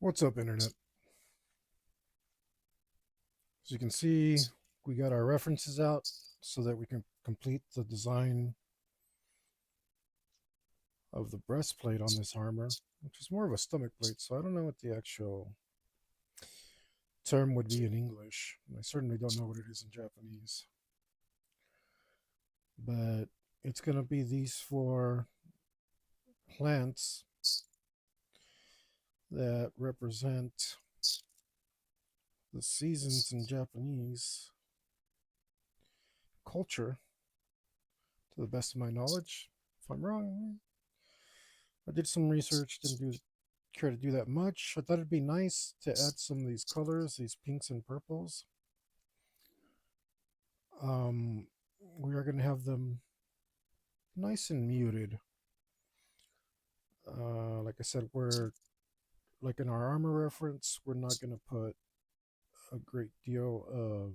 What's up, Internet? As you can see, we got our references out so that we can complete the design of the breastplate on this armor, which is more of a stomach plate, so I don't know what the actual term would be in English. I certainly don't know what it is in Japanese. But it's going to be these four plants that represent the seasons in Japanese culture, to the best of my knowledge. If I'm wrong, I did some research, didn't care to do that much. I thought it'd be nice to add some of these colors, these pinks and purples. Um, we are going to have them nice and muted. Like I said, we're like in our armor reference, we're not going to put a great deal of,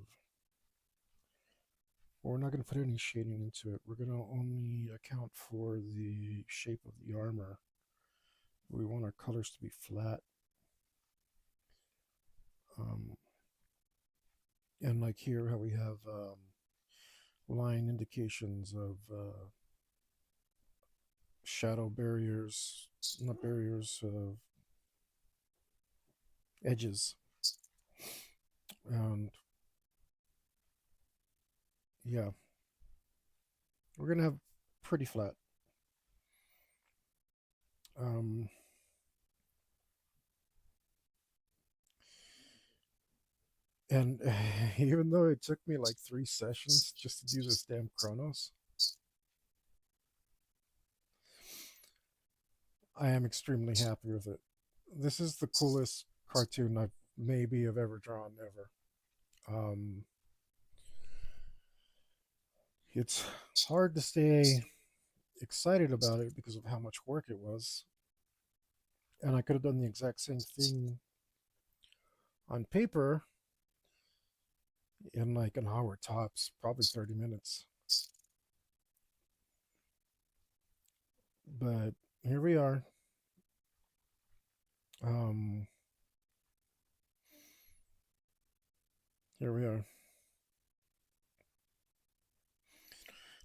or we're not going to put any shading into it. We're going to only account for the shape of the armor. We want our colors to be flat. Um, and like here, how we have line indications of shadow barriers, not barriers, edges. And yeah, we're going to have pretty flat. Um, and even though it took me like 3 sessions just to do this damn Chronos, I am extremely happy with it. This is the coolest cartoon I've maybe have ever drawn ever. Um, it's hard to stay excited about it because of how much work it was. And I could have done the exact same thing on paper in like an hour tops, probably 30 minutes. But here we are. Um, here we are.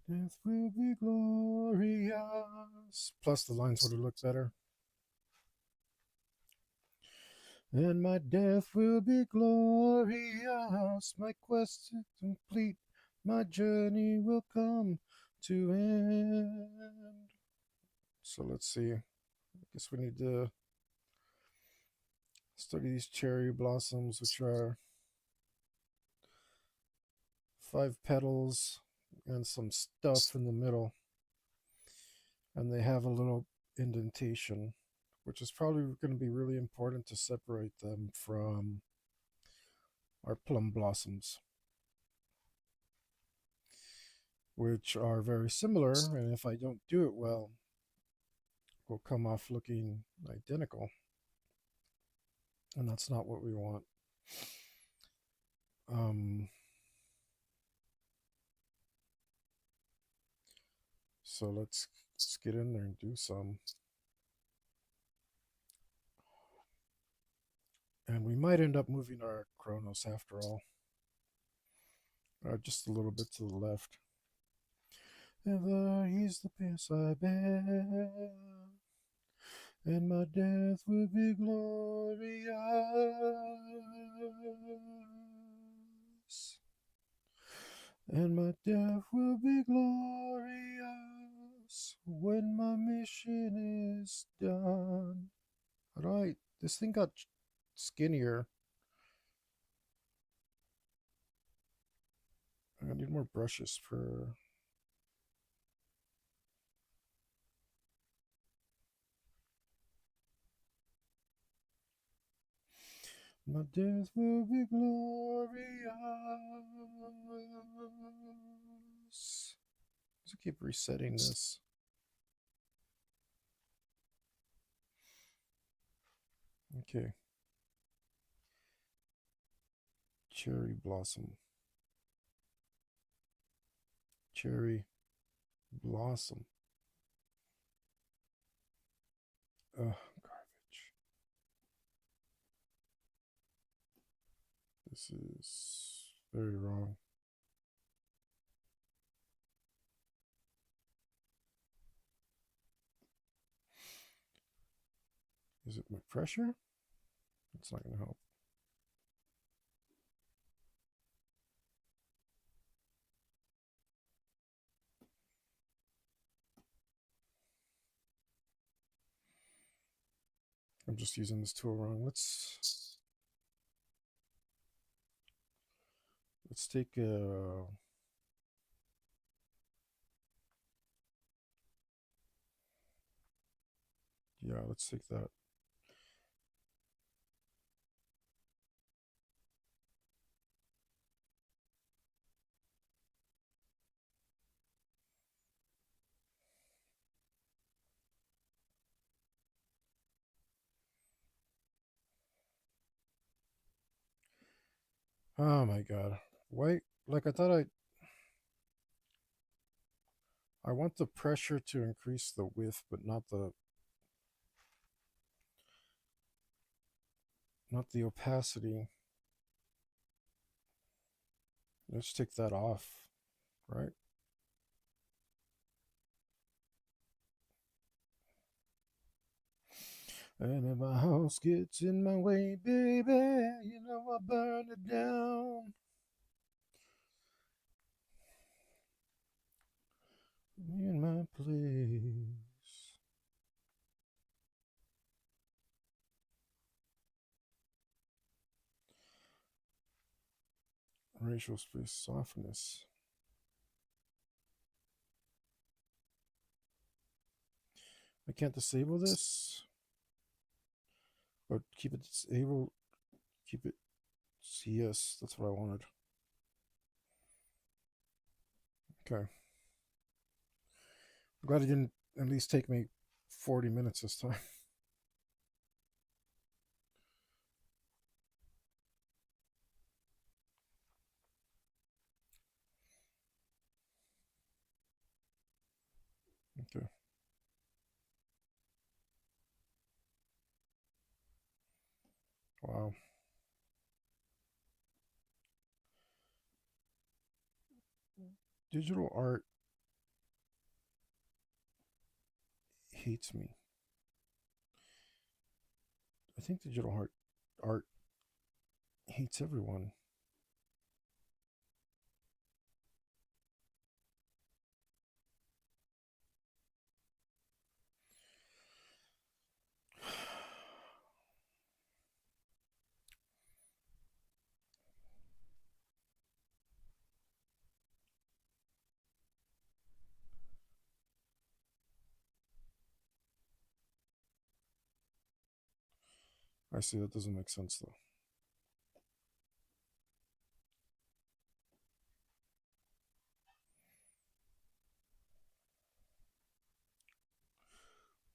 Death will be glorious. Plus, the lines would have looked better. And my death will be glorious. My quest is complete. My journey will come to end. So let's see. I guess we need to study these cherry blossoms, which are 5 petals and some stuff in the middle. And they have a little indentation, which is probably going to be really important to separate them from our plum blossoms, which are very similar. And if I don't do it well, will come off looking identical. And that's not what we want. Um, so let's get in there and do some. And we might end up moving our Chronos after all. Just a little bit to the left. Ever he's the pace I bear, and my death will be glorious. And my death will be glorious when my mission is done. Alright, this thing got skinnier. I need more brushes for. My death will be glorious. Let's keep resetting this. Okay. Cherry blossom. Cherry blossom. Ugh, garbage. This is very wrong. Is it my pressure? It's not going to help. I'm just using this tool wrong. Let's take a yeah, let's take that. Oh my god. Why, like I want the pressure to increase the width, but not the opacity. Let's take that off, right? And if my house gets in my way, baby, you know I'll burn it down. In my place. Ratio space softness. I can't disable this, but keep it disabled. Keep it CS. That's what I wanted. Okay. I'm glad it didn't at least take me 40 minutes this time. Okay. Wow. Digital art hates me. I think digital art hates everyone. I see, that doesn't make sense though.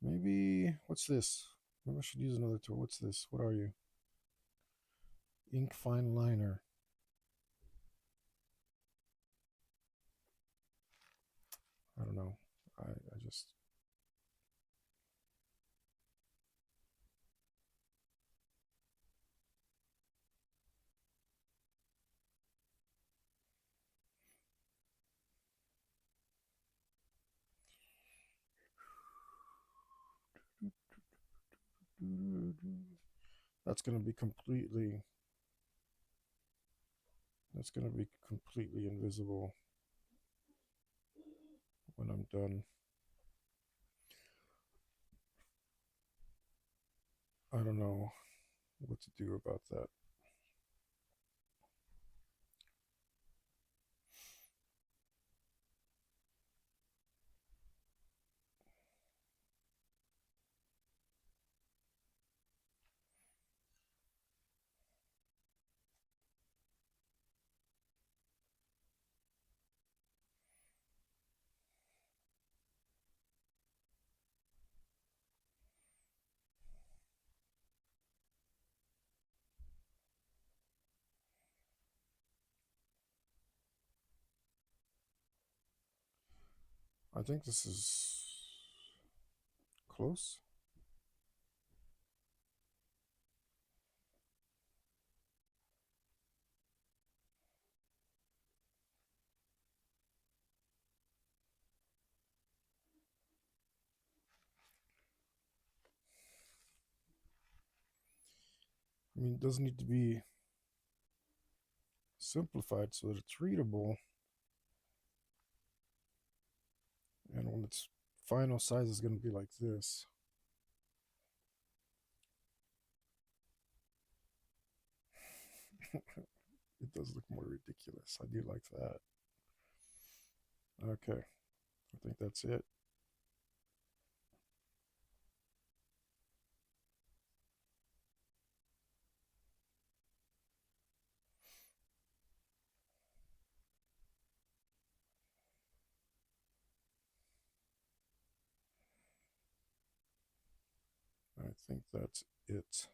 Maybe, what's this? Maybe I should use another tool. What's this? What are you? Ink fine liner. I don't know. I just. That's going to be completely. That's going to be completely invisible when I'm done. I don't know what to do about that. I think this is close. mean, it does need to be simplified so that it's readable. And when its final size is going to be like this. It does look more ridiculous. I do like that. Okay, I think that's it. I think that's it.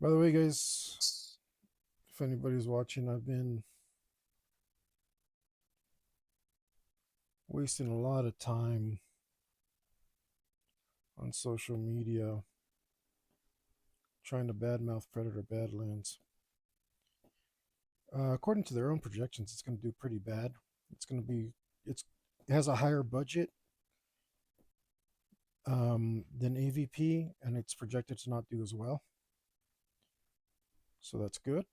By the way, guys, if anybody's watching, I've been wasting a lot of time on social media trying to badmouth Predator Badlands. According to their own projections, it's going to do pretty bad. It's going to be it has a higher budget than AVP, and it's projected to not do as well. So that's good.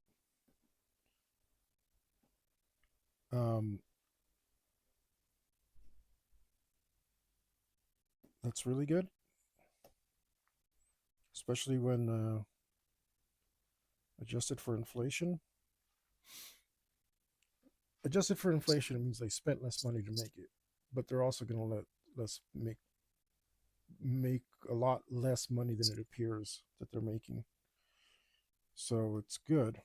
Um, that's really good, especially when adjusted for inflation. Adjusted for inflation, it means they spent less money to make it, but they're also going to let less make a lot less money than it appears that they're making. So it's good.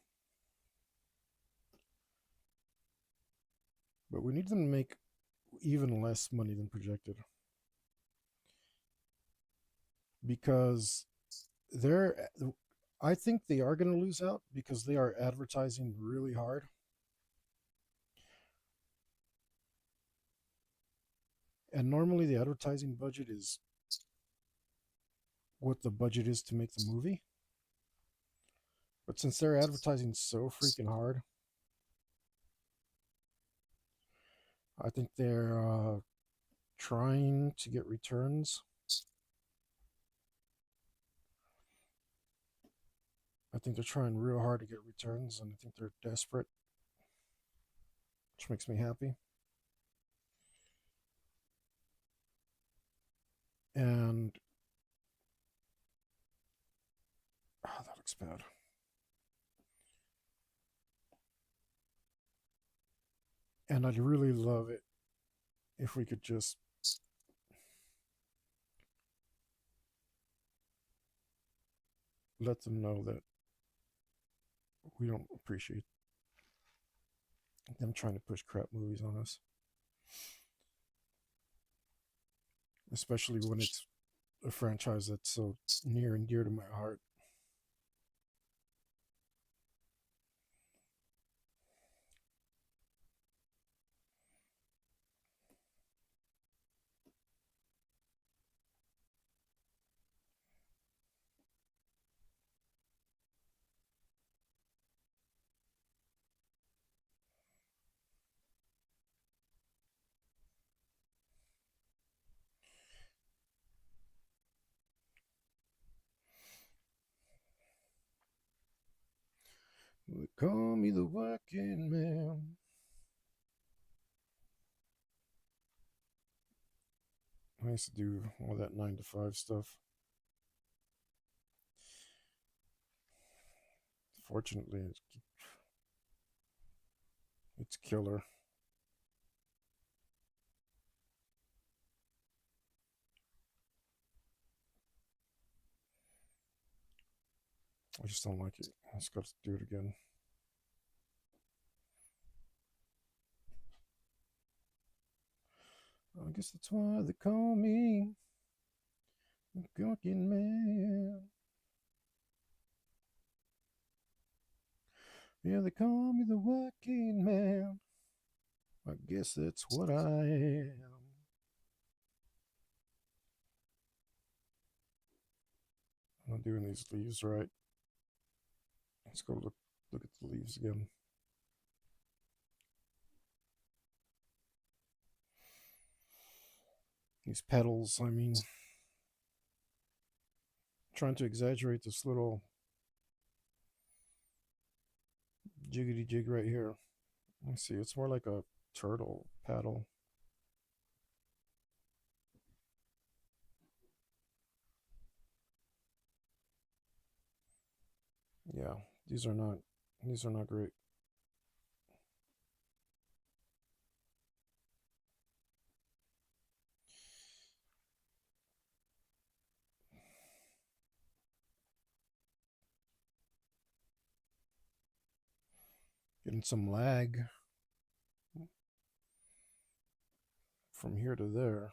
But we need them to make even less money than projected. Because they're I think they are going to lose out because they are advertising really hard. And normally the advertising budget is what the budget is to make the movie. But since they're advertising so freaking hard, I think they're trying to get returns. I think they're trying real hard to get returns, and I think they're desperate, which makes me happy. And that looks bad. And I'd really love it if we could just let them know that we don't appreciate them trying to push crap movies on us. Especially when it's a franchise that's so near and dear to my heart. They call me the working man. I used to do all that 9 to 5 stuff. Fortunately, it's killer. I just don't like it. I just got to do it again. I guess that's why they call me the working man. Yeah, they call me the working man. I guess that's what I am. I'm not doing these leaves right. Let's go look at the leaves again. These pedals, I mean, trying to exaggerate this little jiggity jig right here. Let's see, it's more like a turtle paddle. Yeah, these are not great. Getting some lag from here to there.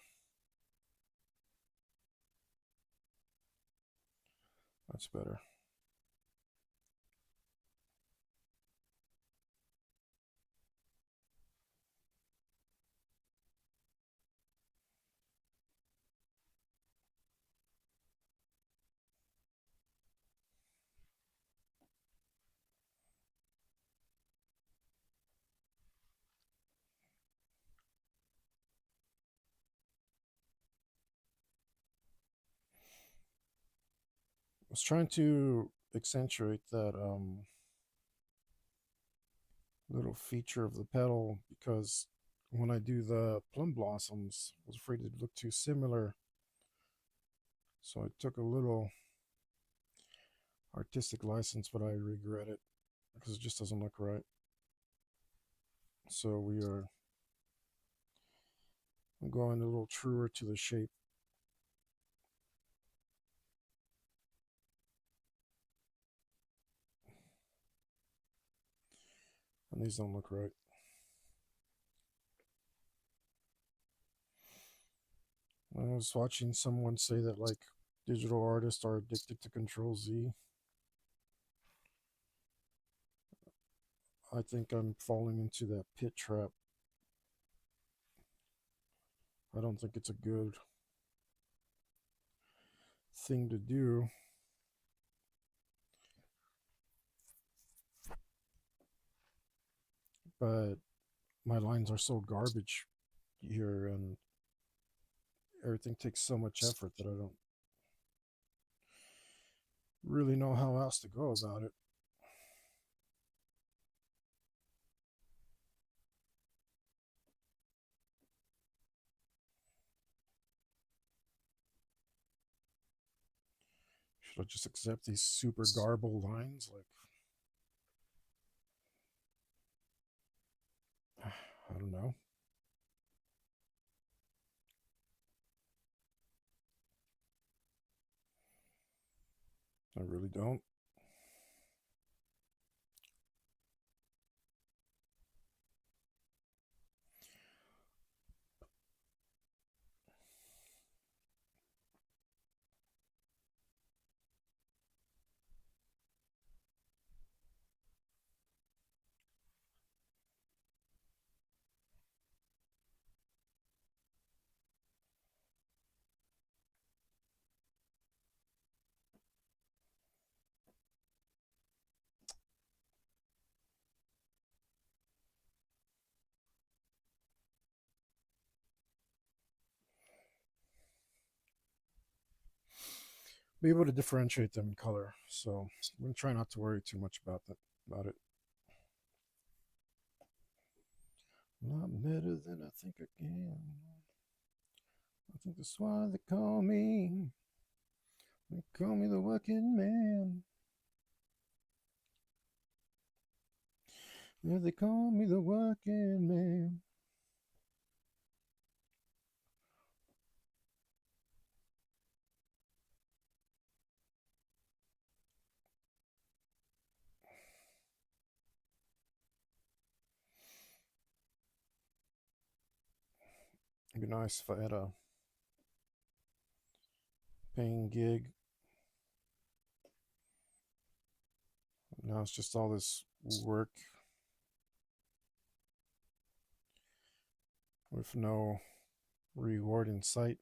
That's better. I was trying to accentuate that little feature of the pedal because when I do the plum blossoms, I was afraid it'd look too similar. So I took a little artistic license, but I regret it because it just doesn't look right. So we are going a little truer to the shape. And these don't look right. I was watching someone say that like digital artists are addicted to Control Z. I think I'm falling into that pit trap. I don't think it's a good thing to do. But my lines are so garbage here, and everything takes so much effort that I don't really know how else to go about it. Should I just accept these super garbled lines? Like, I don't know. I really don't. Be able to differentiate them in color. So I'm gonna try not to worry too much about that about it. Not better than I think I can. I think that's why they call me. They call me the working man. Yeah, they call me the working man. It'd be nice if I had a paying gig. Now it's just all this work with no reward in sight.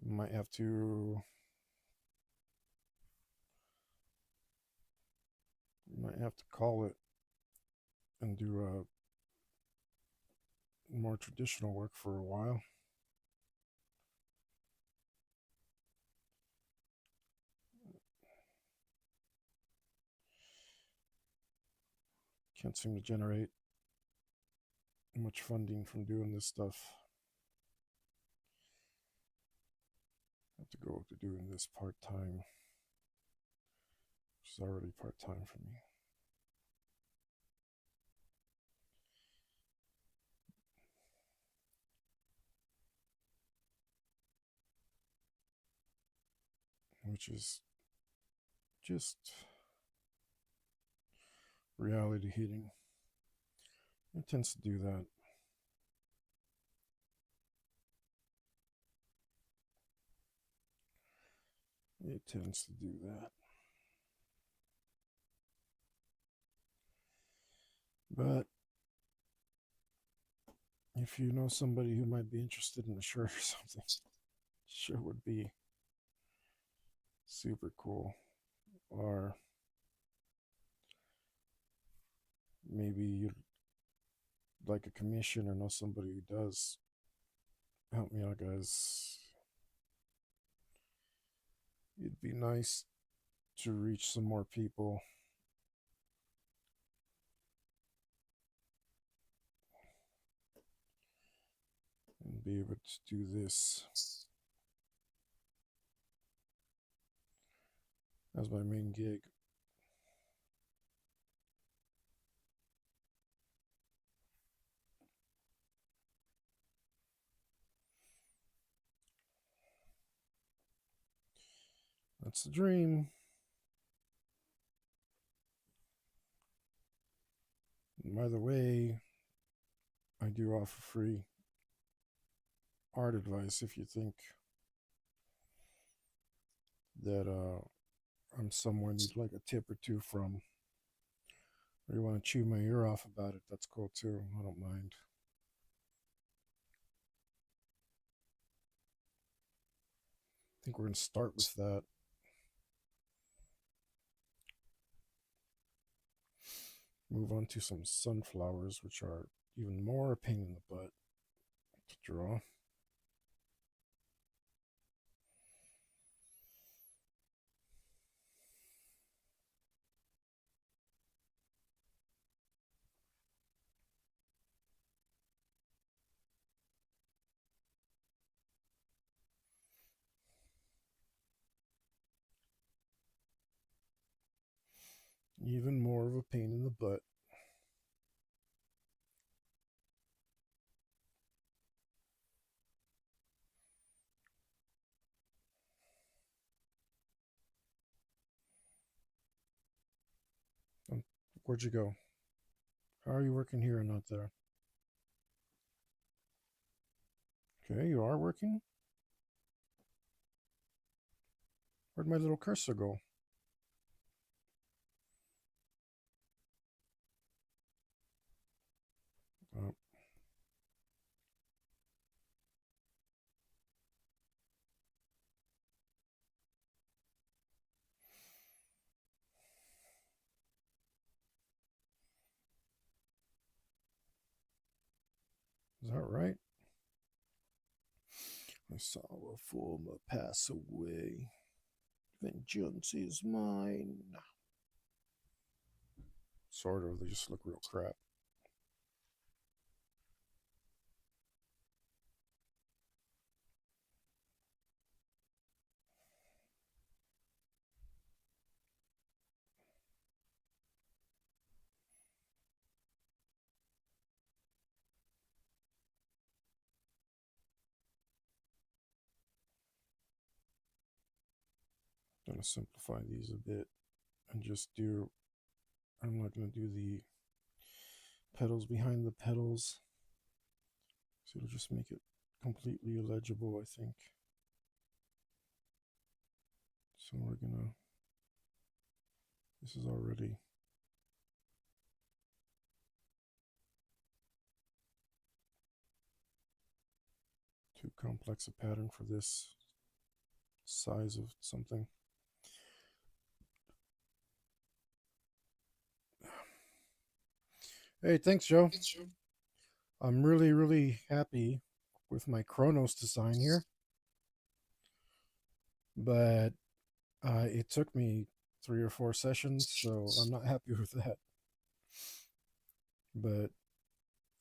Might have to Might have to call it and do more traditional work for a while. Can't seem to generate much funding from doing this stuff. I have to go to doing this part-time, which is already part-time for me. Which is just reality hitting. It tends to do that. It tends to do that. But if you know somebody who might be interested in a shirt or something, sure would be super cool. Or maybe you'd like a commission or know somebody who does. Help me out, guys. It'd be nice to reach some more people. And be able to do this as my main gig. That's the dream. And by the way, I do offer free art advice if you think that I'm someone you'd like a tip or two from, or you want to chew my ear off about it. That's cool too. I don't mind. I think we're going to start with that. Move on to some sunflowers, which are even more a pain in the butt to draw. Even more of a pain in the butt. Where'd you go? How are you working here and not there? Okay, you are working? Where'd my little cursor go? Oh. Is that right? I saw a fool pass away. Vengeance is mine. Sort of, they just look real crap. I'm gonna simplify these a bit and just do, I'm not gonna do the petals behind the petals. So it'll just make it completely illegible, I think. So we're gonna, this is already too complex a pattern for this size of something. Hey, thanks, Joe. I'm really, really happy with my Chronos design here, but it took me 3 or 4 sessions, so I'm not happy with that. But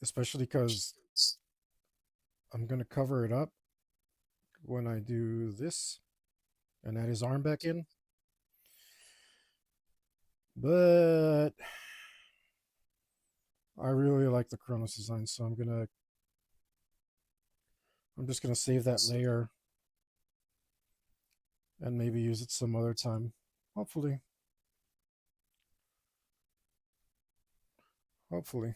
especially because I'm gonna cover it up when I do this and add his arm back in. But I really like the Chronos design, so I'm just gonna save that layer and maybe use it some other time. Hopefully. Hopefully.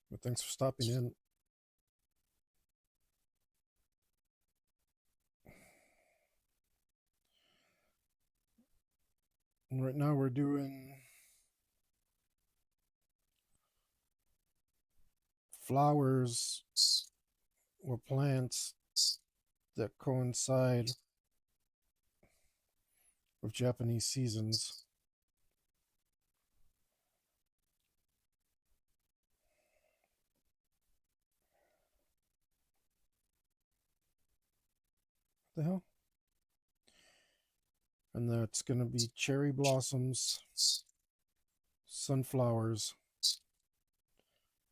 But thanks for stopping in. And right now we're doing flowers or plants that coincide with Japanese seasons. What the hell? And that's going to be cherry blossoms, sunflowers,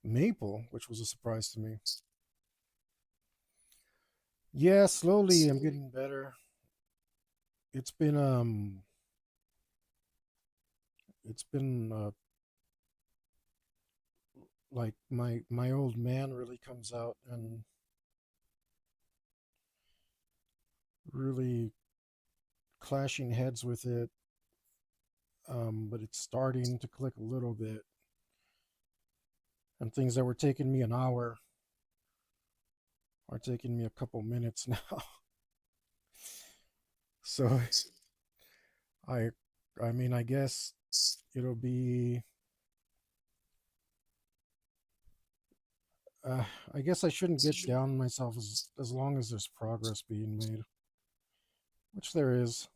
maple, which was a surprise to me. Yeah, slowly I'm getting better. It's been like my old man really comes out and really clashing heads with it. But it's starting to click a little bit. And things that were taking me an hour are taking me a couple minutes now. So I I mean I guess it'll be uh, I guess I shouldn't get down on myself as long as there's progress being made, which there is.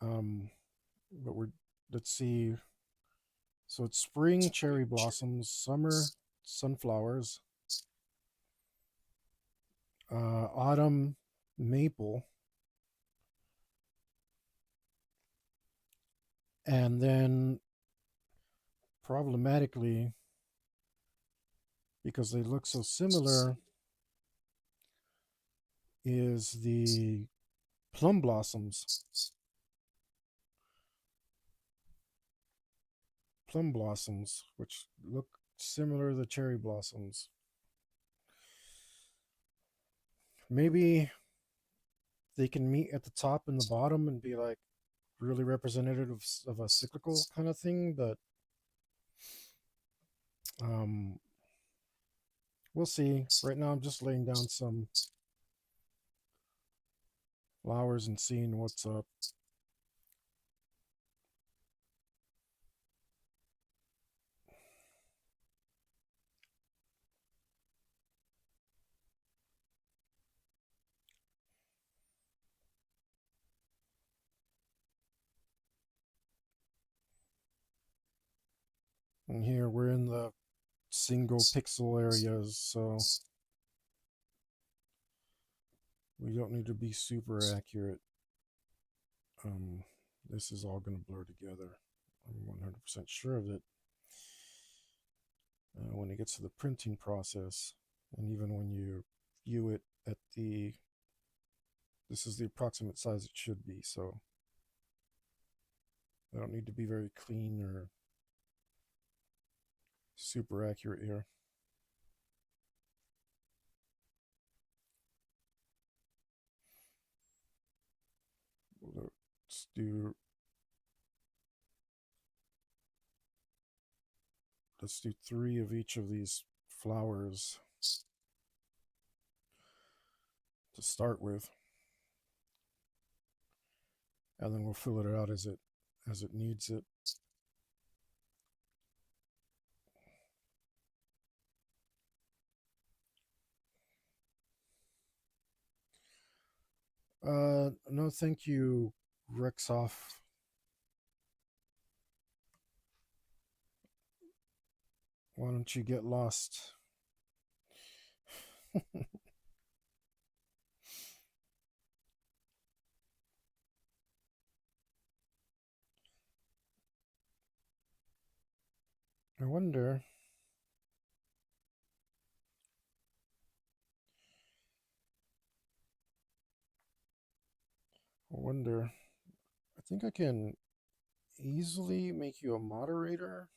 Um, but we're let's see. So it's spring cherry blossoms, summer sunflowers, autumn maple, and then problematically, because they look so similar, is the plum blossoms. Plum blossoms, which look similar to the cherry blossoms. Maybe they can meet at the top and the bottom and be like really representative of a cyclical kind of thing, but um, we'll see. Right now, I'm just laying down some flowers and seeing what's up. And here we're in the single pixel areas, so we don't need to be super accurate. Um, this is all going to blur together. I'm 100% sure of it. When it gets to the printing process, and even when you view it at this is the approximate size it should be, so I don't need to be very clean or super accurate here. Let's do let's do 3 of each of these flowers to start with, and then we'll fill it out as it needs it. No, thank you, Rexoff. Why don't you get lost? I wonder. I wonder. I think I can easily make you a moderator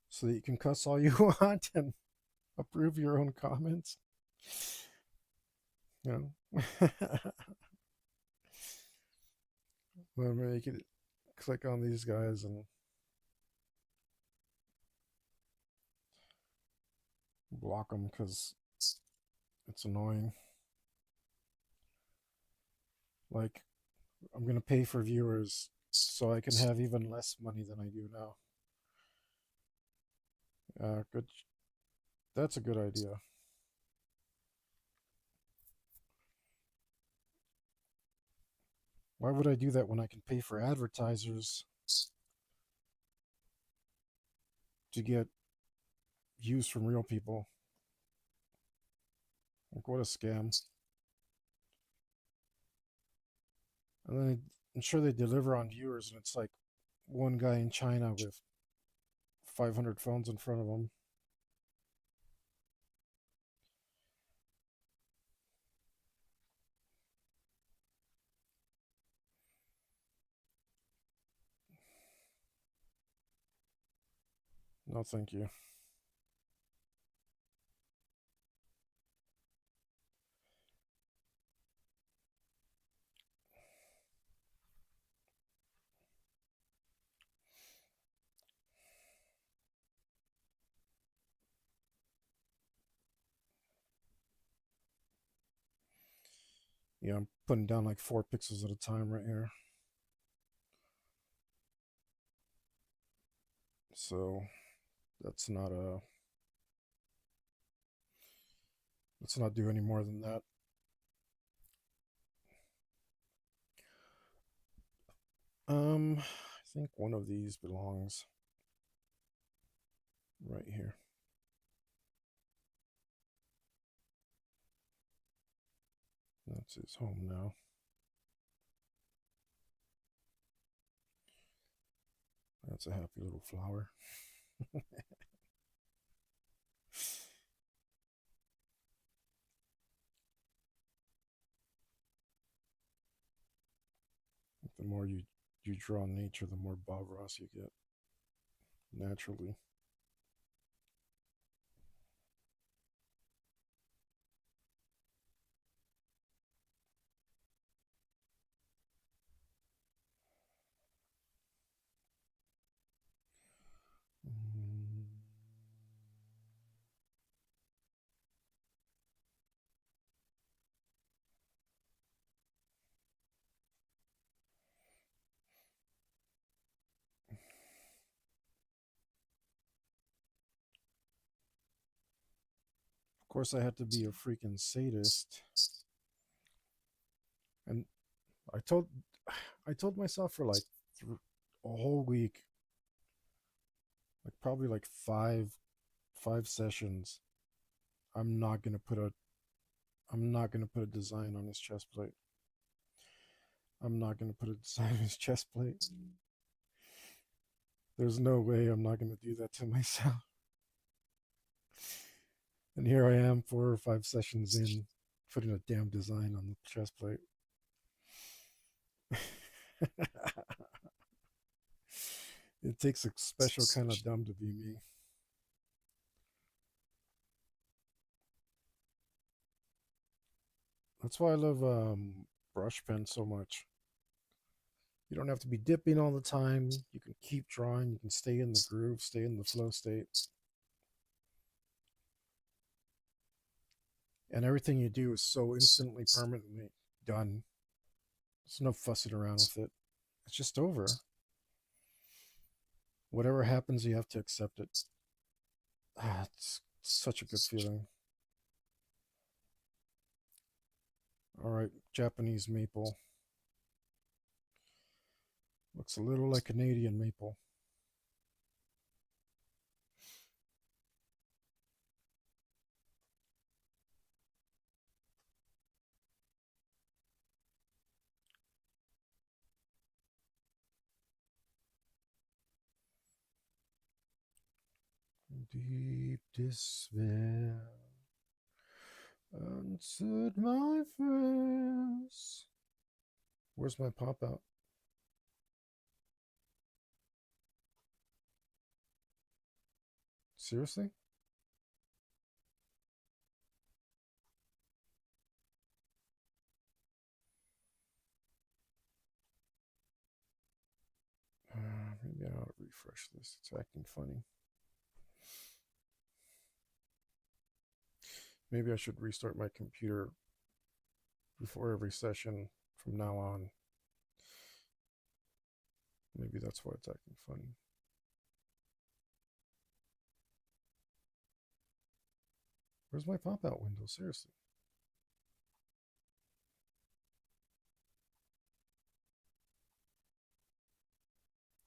so that you can cuss all you want and approve your own comments. You know, we'll make it click on these guys and block them because it's annoying. Like, I'm gonna pay for viewers so I can have even less money than I do now. Good. That's a good idea. Why would I do that when I can pay for advertisers to get views from real people? Like, what a scam. And then I'm sure they deliver on viewers, and it's like one guy in China with 500 phones in front of him. No, thank you. Yeah, I'm putting down like 4 pixels at a time right here. So that's not a. Let's not do any more than that. I think one of these belongs right here. That's his home now. That's a happy little flower. The more you draw nature, the more Bob Ross you get naturally. Mm. Of course, I had to be a freaking sadist, and I told I told myself for like a whole week, like probably like five sessions, I'm not gonna put a I'm not gonna put a design on his chest plate. I'm not gonna put a design on his chest plate. There's no way I'm not gonna do that to myself. And here I am, 4 or 5 sessions in, putting a damn design on the chest plate. It takes a special kind of dumb to be me. That's why I love brush pen so much. You don't have to be dipping all the time. You can keep drawing. You can stay in the groove, stay in the flow state. And everything you do is so instantly, permanently done. There's no fussing around with it. It's just over. Whatever happens, you have to accept it. It's such a good feeling. All right, Japanese maple. Looks a little like Canadian maple. Deep despair answered my face. Where's my pop out? Seriously? Maybe I ought to refresh this. It's acting funny. Maybe I should restart my computer before every session from now on. Maybe that's why it's acting funny. Where's my pop out window? Seriously.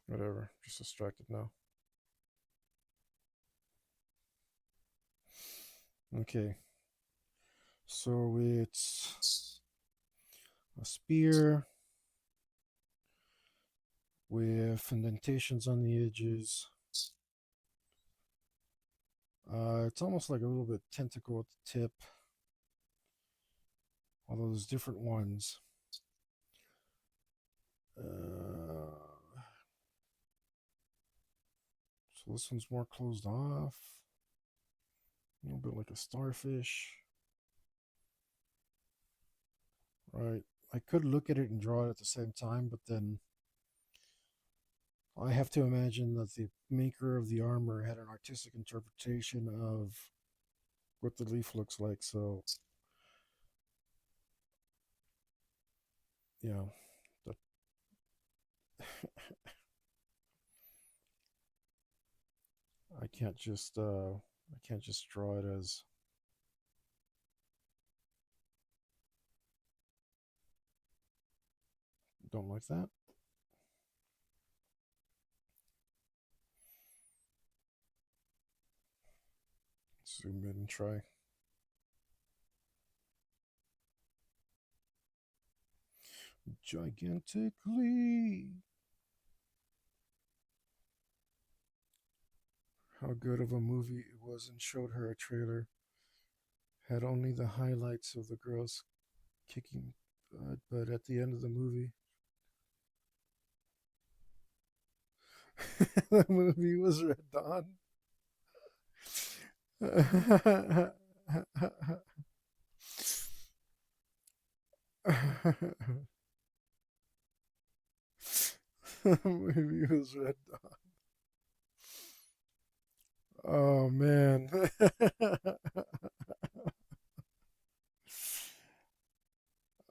Whatever. Just distracted now. Okay. So it's a spear with indentations on the edges. It's almost like a little bit tentacle at the tip, although there's different ones. So this one's more closed off, a little bit like a starfish. Right. I could look at it and draw it at the same time, but then I have to imagine that the maker of the armor had an artistic interpretation of what the leaf looks like. So, yeah, that I can't just draw it as don't like that. Zoom in and try. Gigantically. How good of a movie it was, and showed her a trailer. Had only the highlights of the girls kicking butt, but at the end of the movie, the movie was Red Dawn. The movie was Red Dawn. Oh man.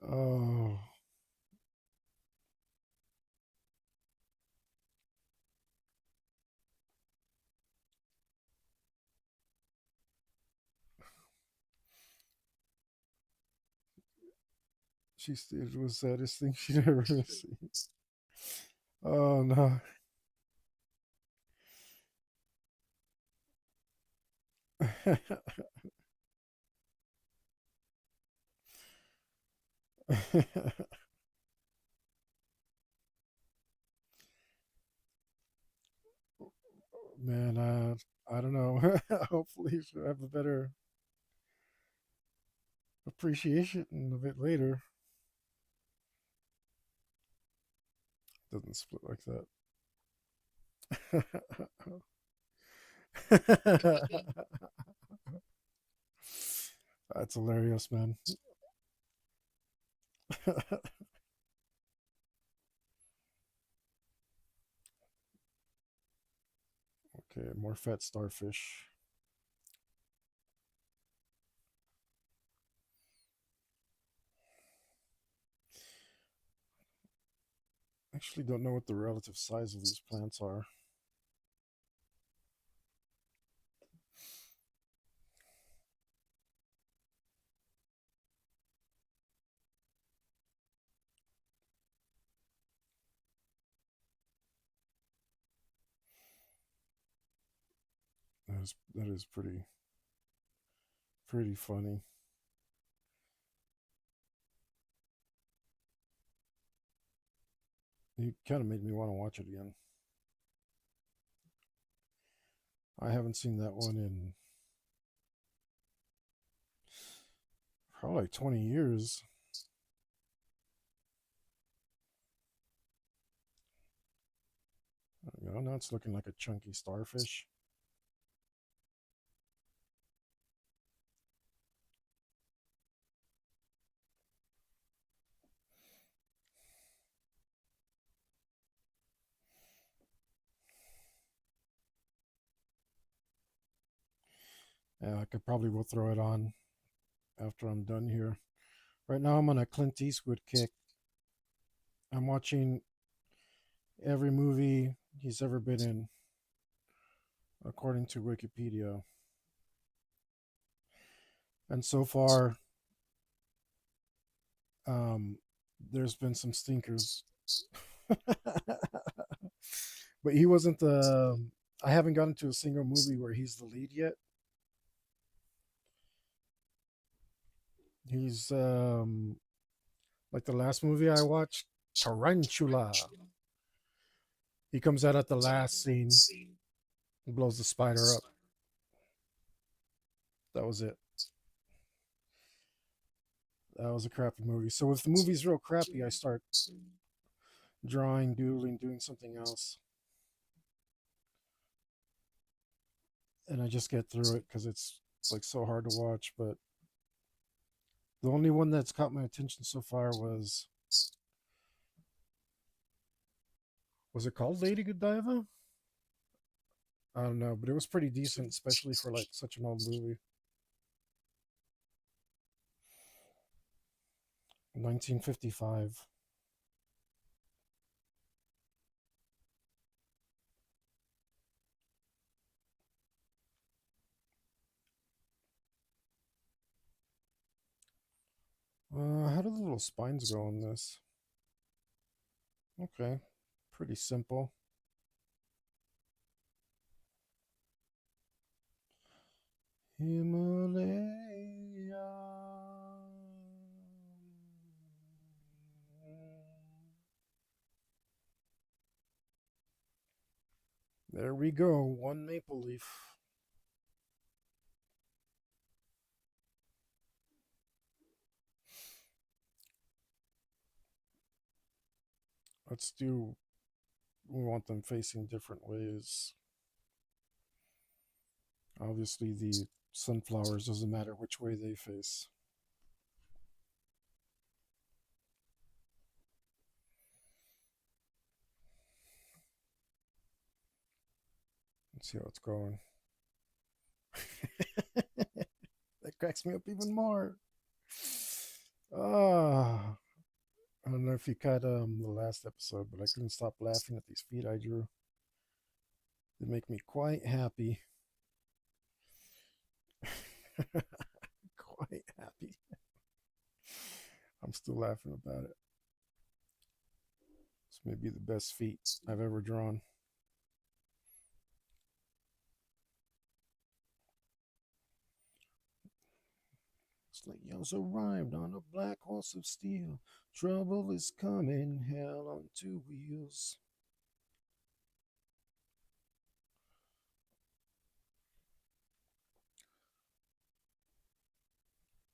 Oh, she stated it was the saddest thing she'd ever seen. Oh no. Man, I don't know. Hopefully, she'll have a better appreciation of it later. Doesn't split like that. That's hilarious, man. Okay, more fat starfish. Actually, don't know what the relative size of these plants are. that is pretty funny. You kind of made me want to watch it again. I haven't seen that one in probably like 20 years. Now it's looking like a chunky starfish. Yeah, I could probably will throw it on after I'm done here. Right now I'm on a Clint Eastwood kick. I'm watching every movie he's ever been in, according to Wikipedia. And so far, um, there's been some stinkers. But he wasn't the. I haven't gotten to a single movie where he's the lead yet. He's like the last movie I watched, Tarantula. He comes out at the last scene and blows the spider up. That was it. That was a crappy movie. So if the movie's real crappy, I start drawing, doodling, doing something else, and I just get through it because it's like so hard to watch. But the only one that's caught my attention so far was it called Lady Godiva? I don't know, but it was pretty decent, especially for like such an old movie. 1955. How do the little spines go on this? Okay, pretty simple. Himalaya. There we go, one maple leaf. Let's do, we want them facing different ways. Obviously, the sunflowers doesn't matter which way they face. Let's see how it's going. That cracks me up even more. Ah, I don't know if you caught the last episode, but I couldn't stop laughing at these feet I drew. They make me quite happy. Quite happy. I'm still laughing about it. This may be the best feet I've ever drawn. Sleighs arrived on a black horse of steel. Trouble is coming, hell on two wheels.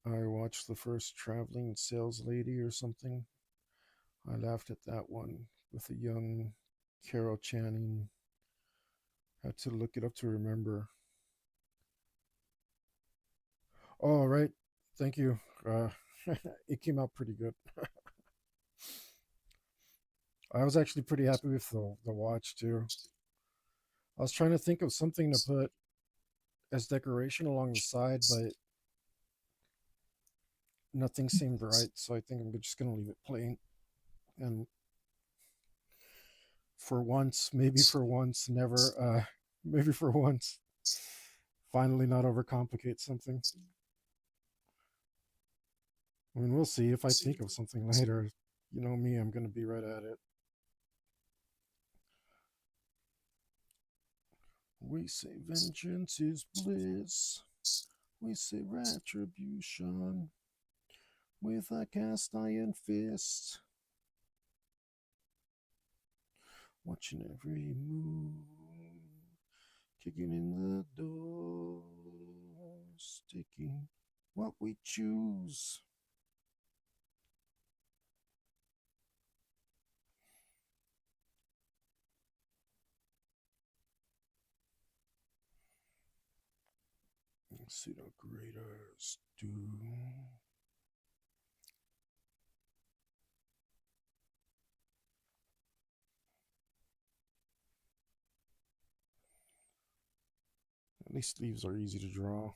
I watched the first traveling sales lady or something. I laughed at that one with a young Carol Channing. Had to look it up to remember. Oh, right. Thank you. It came out pretty good. I was actually pretty happy with the watch too. I was trying to think of something to put as decoration along the side, but nothing seemed right. So I think I'm just gonna leave it plain. And for once, maybe for once, never. Maybe for once, finally not overcomplicate something. I mean, we'll see if I think of something later. You know me, I'm gonna be right at it. We say vengeance is bliss. We say retribution with a cast iron fist. Watching every move, kicking in the door, sticking what we choose. Let's see the graders do. These sleeves are easy to draw.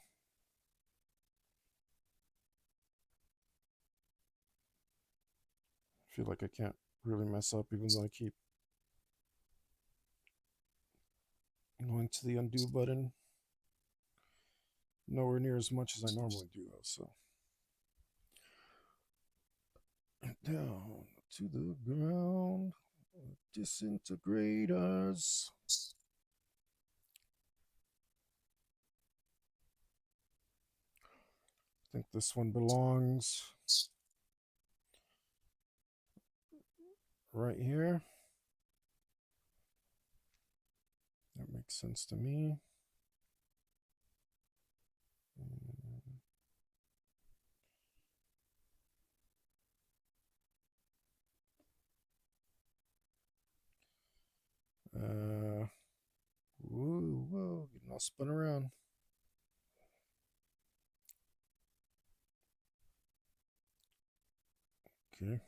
I feel like I can't really mess up even though I keep going to the undo button. Nowhere near as much as I normally do though, so. Down to the ground. Disintegrators. I think this one belongs right here. That makes sense to me. Whoa, getting all spun around. Okay.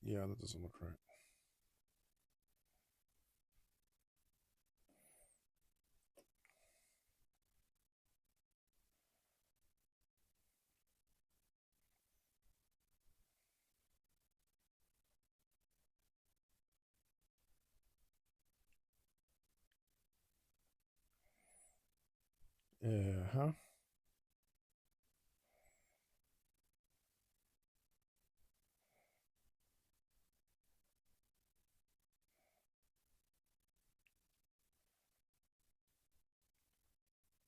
Yeah, that doesn't look right. Yeah, huh?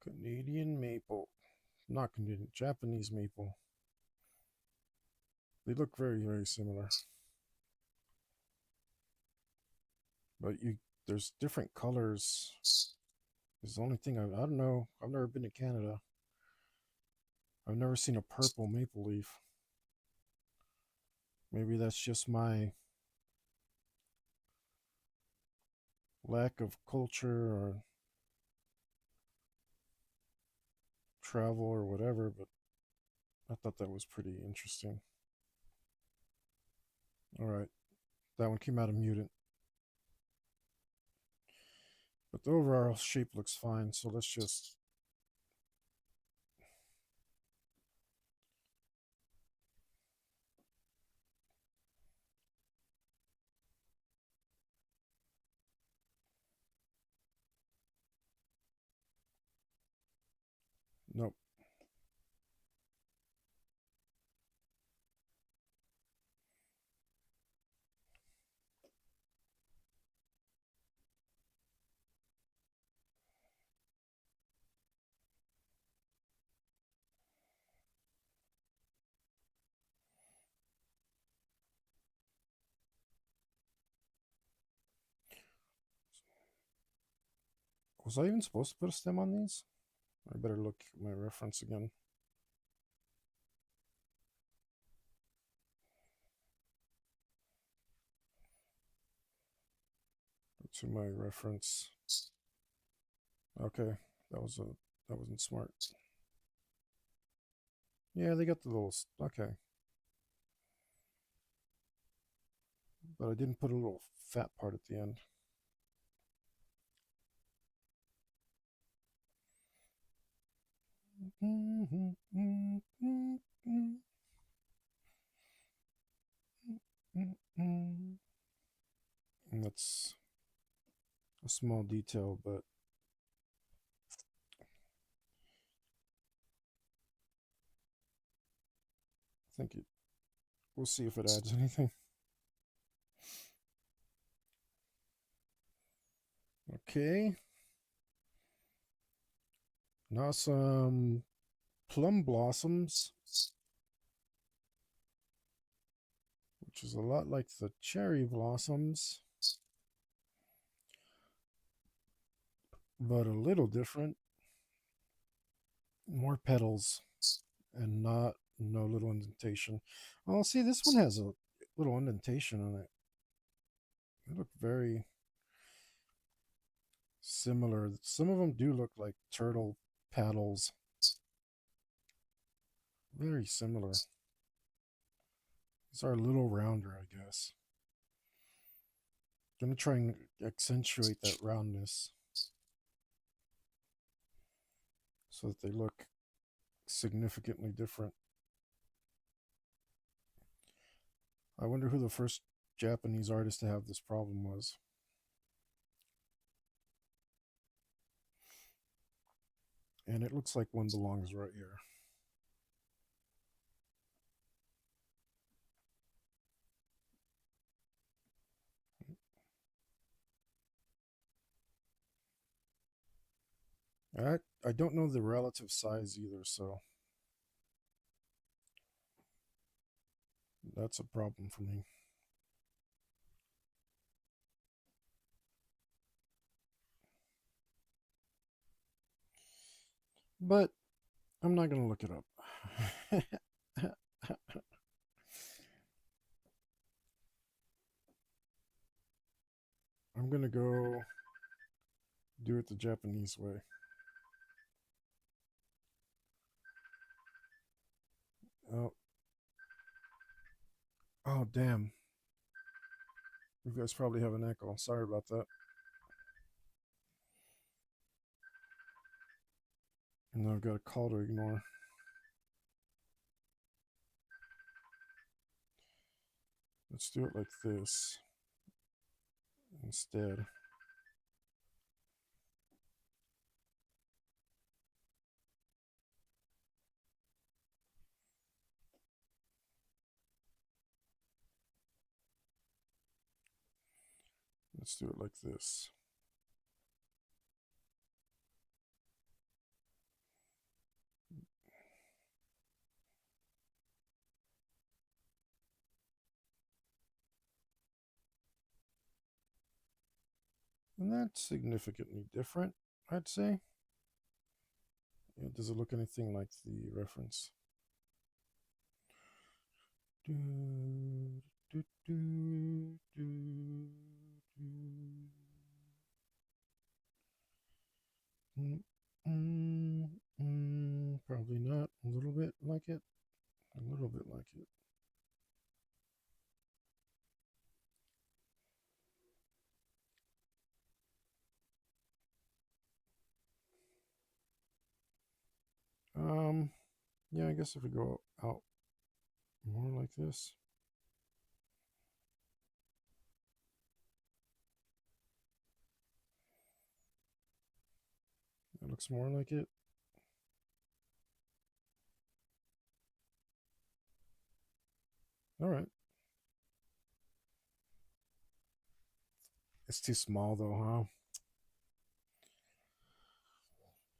Canadian maple. Not Canadian, Japanese maple. They look very, very similar. But there's different colors. It's the only thing I don't know. I've never been to Canada. I've never seen a purple maple leaf. Maybe that's just my lack of culture or travel or whatever, but I thought that was pretty interesting. All right, that one came out of mutant. But the overall shape looks fine, so let's just... Nope. Was I even supposed to put a stem on these? I better look at my reference again. Go to my reference. Okay, that wasn't smart. Yeah, they got the little... Okay. But I didn't put a little fat part at the end. And that's a small detail, but think it. We'll see if it adds anything. Okay. Now some plum blossoms, which is a lot like the cherry blossoms, but a little different. More petals and no little indentation. Oh, see, this one has a little indentation on it. They look very similar. Some of them do look like turtle paddles. Very similar. These are a little rounder, I guess. I'm going to try and accentuate that roundness so that they look significantly different. I wonder who the first Japanese artist to have this problem was. And it looks like one belongs right here. I don't know the relative size either, so that's a problem for me. But I'm not going to look it up. I'm going to go do it the Japanese way. Oh. Oh, damn. You guys probably have an echo. Sorry about that. And now I've got a call to ignore. Let's do it like this instead. Let's do it like this. And that's significantly different, I'd say. Yeah, does it look anything like the reference? Do, do, do, do, do. Probably not. A little bit like it. A little bit like it. Yeah, I guess if we go out more like this. That looks more like it. All right. It's too small though, huh?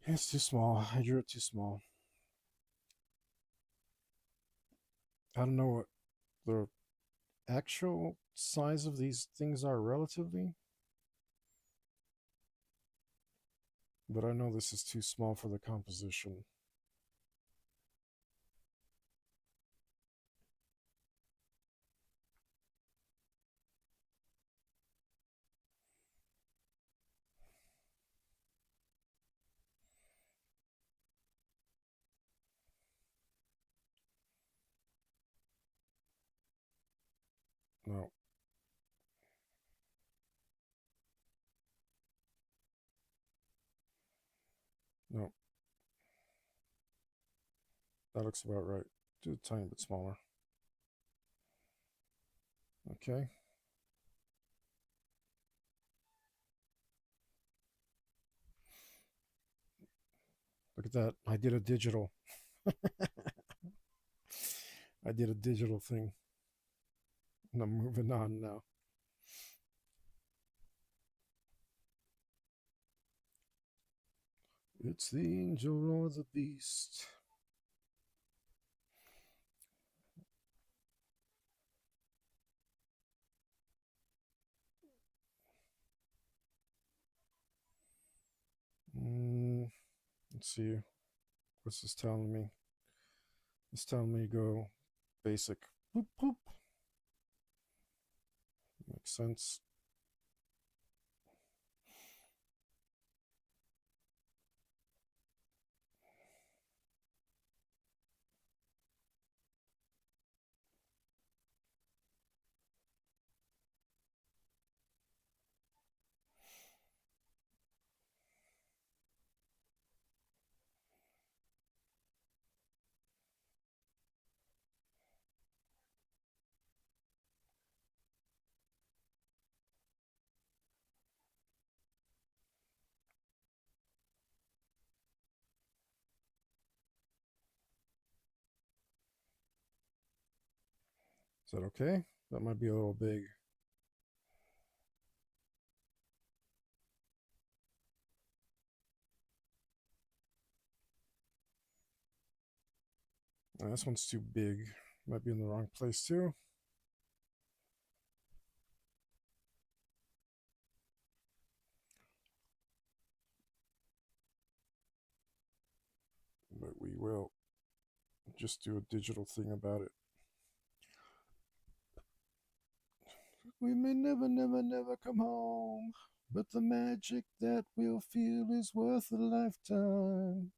It's too small. I drew it too small. I don't know what the actual size of these things are relatively, but I know this is too small for the composition. No. No. That looks about right. Do a tiny bit smaller. Okay. Look at that. I did a digital. I did a digital thing, and I'm moving on now. It's the angel or the beast. Mm, let's see. What's this telling me? It's telling me to go basic. Boop, boop. Makes sense. Is that okay? That might be a little big. This one's too big. Might be in the wrong place too. But we will just do a digital thing about it. We may never, never, never come home, but the magic that we'll feel is worth a lifetime.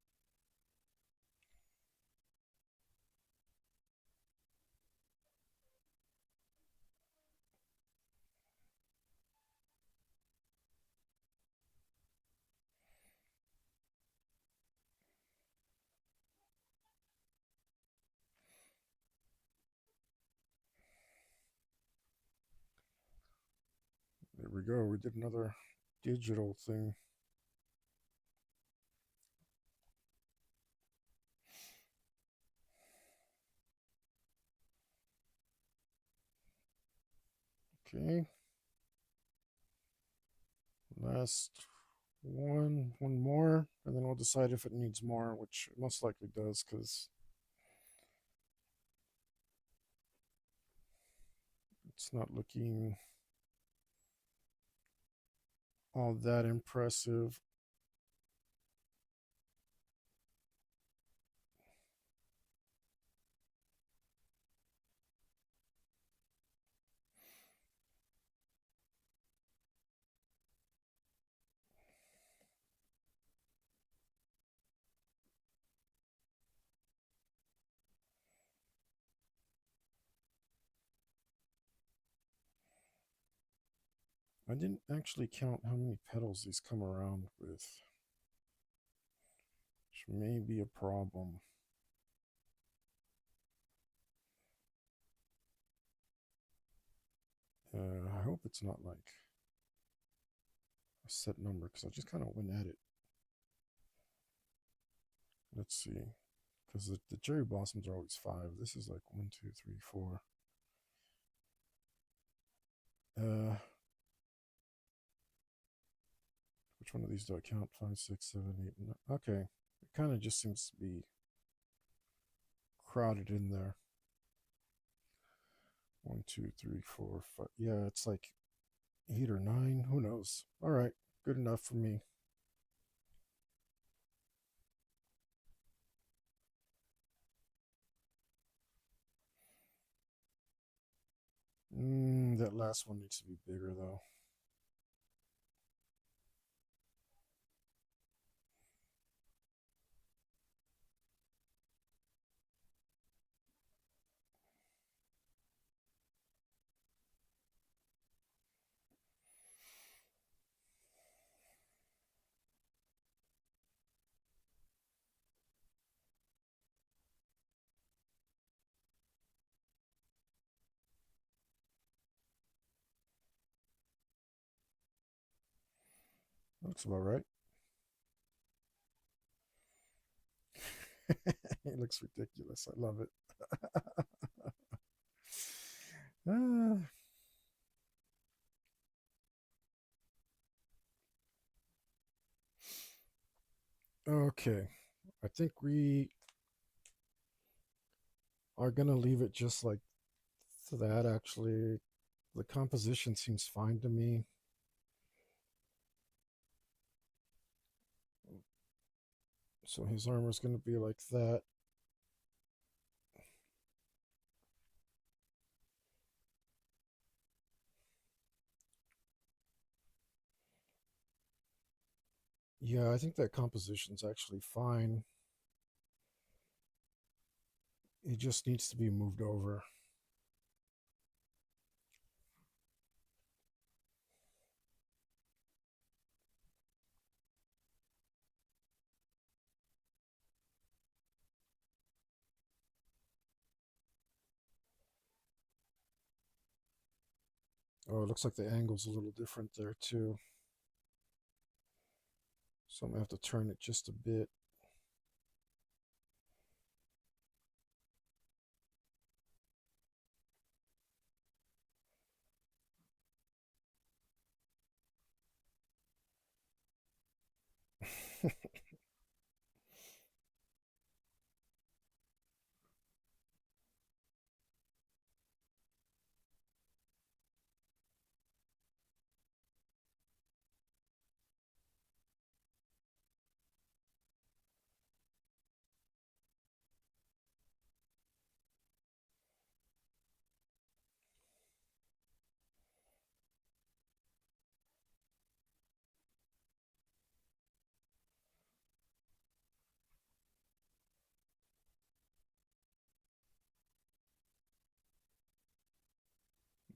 There we go. We did another digital thing. Okay. Last one more, and then we'll decide if it needs more, which it most likely does, because it's not looking all that impressive. I didn't actually count how many petals these come around with, which may be a problem. I hope it's not like a set number, because I just kind of went at it. Let's see, because the cherry blossoms are always 5. This is like 1, 2, 3, 4. Which one of these do I count? 5, 6, 7, 8. Okay, it kind of just seems to be crowded in there. 1, 2, 3, 4, 5. Yeah, it's like 8 or 9. Who knows? All right, good enough for me. That last one needs to be bigger though. Looks about right. It looks ridiculous. I love it. Uh, okay. I think we are going to leave it just like that, actually. The composition seems fine to me. So his armor is going to be like that. Yeah, I think that composition's actually fine. It just needs to be moved over. Oh, it looks like the angle's a little different there too. So I'm going to have to turn it just a bit.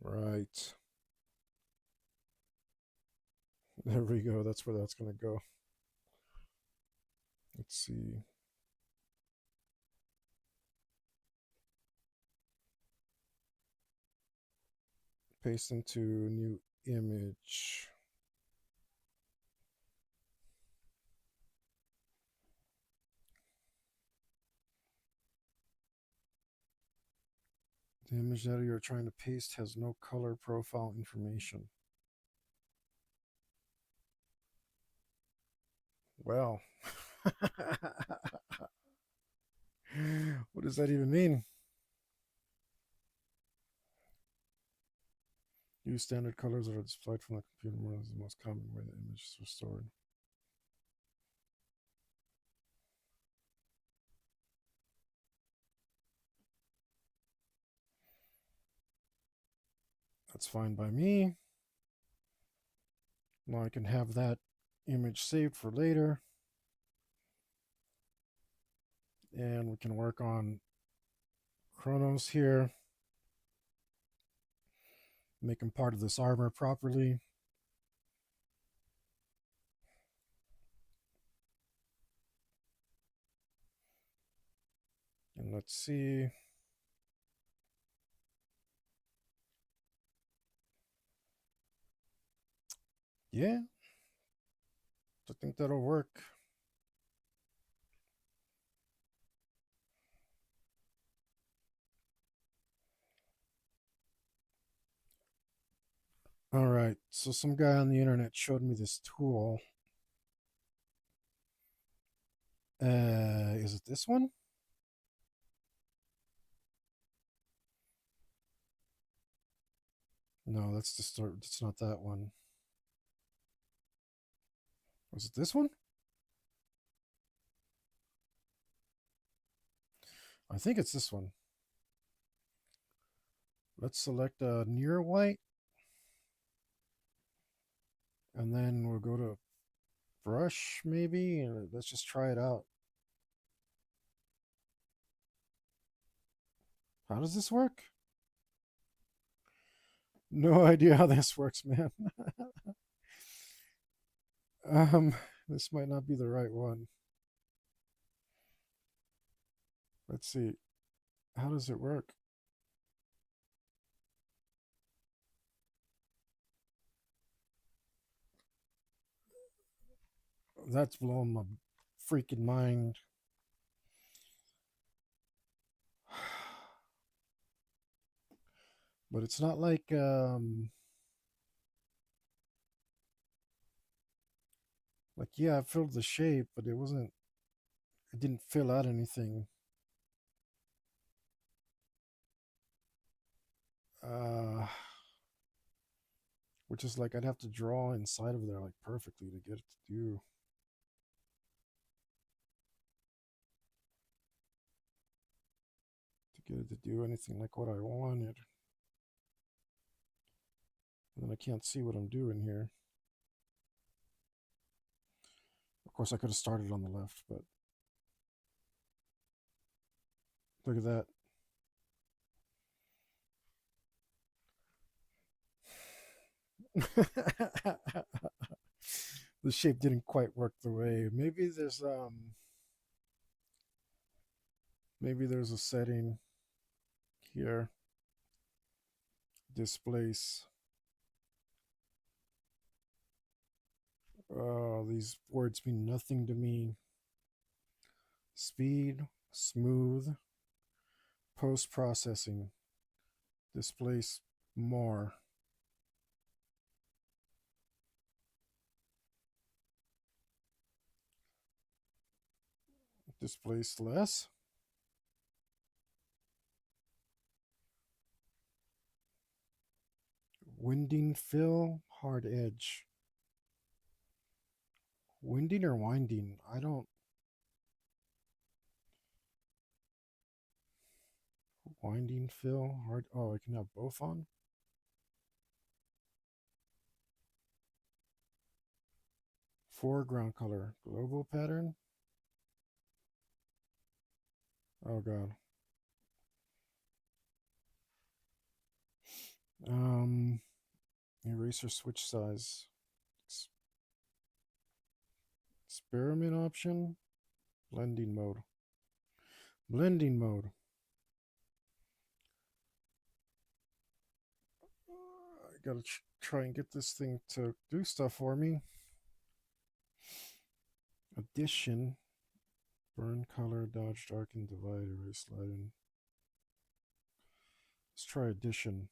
Right. There we go. That's where that's going to go. Let's see. Paste into new image. The image that you're trying to paste has no color profile information. Well, what does that even mean? Use standard colors that are displayed from the computer model is the most common way the images are stored. That's fine by me. Now I can have that image saved for later. And we can work on Chronos here. Make him part of this armor properly. And let's see. Yeah, I think that'll work. All right, so some guy on the internet showed me this tool. Is it this one? No, that's just that's not that one. Was it this one? I think it's this one. Let's select a near white, and then we'll go to brush maybe, and let's just try it out. How does this work? No idea how this works, man. um, this might not be the right one. Let's see. How does it work? That's blowing my freaking mind. But it's not like yeah, I filled the shape, but it didn't fill out anything. Uh which is like I'd have to draw inside of there like perfectly to get it to do. To get it to do anything like what I wanted. And then I can't see what I'm doing here. Of course, I could have started on the left, but look at that. The shape didn't quite work the way. Maybe there's a setting here. Displace. Oh, these words mean nothing to me. Speed, smooth, post processing, displace more. Displace less. Winding fill, hard edge. Winding or winding? I don't. Winding fill, hard. Oh, I can have both on. Foreground color, global pattern. Oh god. Um, eraser switch size. Experiment option. Blending mode. Blending mode. I gotta try and get this thing to do stuff for me. Addition. Burn color, dodge, darken, divide, erase, slide in. Let's try addition.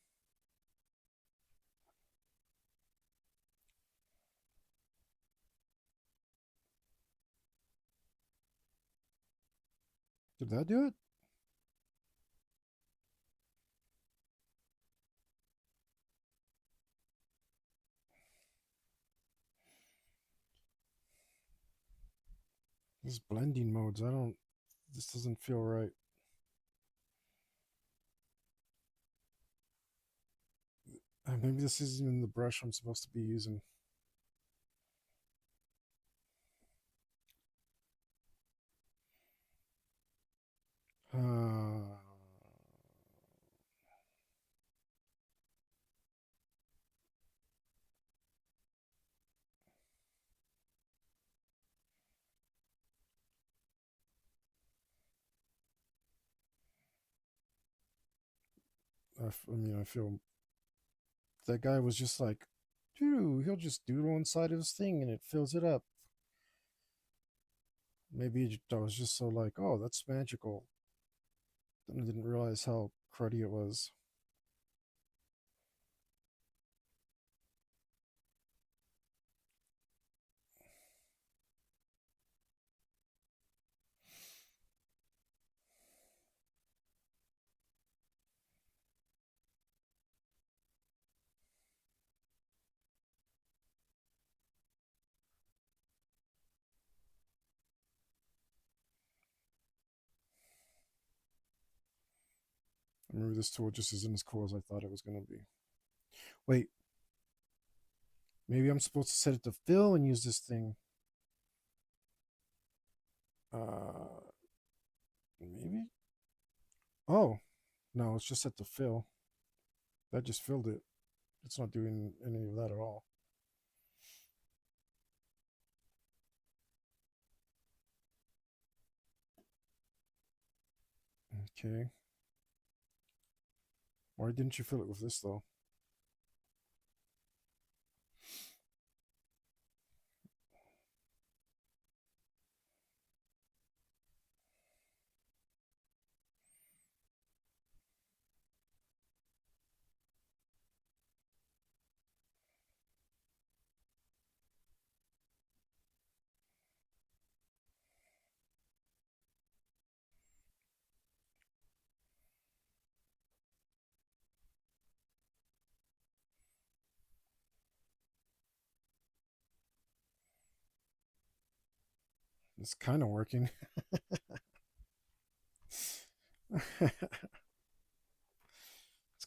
Did that do it? These blending modes, I don't. This doesn't feel right. Maybe this isn't even the brush I'm supposed to be using. Uh, I mean, I feel that guy was just like, dude, he'll just doodle inside of his thing and it fills it up. Maybe I was just so like, oh, that's magical. Then I didn't realize how cruddy it was. I remember this tool just isn't as cool as I thought it was going to be. Wait, maybe I'm supposed to set it to fill and use this thing. Maybe? Oh, no, it's just set to fill. That just filled it. It's not doing any of that at all. Okay. Why didn't you fill it with this though? It's kind of working. It's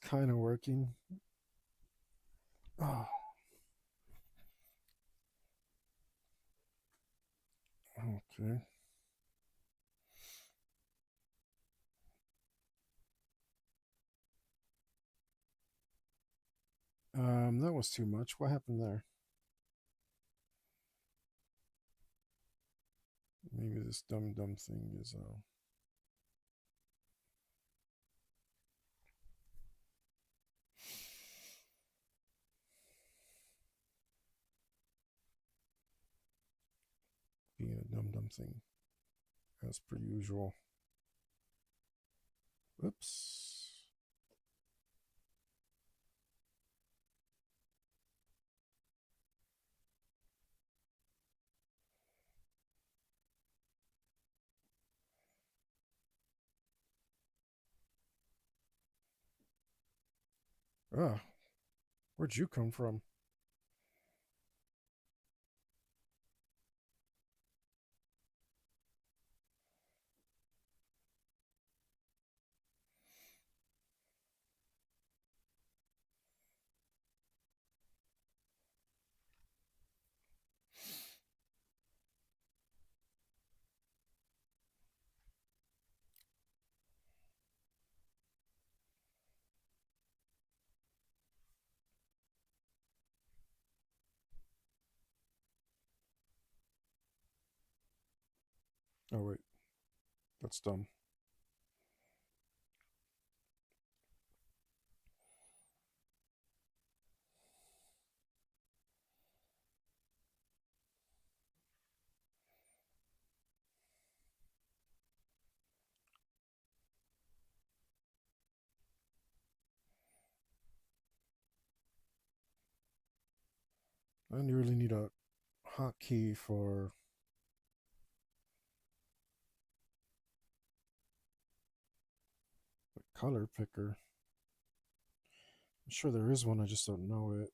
kind of working. Oh, okay. That was too much. What happened there? Maybe this dumb thing is being a dumb thing, as per usual. Oops. Ah, where'd you come from? Oh wait, that's dumb. I really need a hotkey for the color picker. I'm sure there is one, I just don't know it.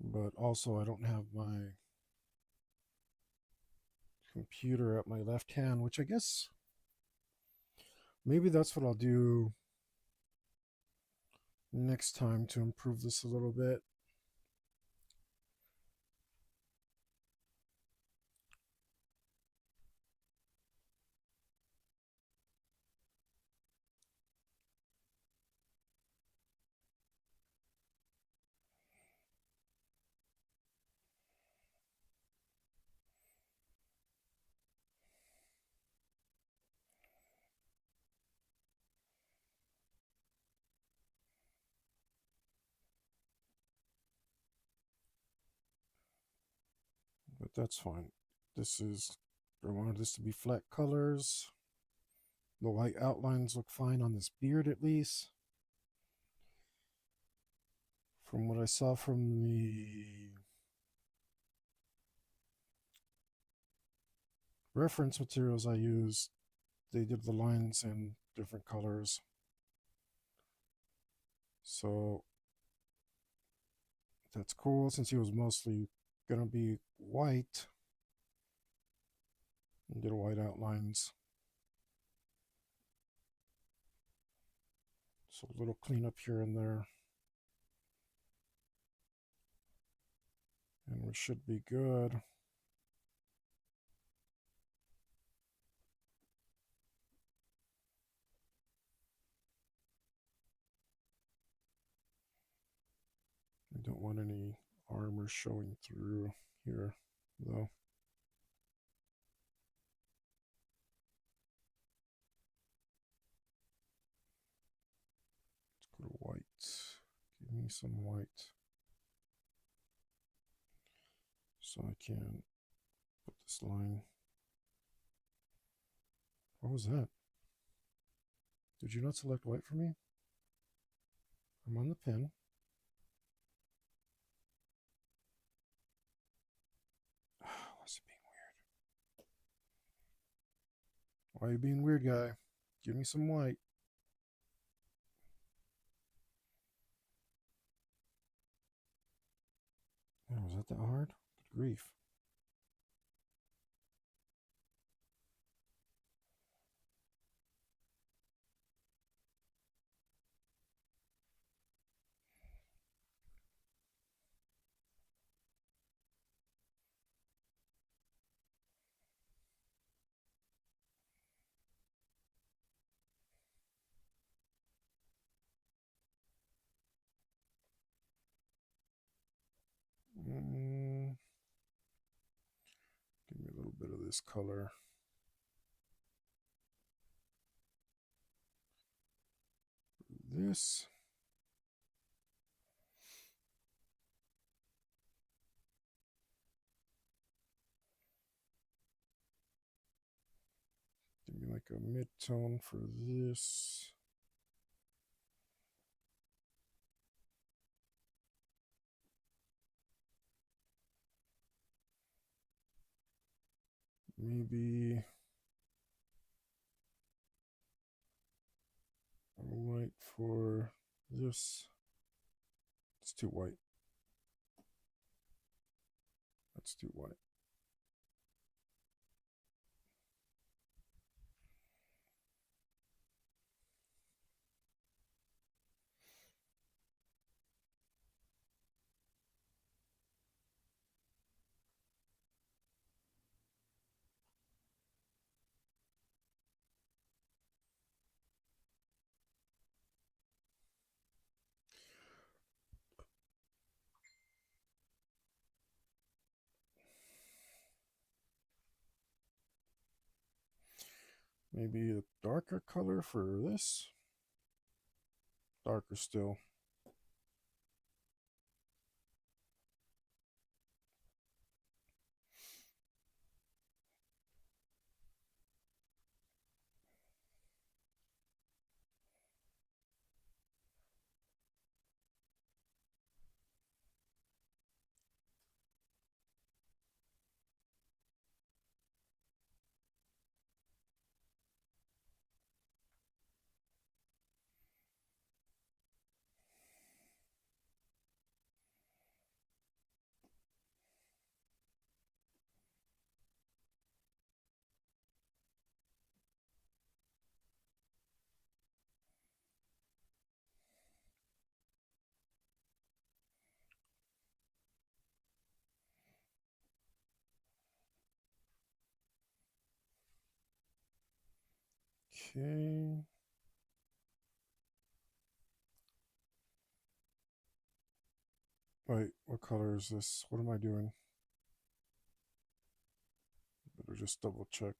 But also, I don't have my computer at my left hand, which I guess maybe that's what I'll do next time to improve this a little bit. But that's fine. This is, I wanted this to be flat colors. The white outlines look fine on this beard at least. From what I saw from the reference materials I used, they did the lines in different colors. So that's cool since he was mostly gonna be white and did white outlines. So a little cleanup here and there. And we should be good. I don't want any armor showing through here, though. Let's go to white. Give me some white. So I can put this line. What was that? Did you not select white for me? I'm on the pin. What's it being weird? Why are you being weird, guy? Give me some white. that hard? Good grief. Mm, give me a little bit of this color. This. Give me like a mid-tone for this. Maybe a white for this. It's too white. That's too white. Maybe a darker color for this. Darker still. Okay. Wait, what color is this? What am I doing? Better just double check.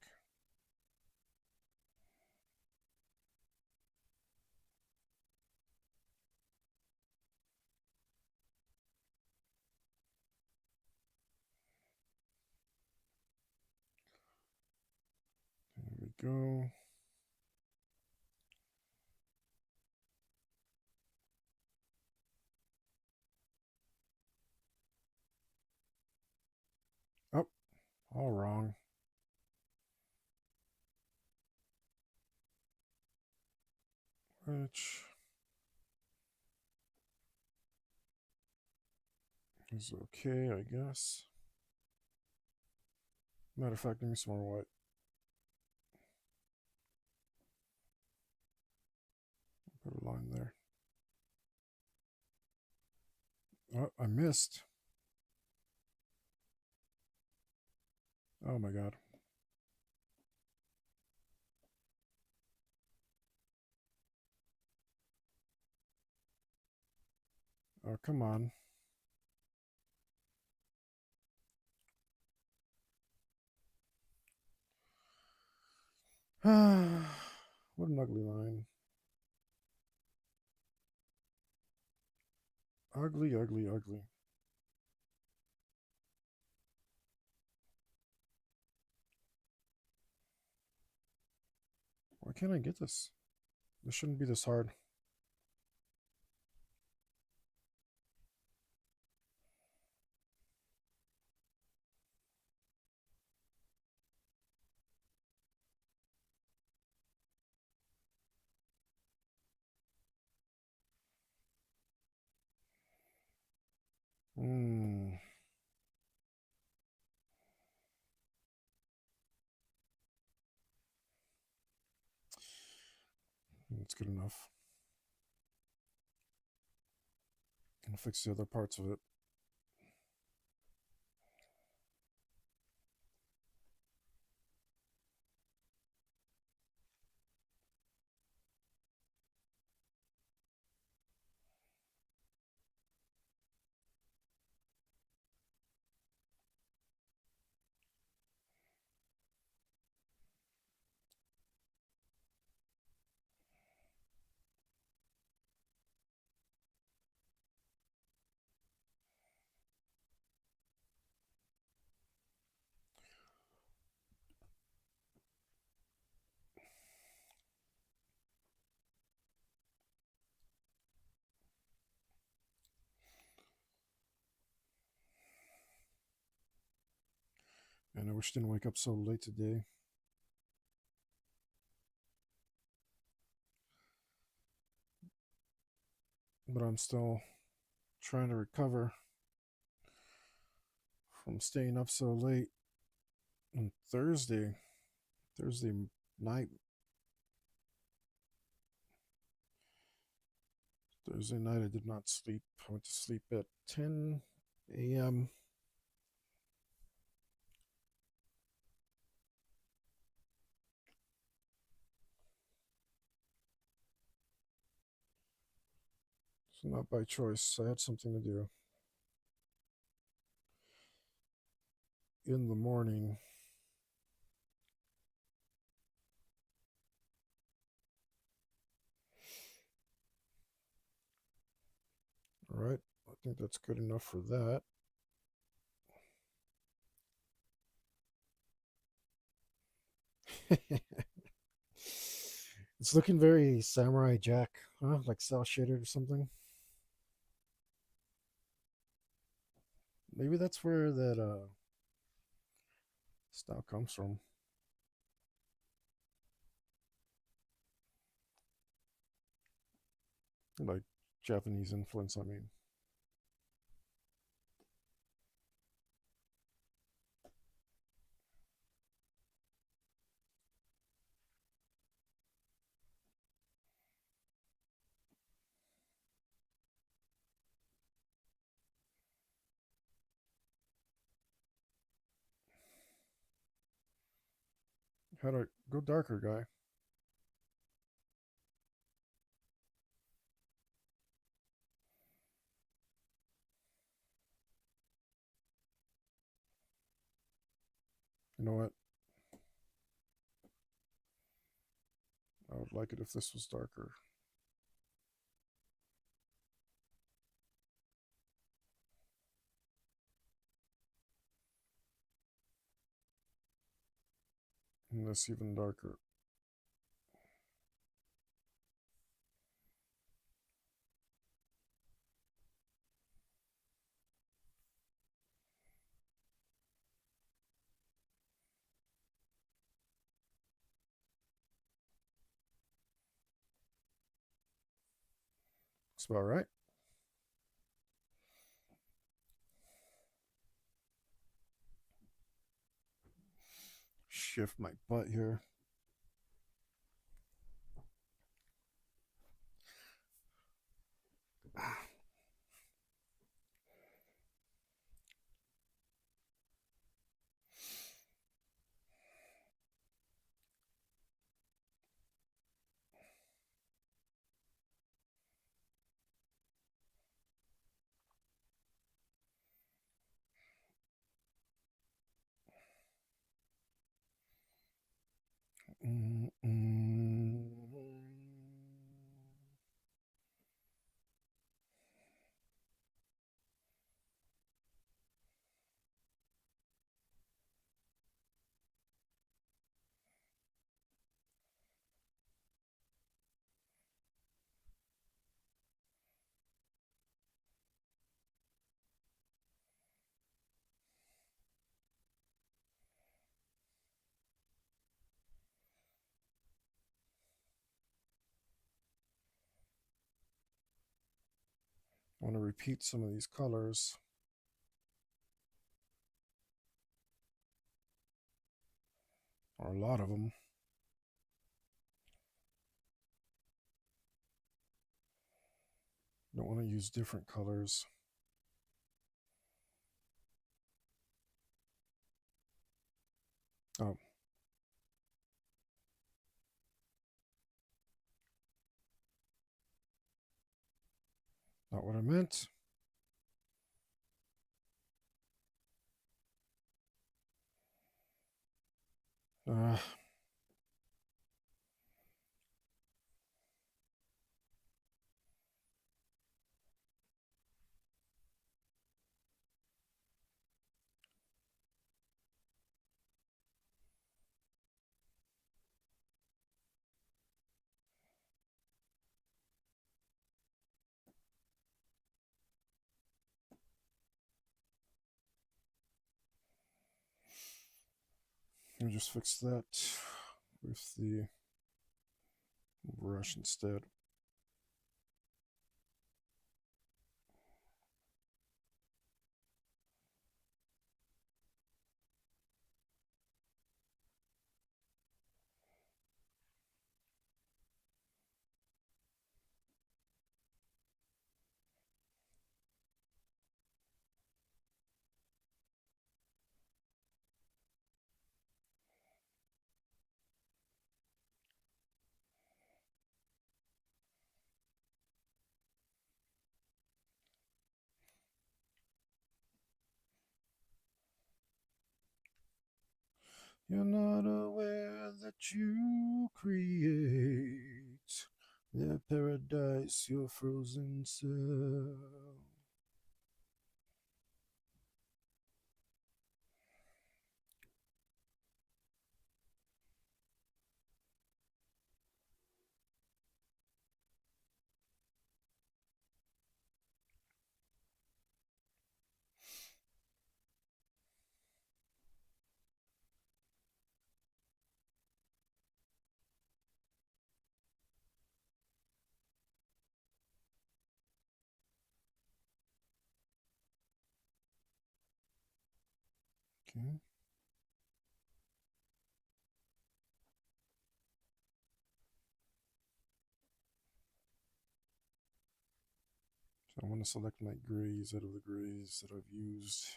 There we go. Oh, all wrong. Which is okay, I guess. Matter of fact, give me some more white. Put a line there. Oh, I missed. Oh my god. Oh, come on. What an ugly line. Ugly, ugly, ugly. Why can't I get this? This shouldn't be this hard. Hmm. good enough. I'll fix the other parts of it. And I wish I didn't wake up so late today. But I'm still trying to recover from staying up so late on Thursday night. Thursday night I did not sleep. I went to sleep at 10 a.m. So not by choice. I had something to do. In the morning, all right, I think that's good enough for that. It's looking very Samurai Jack, huh? Like cell shaded or something. Maybe that's where that style comes from. Like Japanese influence, I mean. How to go darker, guy? You know what? I would like it if this was darker. And this even darker. That's about right. Shift my butt here. Mm-mm. I want to repeat some of these colors, or a lot of them. Don't want to use different colors. Oh. Not what I meant. Uh, Let me just fix that with the brush instead. You're not aware that you create their paradise, your frozen cell. Okay. So I want to select my grays out of the grays that I've used.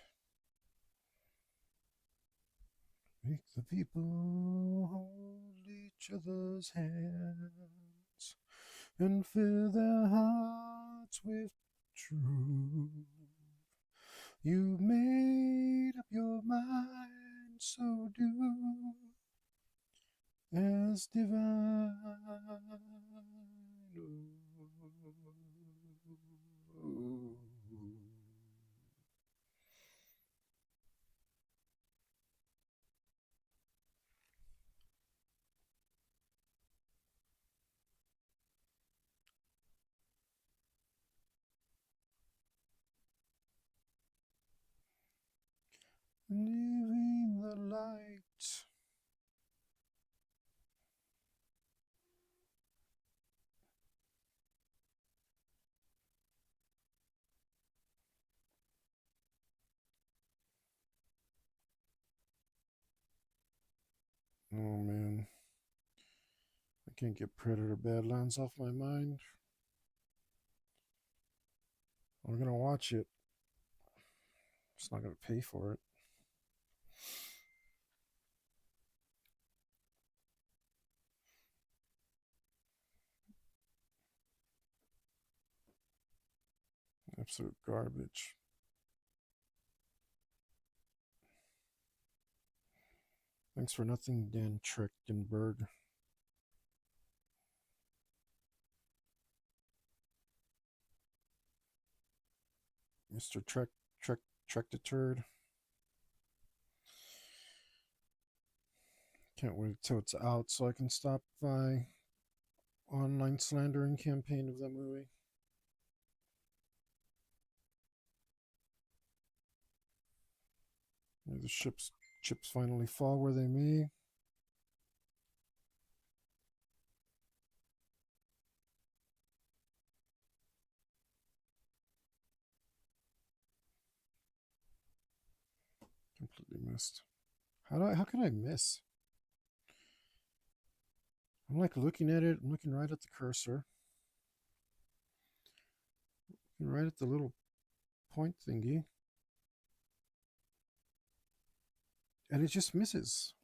Make the people hold each other's hands and fill their hearts with truth. You've made up your mind, so do as divine. Oh. Living the light. Oh man, I can't get Predator Badlands off my mind. I'm gonna watch it. Just not gonna pay for it. Absolute garbage. Thanks for nothing, Dan Trechtenberg. Mr. Trek the Turd. Can't wait till it's out so I can stop my online slandering campaign of the movie. May the chips finally fall where they may. Completely missed. How can I miss? I'm like looking at it, I'm looking right at the cursor. right at the little point thingy, and it just misses.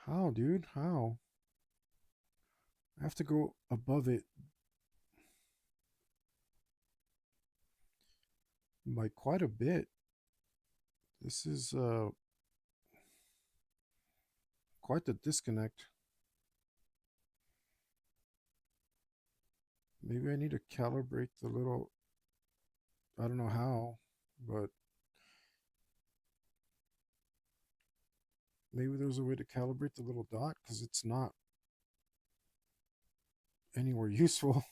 How, dude? How? I have to go above it by quite a bit. This is quite the disconnect. Maybe I need to calibrate the little. I don't know how, but maybe there's a way to calibrate the little dot because it's not anywhere useful.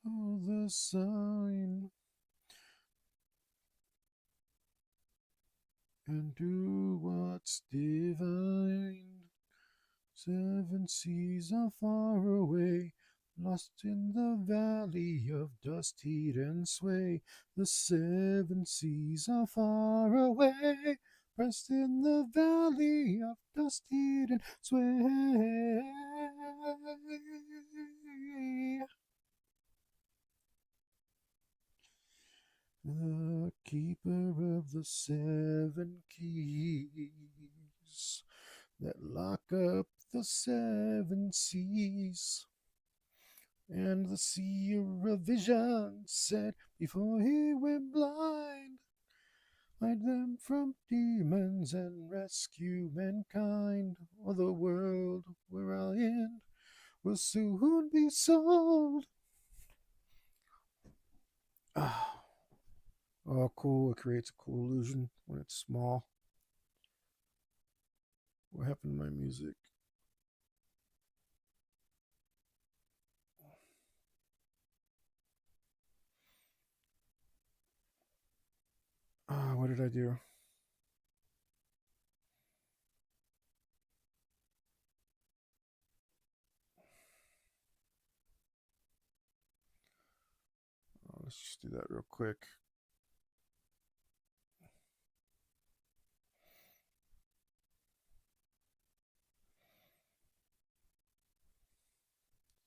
Oh, the sign and do what's divine. Seven seas are far away, lost in the valley of dust, heat, and sway. The seven seas are far away, pressed in the valley of dust, heat, and sway. The keeper of the seven keys that lock up the seven seas. And the seer of vision said before he went blind, hide them from demons and rescue mankind, or the world we're in will soon be sold. Oh, cool. It creates a cool illusion when it's small. What happened to my music? What did I do? Let's just do that real quick.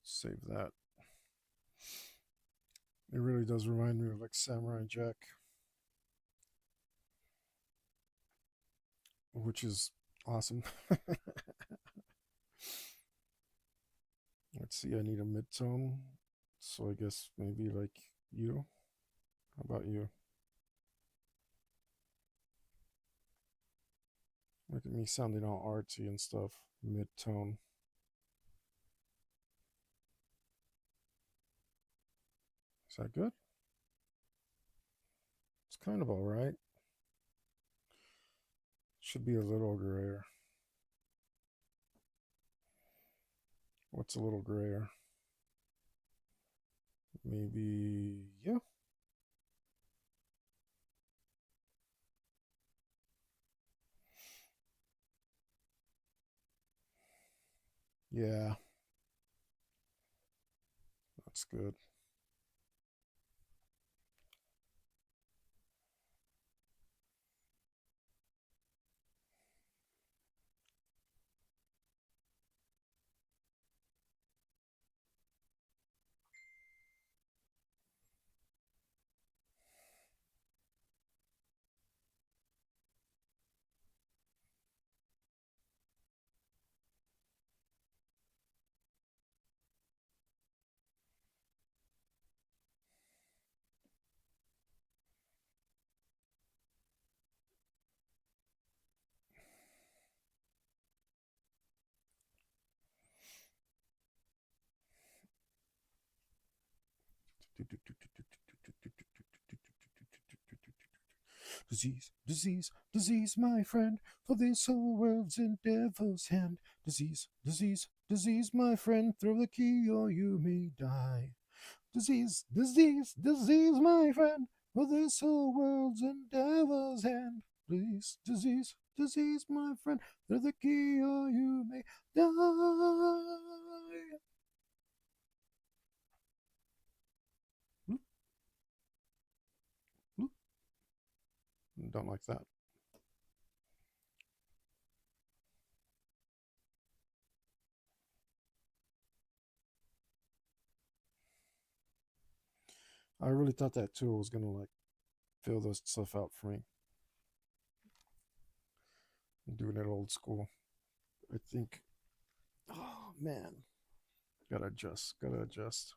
Save that. It really does remind me of like Samurai Jack, which is awesome. Let's see, I need a midtone. So I guess maybe like you. How about you? Look at me sounding all artsy and stuff. Midtone. Is that good? It's kind of alright. Should be a little grayer. What's a little grayer? Maybe, yeah. Yeah, that's good. Disease, disease, disease, my friend, for this whole world's in devil's hand. Disease, disease, disease, my friend, throw the key or you may die. Disease, disease, disease, my friend, for this whole world's in devil's hand. Disease, disease, disease, my friend, throw the key or you may die. Don't like that. I really thought that tool was gonna like fill this stuff out for me. I'm doing it old school. I think. Oh man, gotta adjust. Gotta adjust.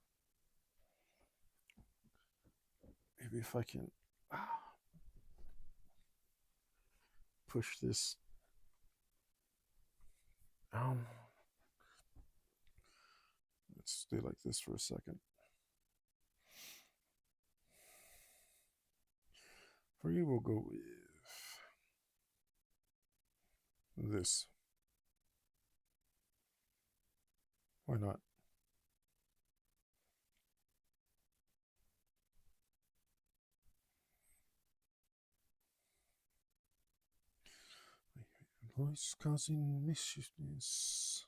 Maybe if I can push this. Um, let's stay like this for a second. For you, we'll go with this. Why not? Voice causing mischievousness.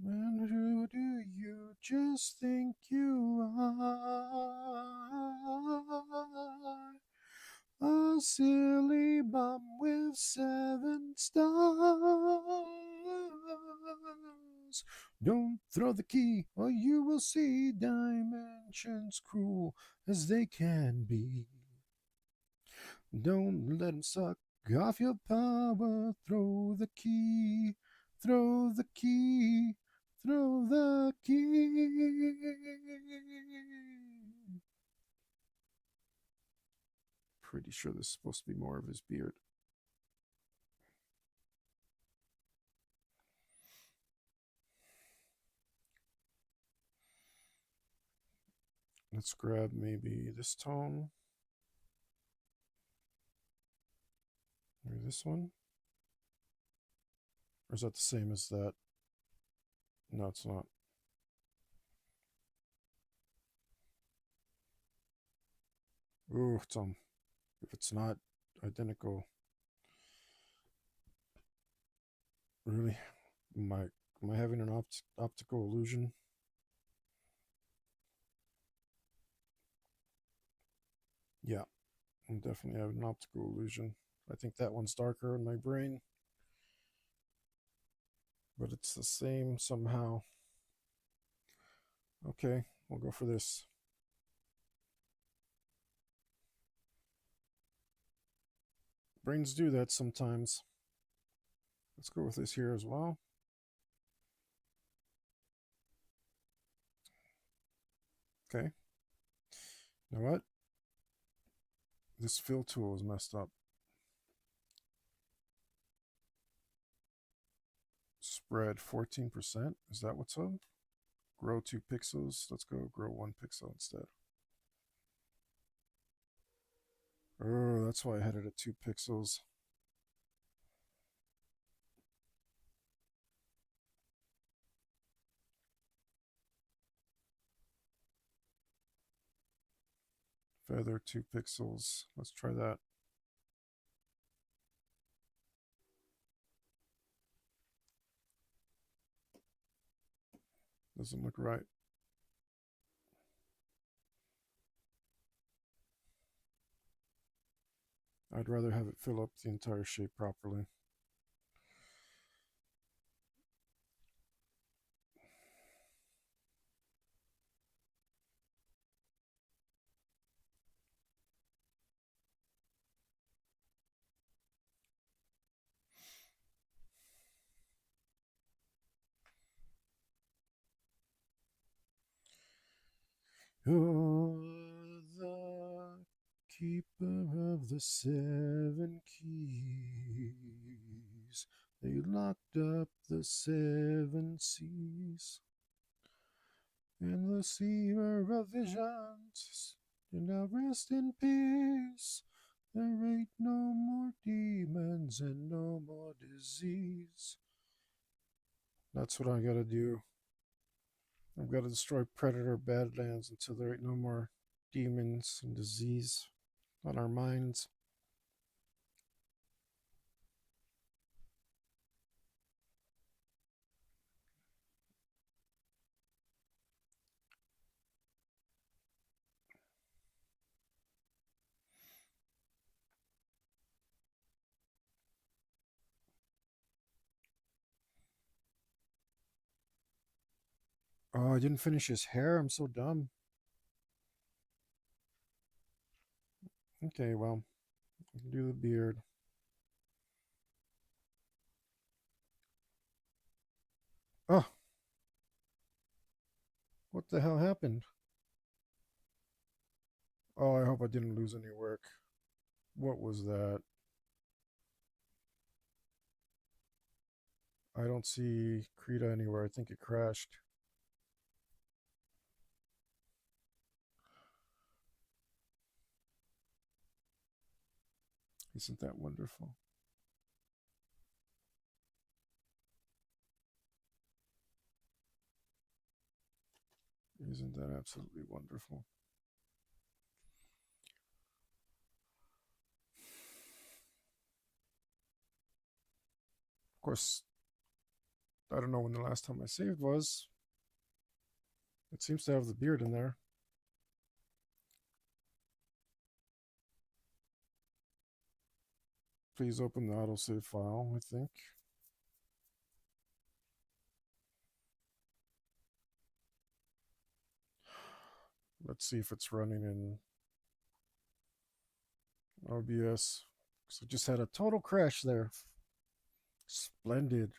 And who do you just think you are? A silly bum with 7 stars. Don't throw the key, or you will see dimensions cruel as they can be. Don't let them suck off your power. Throw the key, throw the key, throw the key. Pretty sure this is supposed to be more of his beard. Let's grab maybe this tone. Maybe this one. Or is that the same as that? No, it's not. Ooh, it's if it's not identical. Really? Am I having an optical illusion? Yeah, I'm definitely having an optical illusion. I think that one's darker in my brain, but it's the same somehow. Okay, we'll go for this. Brains do that sometimes. Let's go with this here as well. Okay. You know what? This fill tool is messed up. Spread 14%. Is that what's up? Grow 2 pixels. Let's go grow 1 pixel instead. Oh, that's why I had it at 2 pixels. Feather 2 pixels. Let's try that. Doesn't look right. I'd rather have it fill up the entire shape properly. You're the keeper of the 7 keys. They locked up the 7 seas. And the seer of visions, and now rest in peace. There ain't no more demons and no more disease. That's what I gotta do. I've got to destroy Predator Badlands until there ain't no more demons and disease on our minds. Oh, I didn't finish his hair. I'm so dumb. Okay, well, I can do the beard. Oh, what the hell happened? Oh, I hope I didn't lose any work. What was that? I don't see Krita anywhere. I think it crashed. Isn't that wonderful? Isn't that absolutely wonderful? Of course, I don't know when the last time I saved was. It seems to have the beard in there. Please open the autosave file, I think. Let's see if it's running in OBS. So I just had a total crash there. Splendid.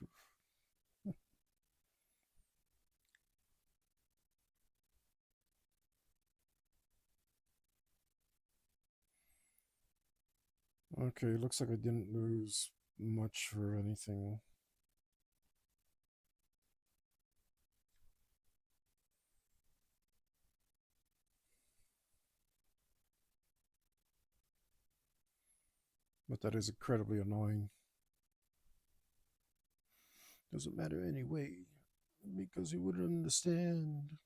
Okay, looks like I didn't lose much or anything. But that is incredibly annoying. Doesn't matter anyway, because you wouldn't understand.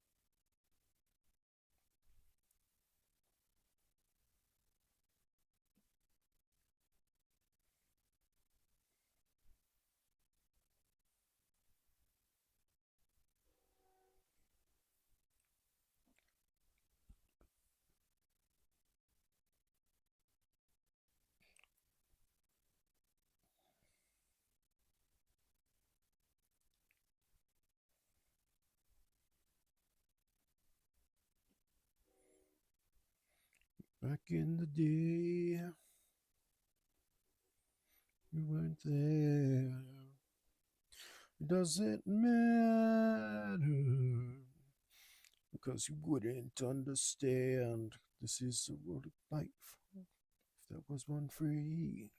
Back in the day, you weren't there. It doesn't matter because you wouldn't understand. This is the world of life. If there was one free.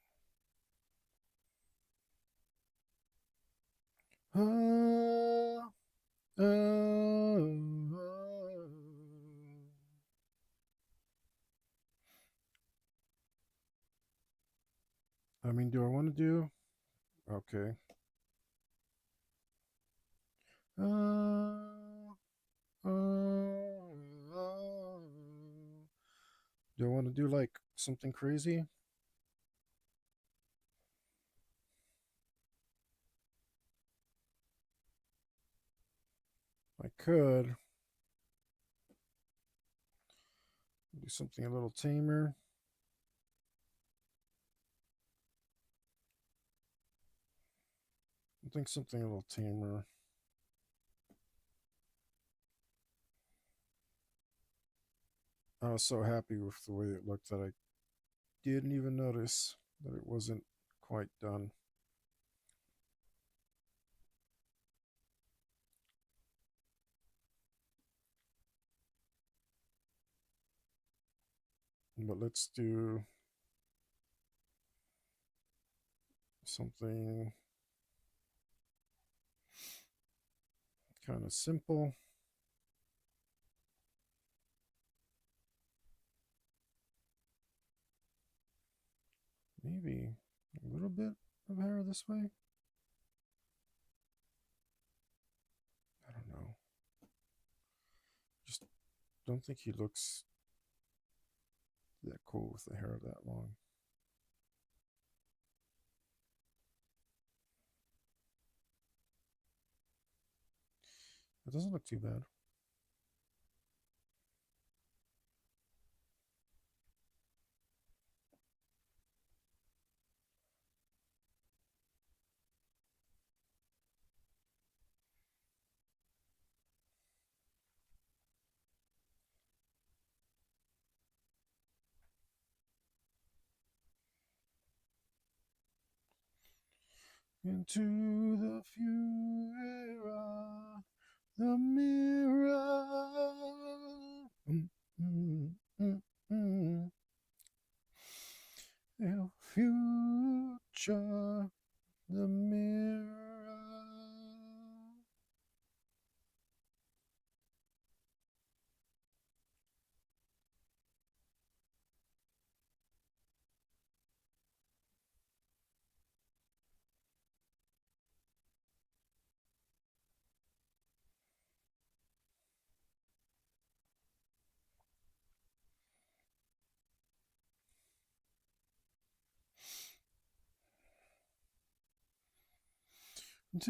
Ah, ah, ah. I mean, do I want to do? Okay. Uh, do I want to do like something crazy? I could do something a little tamer. I think something a little tamer. I was so happy with the way it looked that I didn't even notice that it wasn't quite done. But let's do something kind of simple. Maybe a little bit of hair this way. I don't know. Just don't think he looks that cool with the hair that long. It doesn't look too bad. into the futura, the mirror. Mm, mm, mm. El future, the mirror.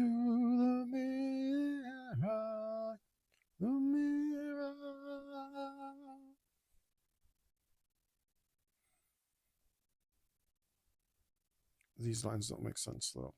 To the mirror, the mirror. These lines don't make sense though.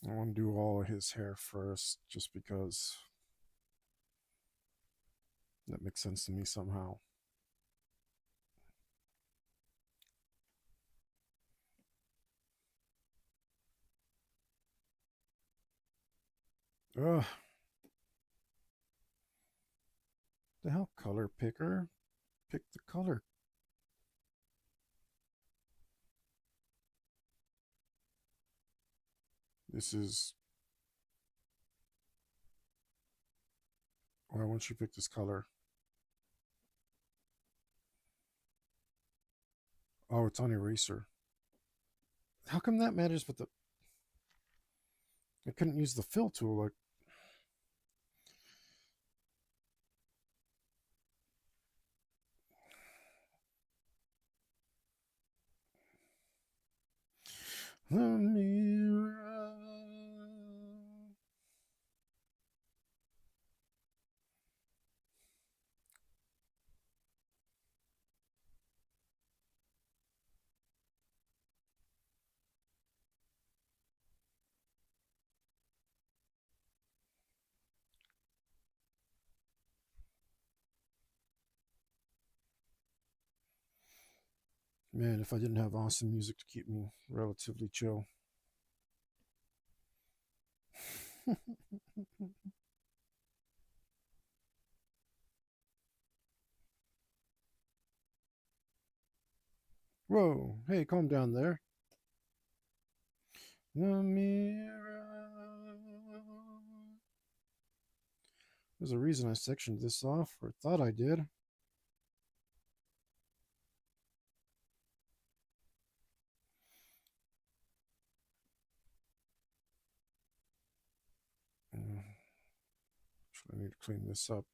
I want to do all his hair first just because that makes sense to me somehow. Ugh. The hell, color picker? Pick the color. This is. Why won't you pick this color? Oh, it's on eraser. How come that matters? But the I couldn't use the fill tool. Like, the mirror. Man, if I didn't have awesome music to keep me relatively chill. Whoa, hey, calm down there. The mirror. There's a reason I sectioned this off, or thought I did. I need to clean this up.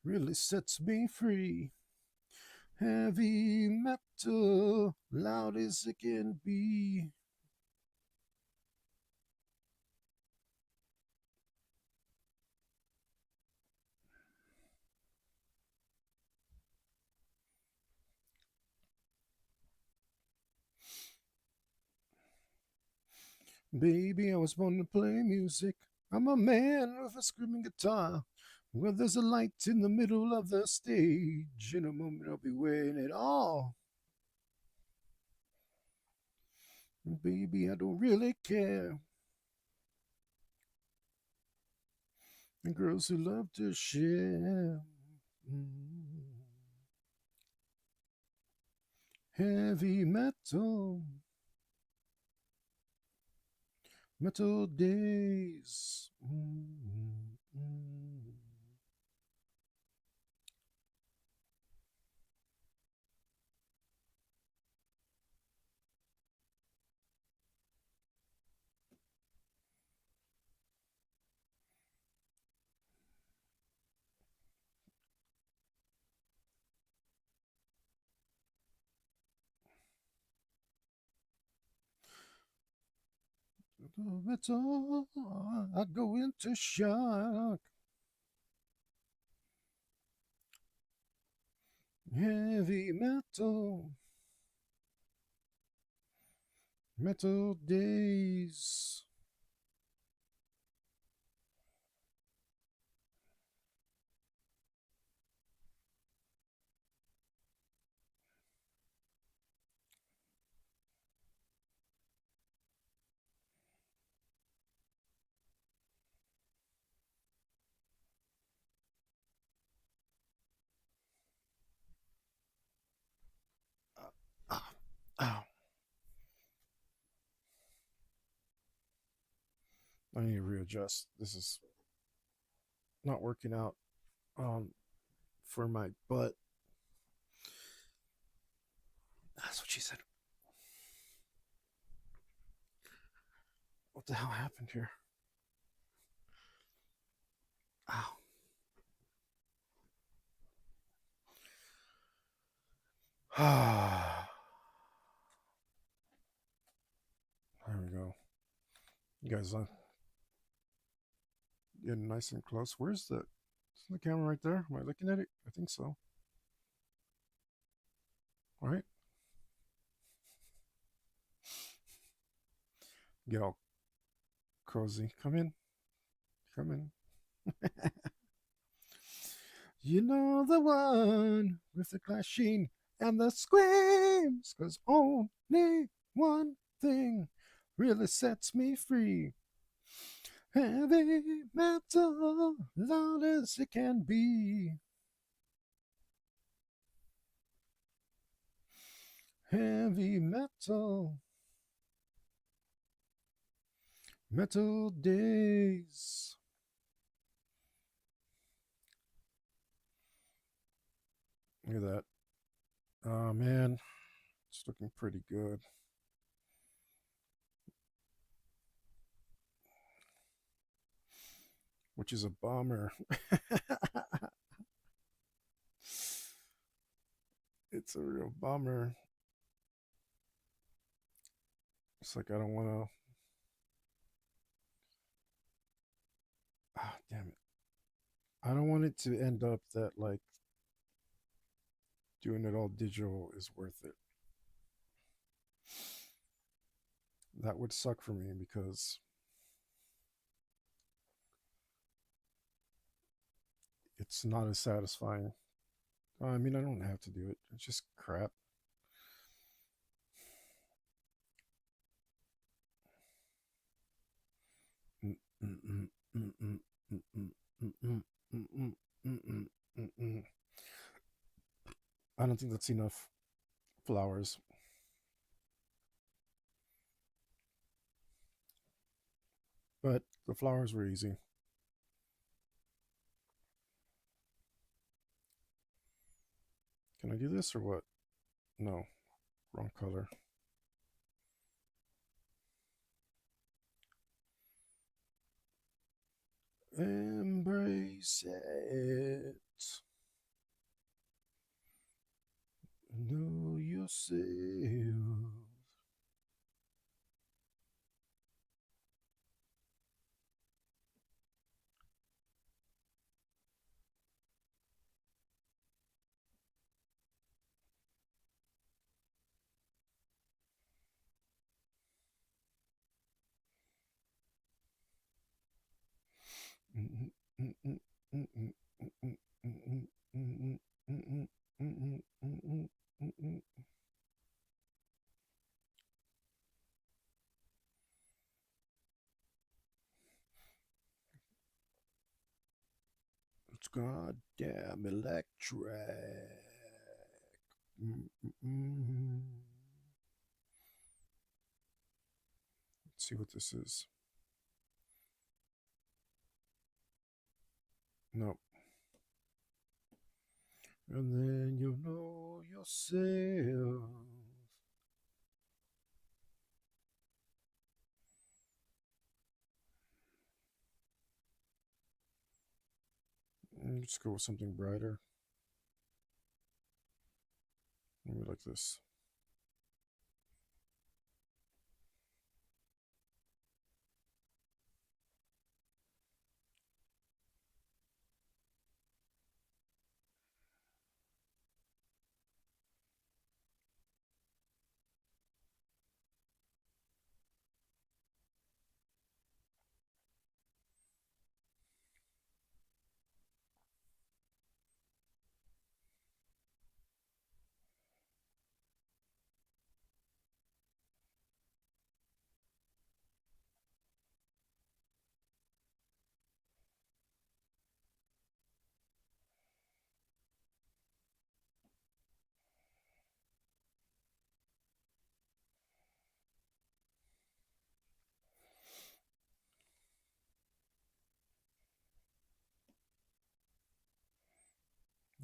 really sets me free. Heavy metal, loud as it can be. Baby, I was born to play music. I'm a man with a screaming guitar. Well, there's a light in the middle of the stage. In a moment, I'll be wearing it all. And baby, I don't really care. And girls who love to share. Mm. Heavy metal, metal days. Metal, I go into shock. Heavy metal, metal days. Ow. Ow. I need to readjust. This is not working out for my butt. That's what she said. What the hell happened here? Ow. There we go. You guys getting nice and close. Where's the camera right there? Am I looking at it? I think so. All right. Get all cozy. Come in. Come in. You know the one with the clashing and the screams, 'cause only one thing really sets me free. Heavy metal, loud as it can be. Heavy metal, metal days. Look at that. Oh man, it's looking pretty good. Which is a bummer. It's a real bummer. It's like I don't want to. Ah, damn it. I don't want it to end up that like doing it all digital is worth it. That would suck for me because it's not as satisfying. I mean, I don't have to do it. It's just crap. I don't think that's enough flowers, but the flowers were easy. Can I do this or what? No, wrong color. Embrace it. Know yourself. It's goddamn electric. Let's see what this is. No. And then you know yourself. Let's go with something brighter. Maybe like this.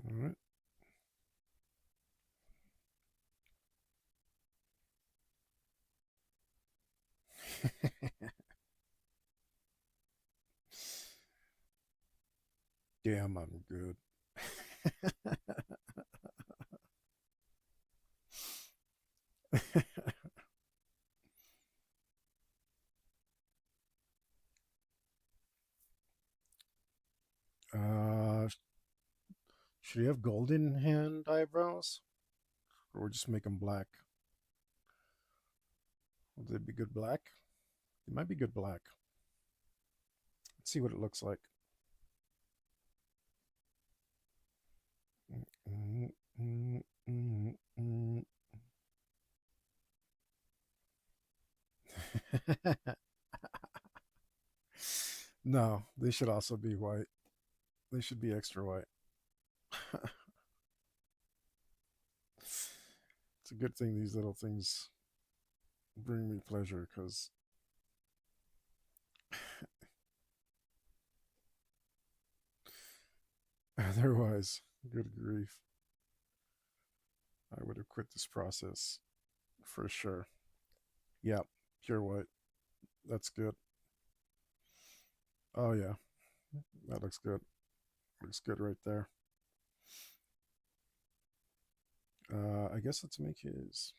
All right. Damn, I'm good. uh, should he have golden hand eyebrows? Or just make them black? Would they be good black? They might be good black. Let's see what it looks like. No, they should also be white. They should be extra white. It's a good thing these little things bring me pleasure because otherwise, good grief, I would have quit this process for sure. Yeah, pure white. That's good. Oh, yeah, that looks good. Looks good right there. I guess let's make his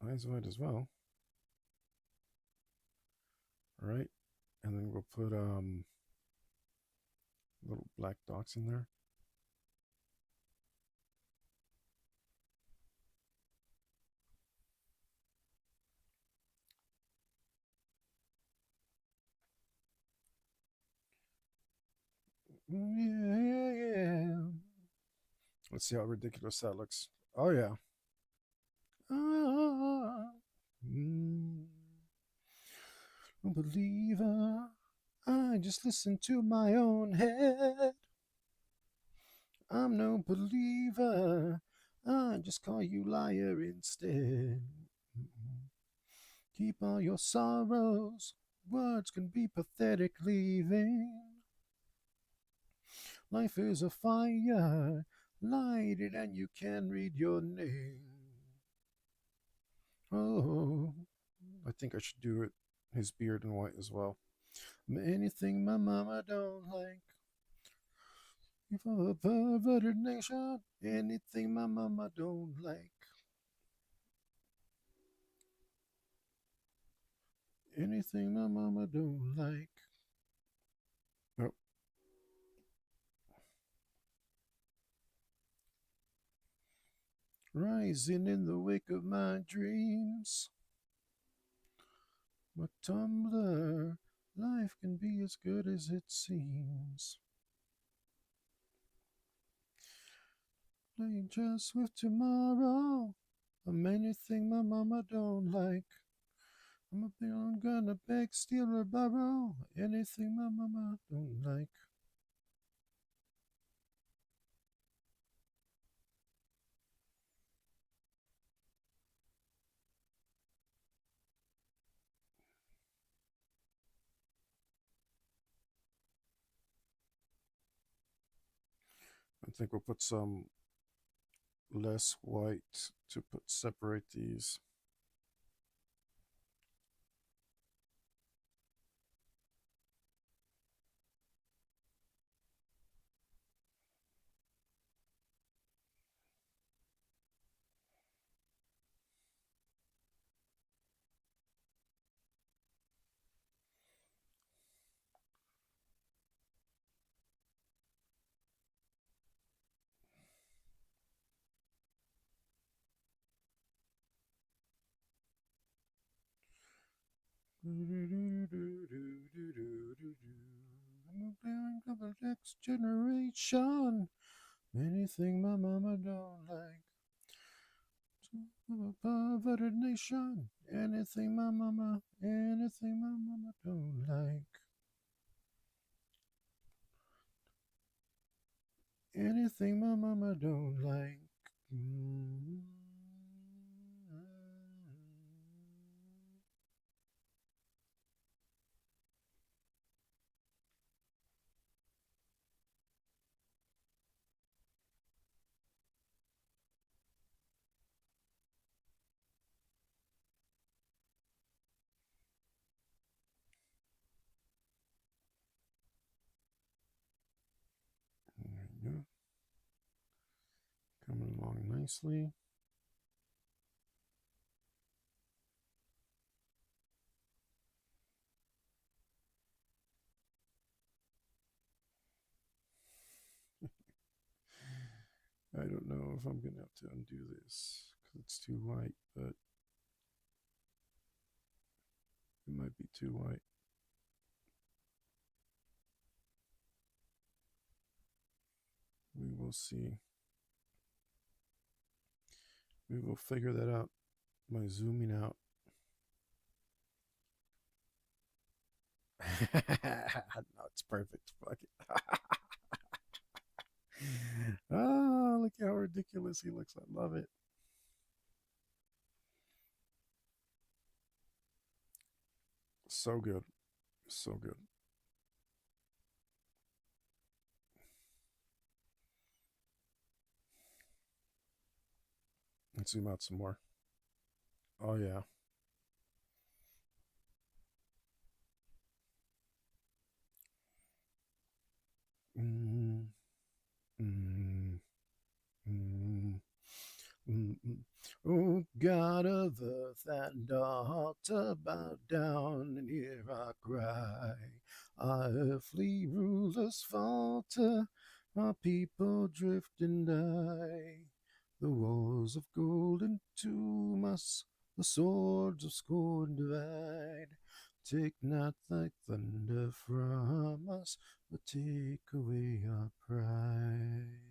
eyes white as well. All right. And then we'll put little black dots in there. Yeah. Let's see how ridiculous that looks. Oh yeah. Ah, mm, believer. I just listen to my own head. I'm no believer. I just call you liar instead. Keep all your sorrows. Words can be pathetic leaving. Life is a fire. Light it and you can read your name. Oh, I think I should do it. His beard in white as well. Anything my mama don't like. If I'm a perverted nation, anything my mama don't like. Anything my mama don't like. Oh. Rising in the wake of my dreams. My Tumblr, life can be as good as it seems. Playing chess with tomorrow. I'm anything my mama don't like. I'm gonna beg, steal, or borrow anything my mama don't like. I think we'll put some less white to separate these. I'm a of the next generation. Anything my mama don't like. I'm a perverted nation. Anything my mama don't like. Anything my mama don't like. Mm-hmm. There you go. Coming along nicely. I don't know if I'm going to have to undo this because it's too white, but it might be too white. We will see. We will figure that out by zooming out. No, it's perfect. Fuck it. Oh, look how ridiculous he looks. I love it. So good. So good. Let's zoom out some more. Oh, yeah. Mm, mm, mm. Mm-mm. Oh, God of earth and altar, bow down and hear our cry. Our earthly rulers falter, our people drift and die. The walls of gold entomb us, the swords of scorn divide. Take not thy thunder from us, but take away our pride.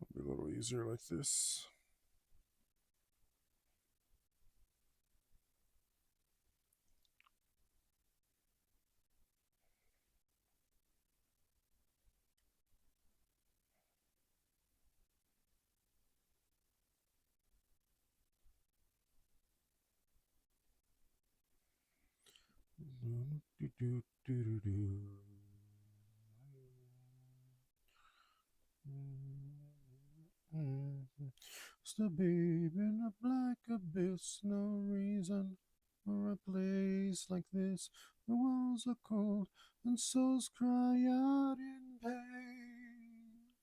It'll be a little easier like this. It's the babe in a black abyss, no reason for a place like this. The walls are cold and souls cry out in pain.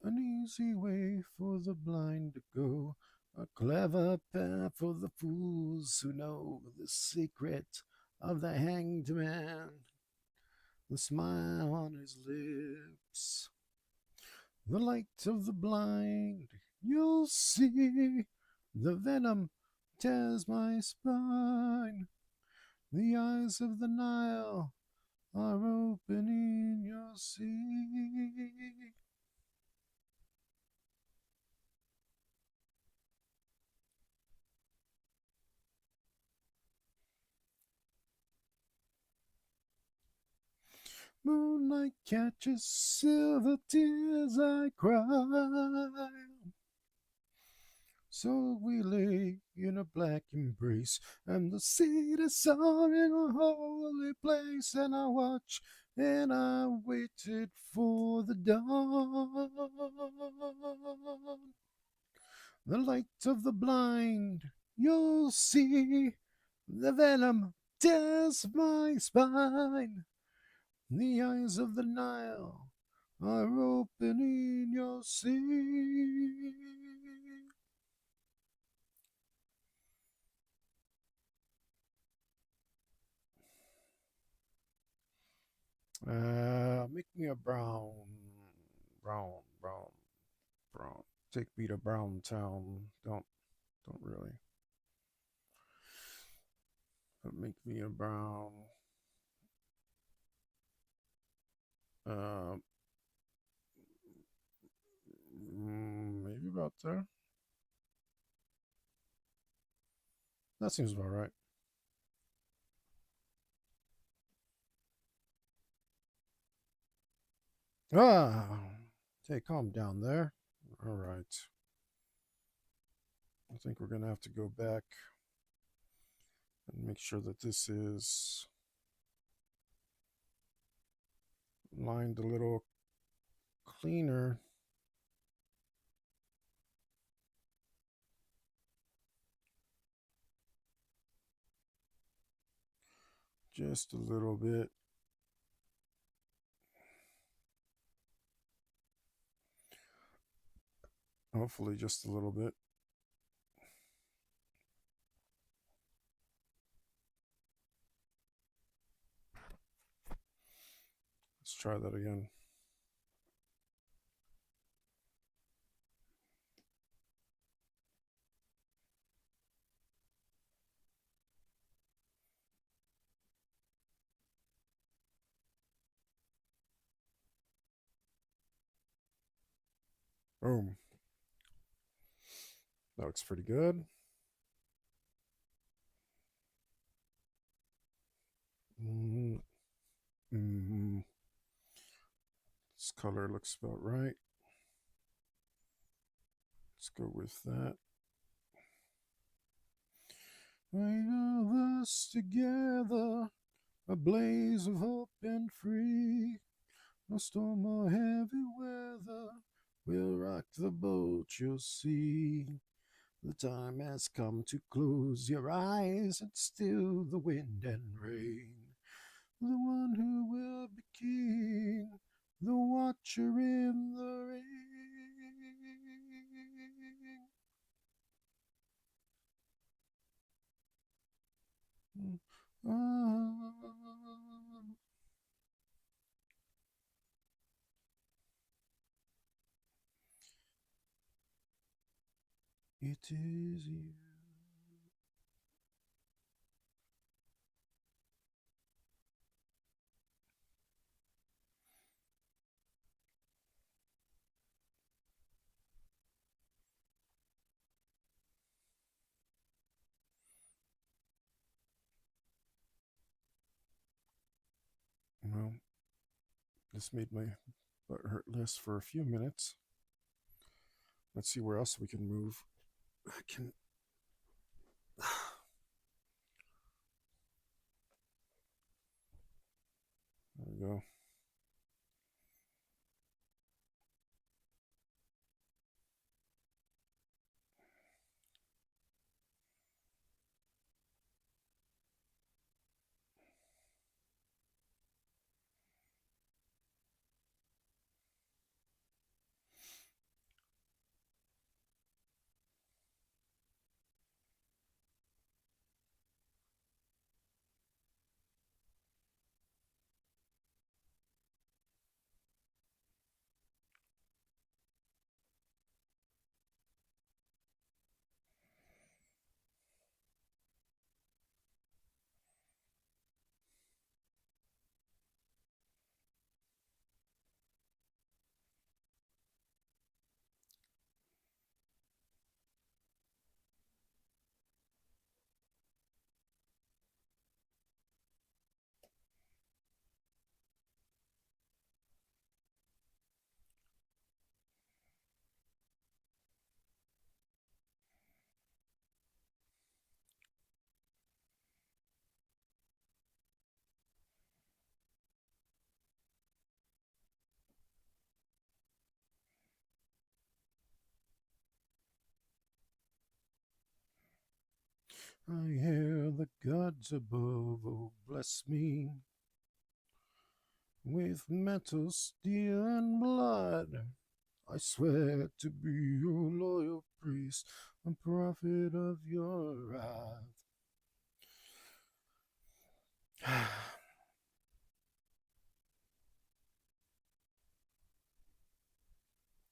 An easy way for the blind to go, a clever path for the fools who know the secret of the hanged man, the smile on his lips, the light of the blind. You'll see the venom tears my spine. The eyes of the Nile are opening, you'll see. Moonlight catches silver tears I cry. So we lay in a black embrace, and the cedars are in a holy place, and I watch and I waited for the dawn. The light of the blind, you'll see, the venom tears my spine. The eyes of the Nile are opening, you'll see. Make me a brown. Take me to Brown Town. Don't really. But make me a brown. Uh, maybe about there. That seems about right. Ah, hey, calm down there. All right. I think we're gonna have to go back and make sure that this is lined a little cleaner. Just a little bit. Hopefully, just a little bit. Let's try that again. Boom. That looks pretty good. Mm-hmm. Mm-hmm. This color looks about right. Let's go with that. Right of us together, a blaze of hope and free. No storm or heavy weather will rock the boat, you'll see. The time has come to close your eyes and still the wind and rain. The one who will be king, the watcher in the ring. Ah, it is you. Well, this made my butt hurt less for a few minutes. Let's see where else we can move. I can. go. I hear the gods above, oh bless me, with metal, steel, and blood. I swear to be your loyal priest, a prophet of your wrath.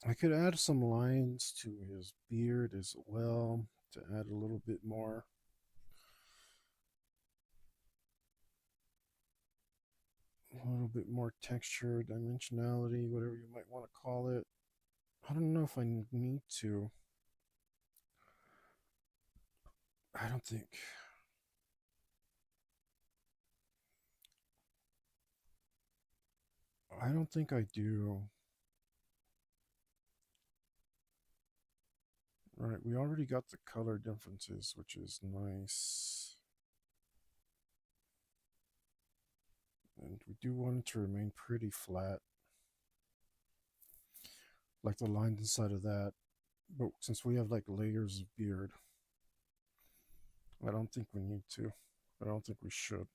I could add some lines to his beard as well to add a little bit more. A little bit more texture, dimensionality, whatever you might want to call it. I don't know if I need to. I don't think. I don't think I do. Right, we already got the color differences, which is nice. And we do want it to remain pretty flat, like the lines inside of that. But since we have like layers of beard, I don't think we need to. I don't think we should.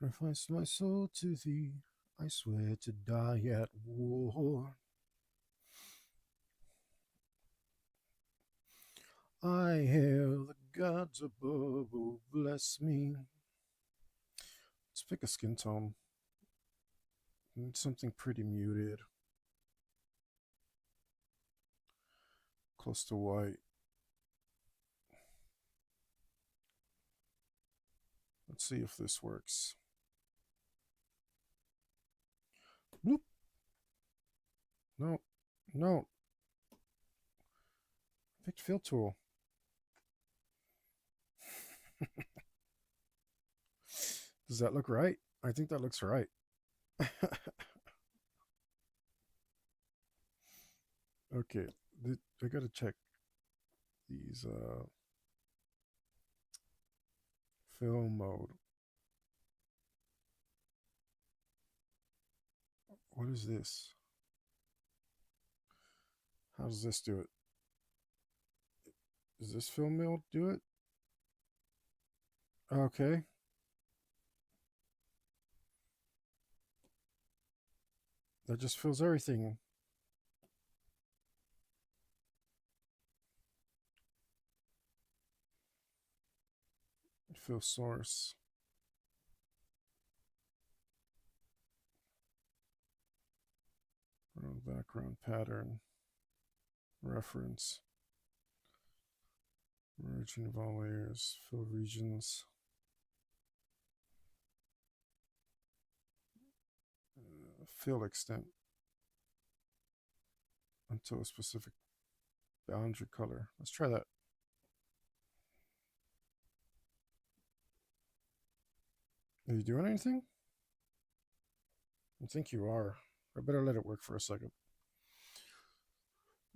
If I my soul to thee, I swear to die at war. I hail the gods above, oh bless me. Let's pick a skin tone. Need something pretty muted. Close to white. Let's see if this works. Bloop. No. No. Picked fill tool. Does that look right? I think that looks right. Okay. I gotta check these fill mode. What is this? How does this do it? Does this fill mode do it? Okay. That just fills everything. Fill source. Background pattern. Reference. Merging of all layers. Fill regions. Fill extent until a specific boundary color. Let's try that. Are you doing anything? I think you are. I better let it work for a second.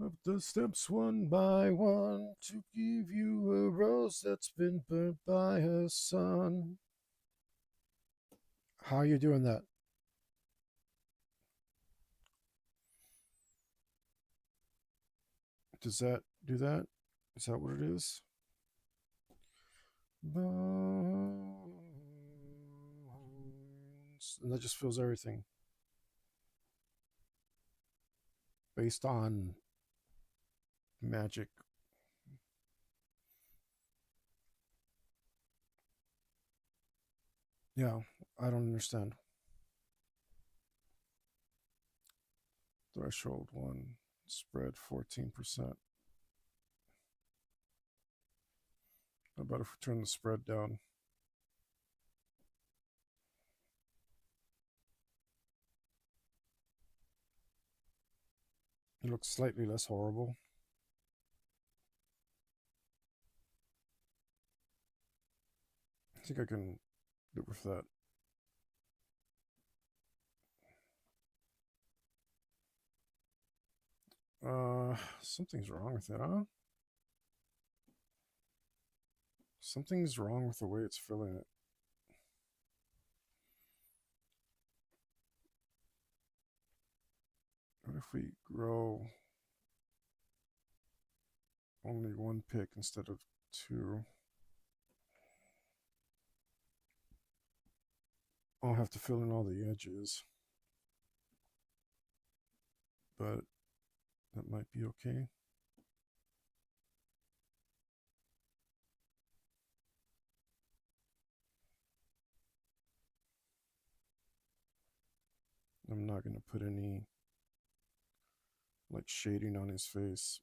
Up the steps one by one to give you a rose that's been burnt by a sun. How are you doing that? Does that do that? Is that what it is? Bones. And that just fills everything based on magic. Yeah, I don't understand. Threshold 1, spread 14%. How about if we turn the spread down? It looks slightly less horrible. I think I can live with that. Something's wrong with it, huh? Something's wrong with the way it's filling it. What if we grow only one pick instead of two? I'll have to fill in all the edges, but that might be okay. I'm not going to put any like shading on his face.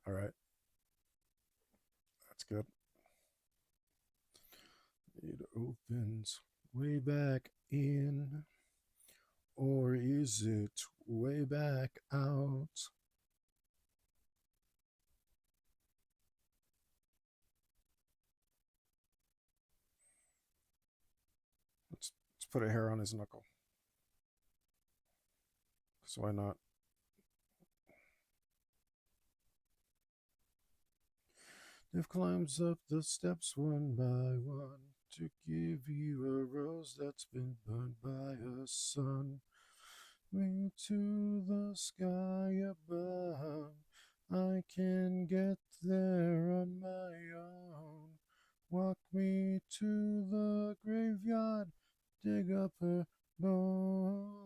All right, that's good. It opens way back in, or is it way back out? Let's put a hair on his knuckle. So why not? Death climbs up the steps one by one to give you a rose that's been burned by a sun. Me to the sky above. I can get there on my own. Walk me to the graveyard, dig up her bones.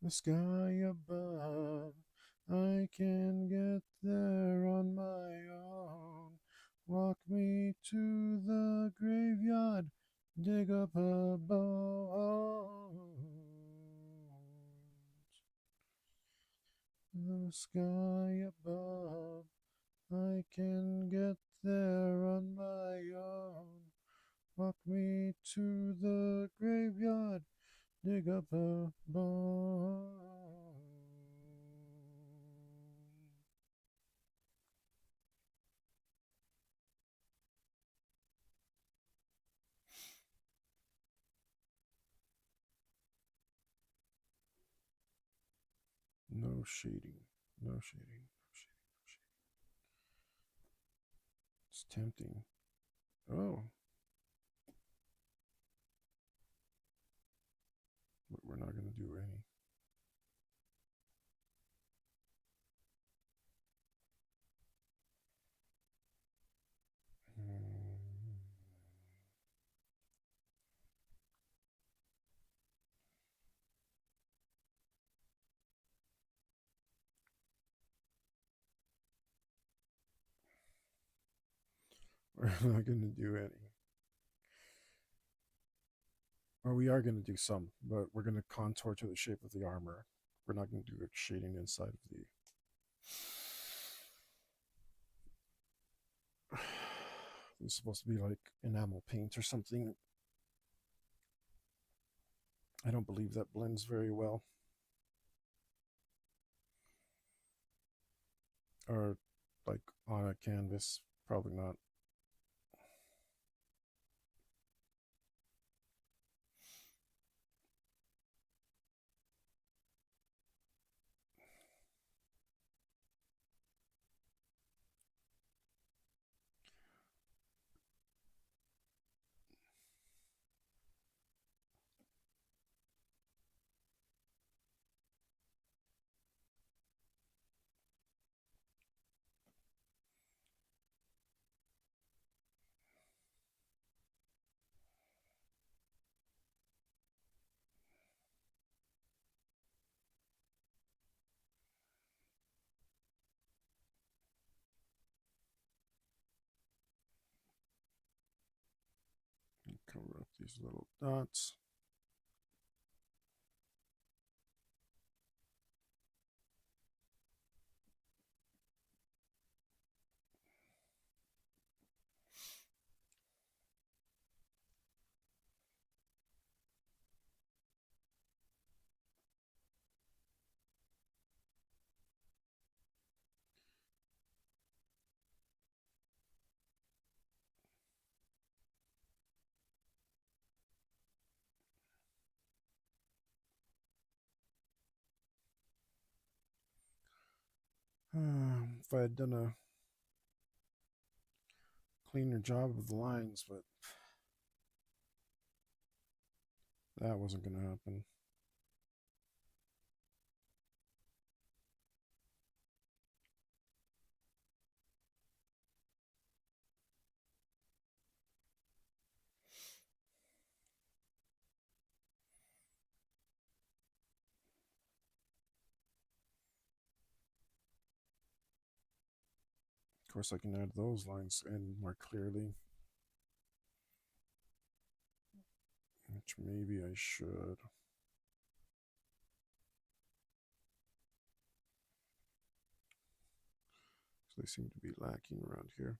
The sky above, I can get there on my own. Walk me to the graveyard, dig up her bones. The sky above, I can get there on my own. Walk me to the graveyard, dig up a bone. No shading. No shading. No shading. No shading. It's tempting. Oh. We're not going to do any. Or we are going to do some, but we're going to contour to the shape of the armor. We're not going to do shading inside of the. This is supposed to be like enamel paint or something. I don't believe that blends very well. Or like on a canvas, probably not. Cover up these little dots. If I had done a cleaner job of the lines, but that wasn't going to happen. Of course, I can add those lines in more clearly, which maybe I should. So they seem to be lacking around here.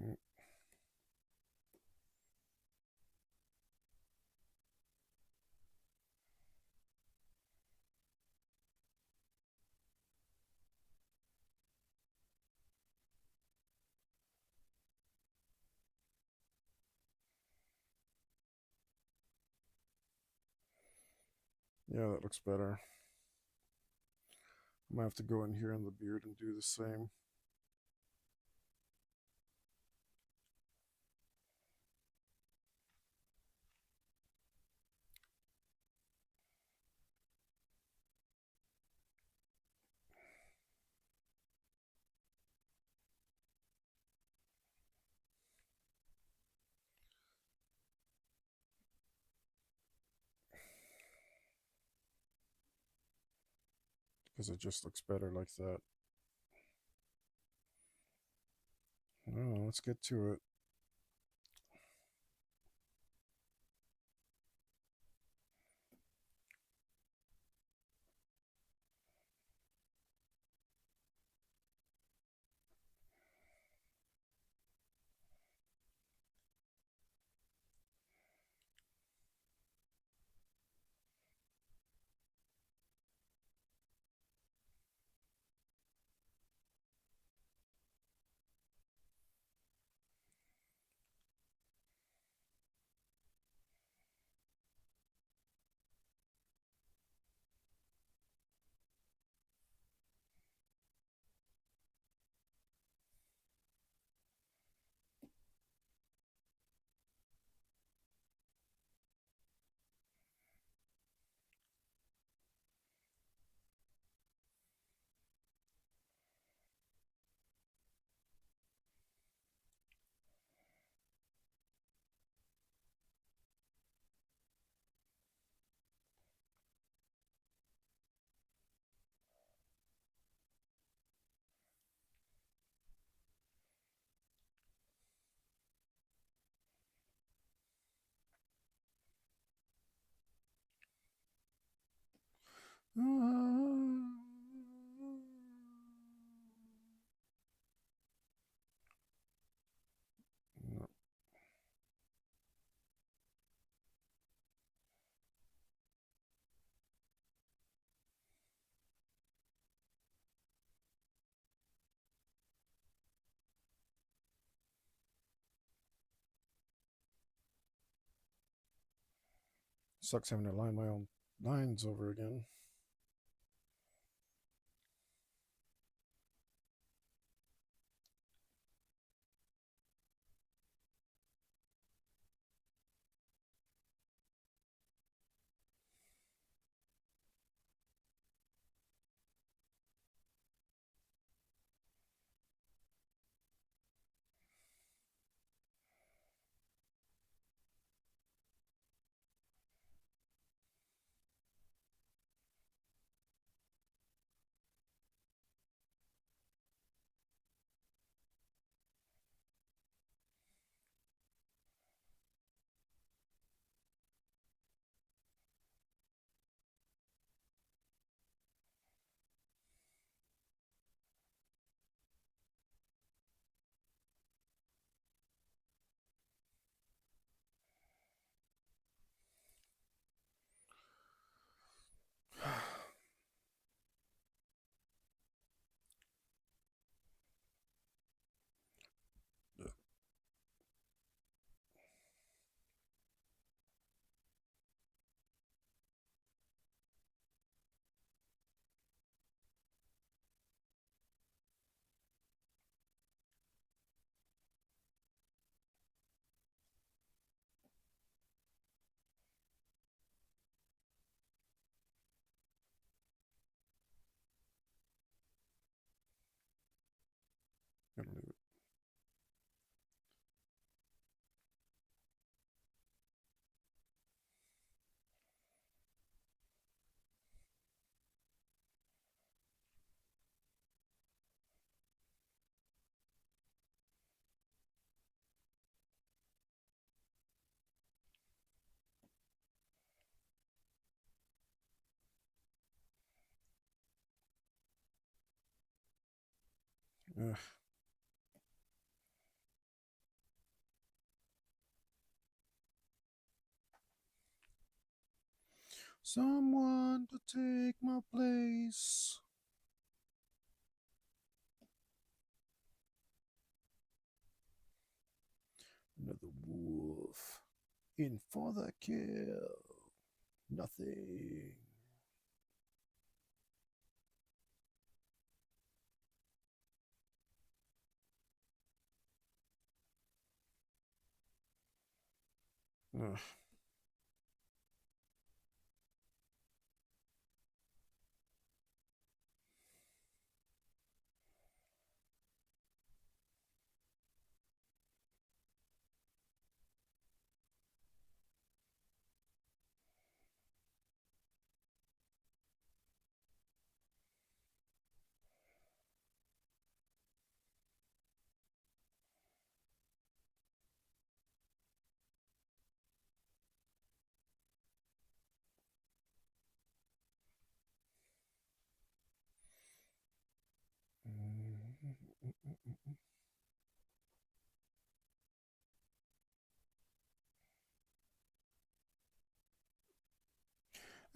Mm, Yeah, that looks better. I might have to go in here on the beard and do the same. Because it just looks better like that. Oh, let's get to it. Sucks having to line my own lines over again. I don't even. Ugh. Someone to take my place. Another wolf. In for the kill. Nothing. Ugh.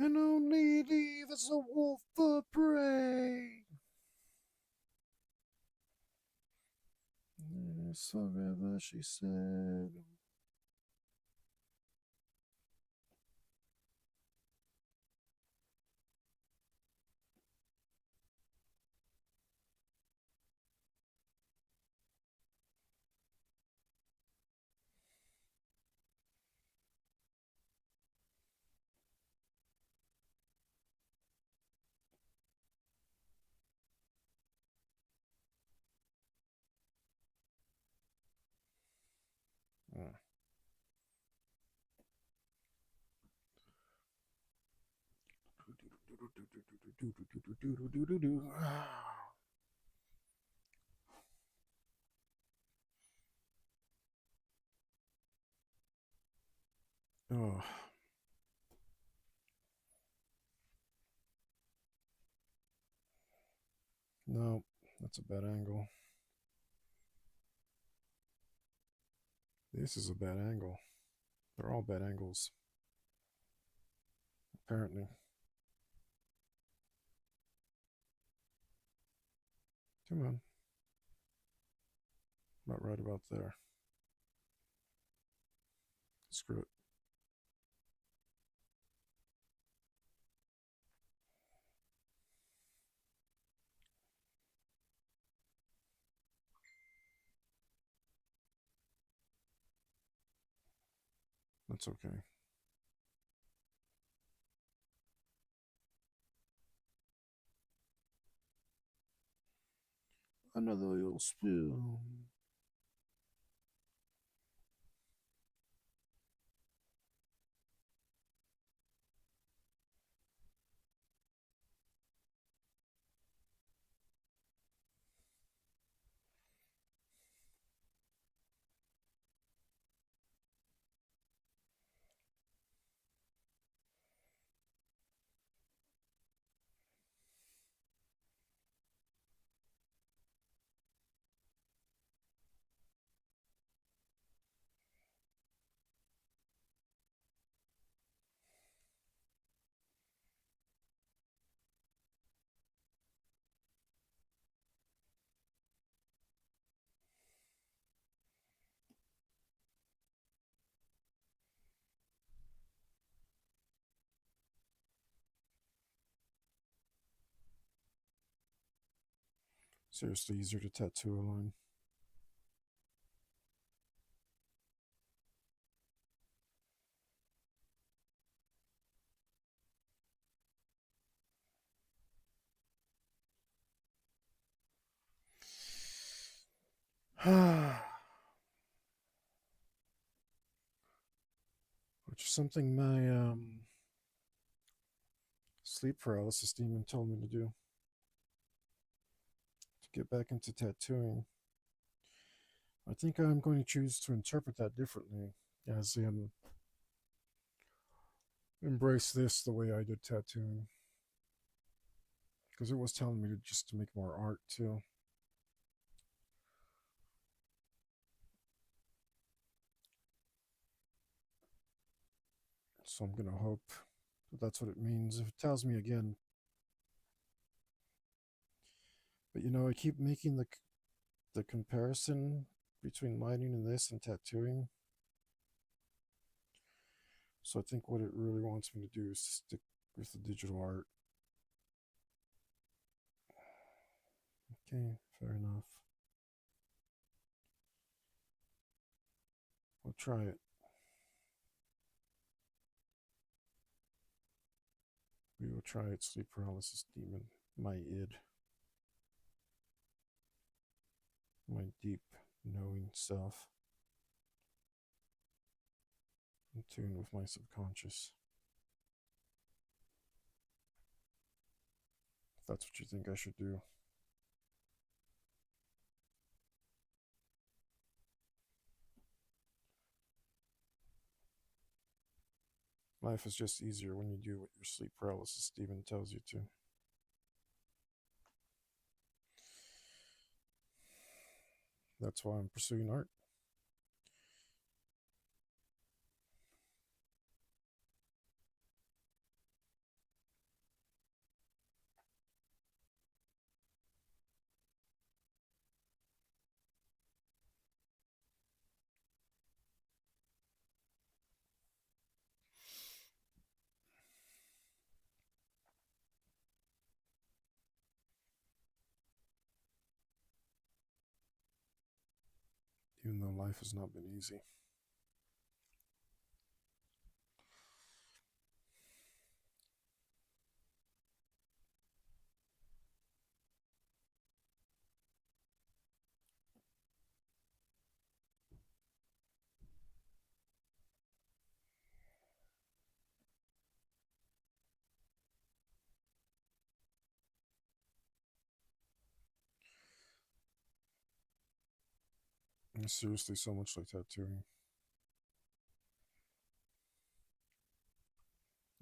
And only leave as a wolf for prey. Yes, forever, she said. Oh, no, that's a bad angle. This is a bad angle. They're all bad angles, apparently. Come on. About right about there. Screw it. That's okay. Another oil spill. Seriously easier to tattoo a line. Which is something my sleep paralysis demon told me to do, to get back into tattooing. I think I'm going to choose to interpret that differently, as in embrace this the way I did tattooing, because it was telling me to just to make more art too. So I'm gonna hope that that's what it means. If it tells me again, but I keep making the comparison between lighting and this and tattooing. So I think what it really wants me to do is stick with the digital art. Okay, fair enough. We'll try it. We will try it, sleep paralysis demon. My id. My deep knowing self. In tune with my subconscious. If that's what you think I should do. Life is just easier when you do what your sleep paralysis demon tells you to. That's why I'm pursuing art. Even though life has not been easy. It's seriously so much like tattooing.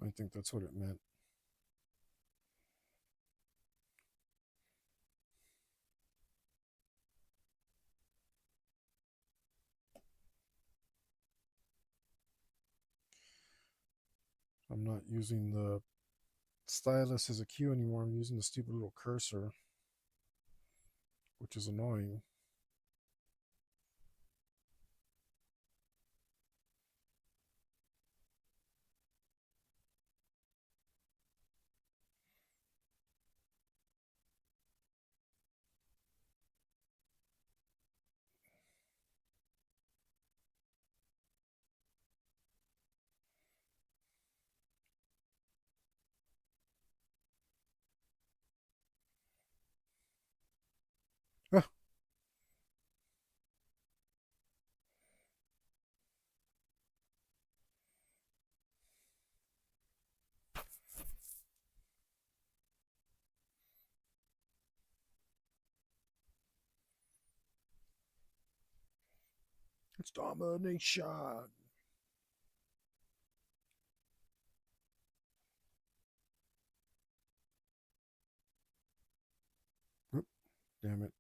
I think that's what it meant. I'm not using the stylus as a cue anymore. I'm using the stupid little cursor, which is annoying. It's domination. Oop, damn it.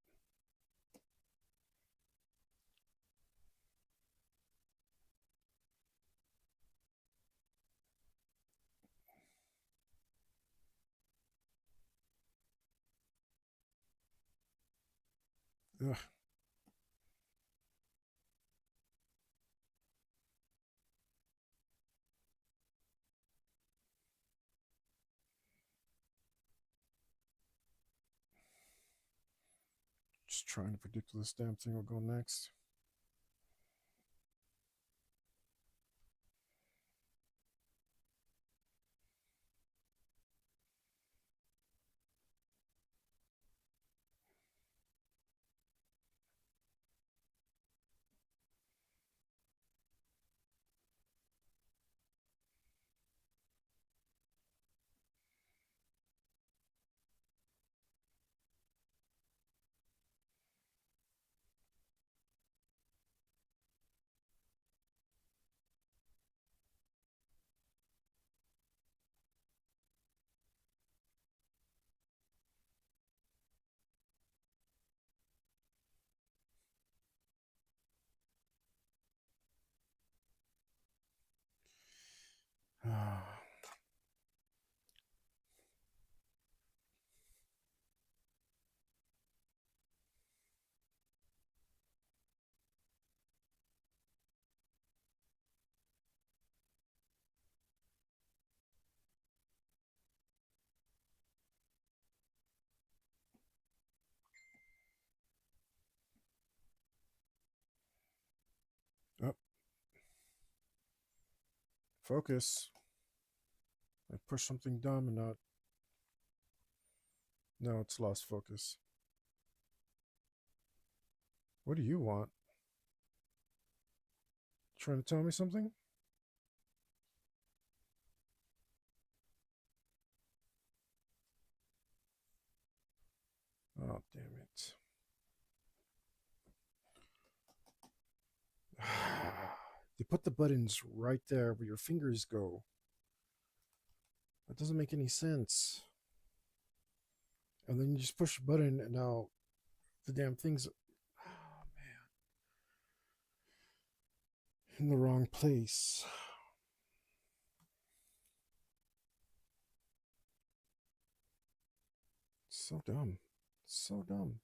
Ugh. Just trying to predict where this damn thing will go next. Oh, focus. I pushed something dumb and not. No, it's lost focus. What do you want? Trying to tell me something? Oh, damn it. They put the buttons right there where your fingers go. That doesn't make any sense. And then you just push a button and now the damn thing's in the wrong place. So dumb. So dumb.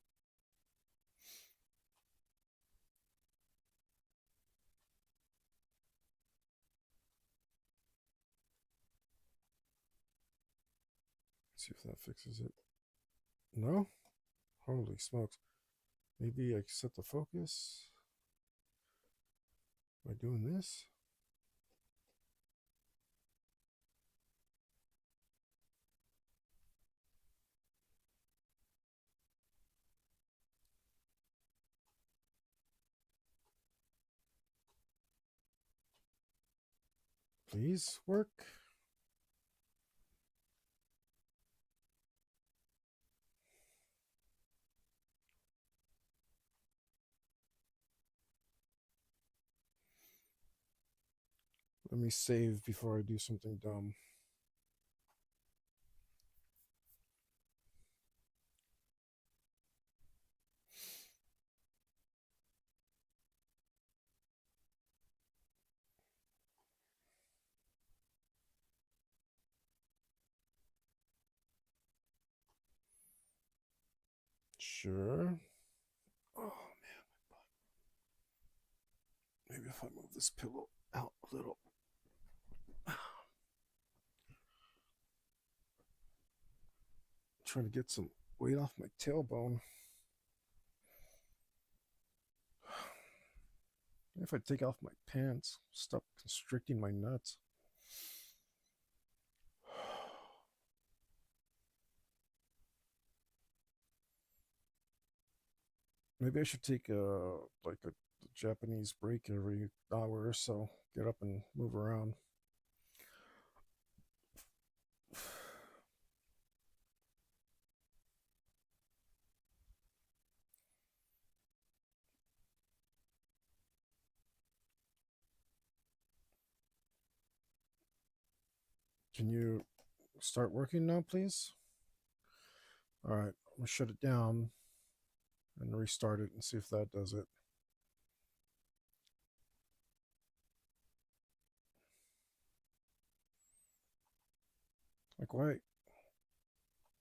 Let's see if that fixes it. No? Holy smokes. Maybe I set the focus by doing this? Please work. Let me save before I do something dumb. Sure. Oh man, maybe if I move this pillow out a little. Trying to get some weight off my tailbone. If I take off my pants, stop constricting my nuts. Maybe I should take a Japanese break every hour or so. Get up and move around. Can you start working now, please? All right, I'm gonna shut it down and restart it and see if that does it. Like, why?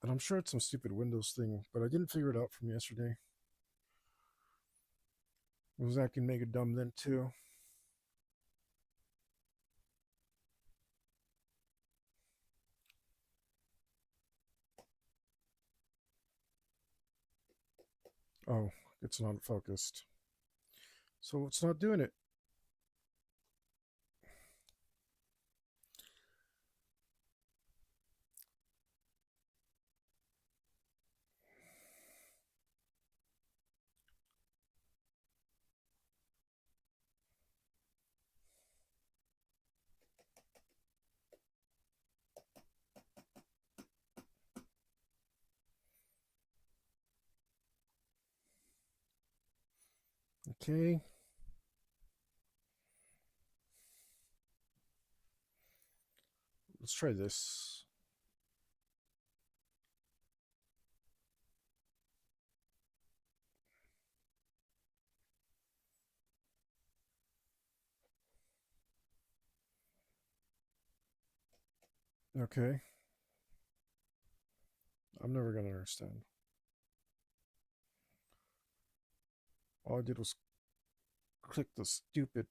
And I'm sure it's some stupid Windows thing, but I didn't figure it out from yesterday. It was acting mega dumb then, too. Oh, it's not focused. So it's not doing it. Okay. Let's try this. Okay. I'm never going to understand. All I did was click the stupid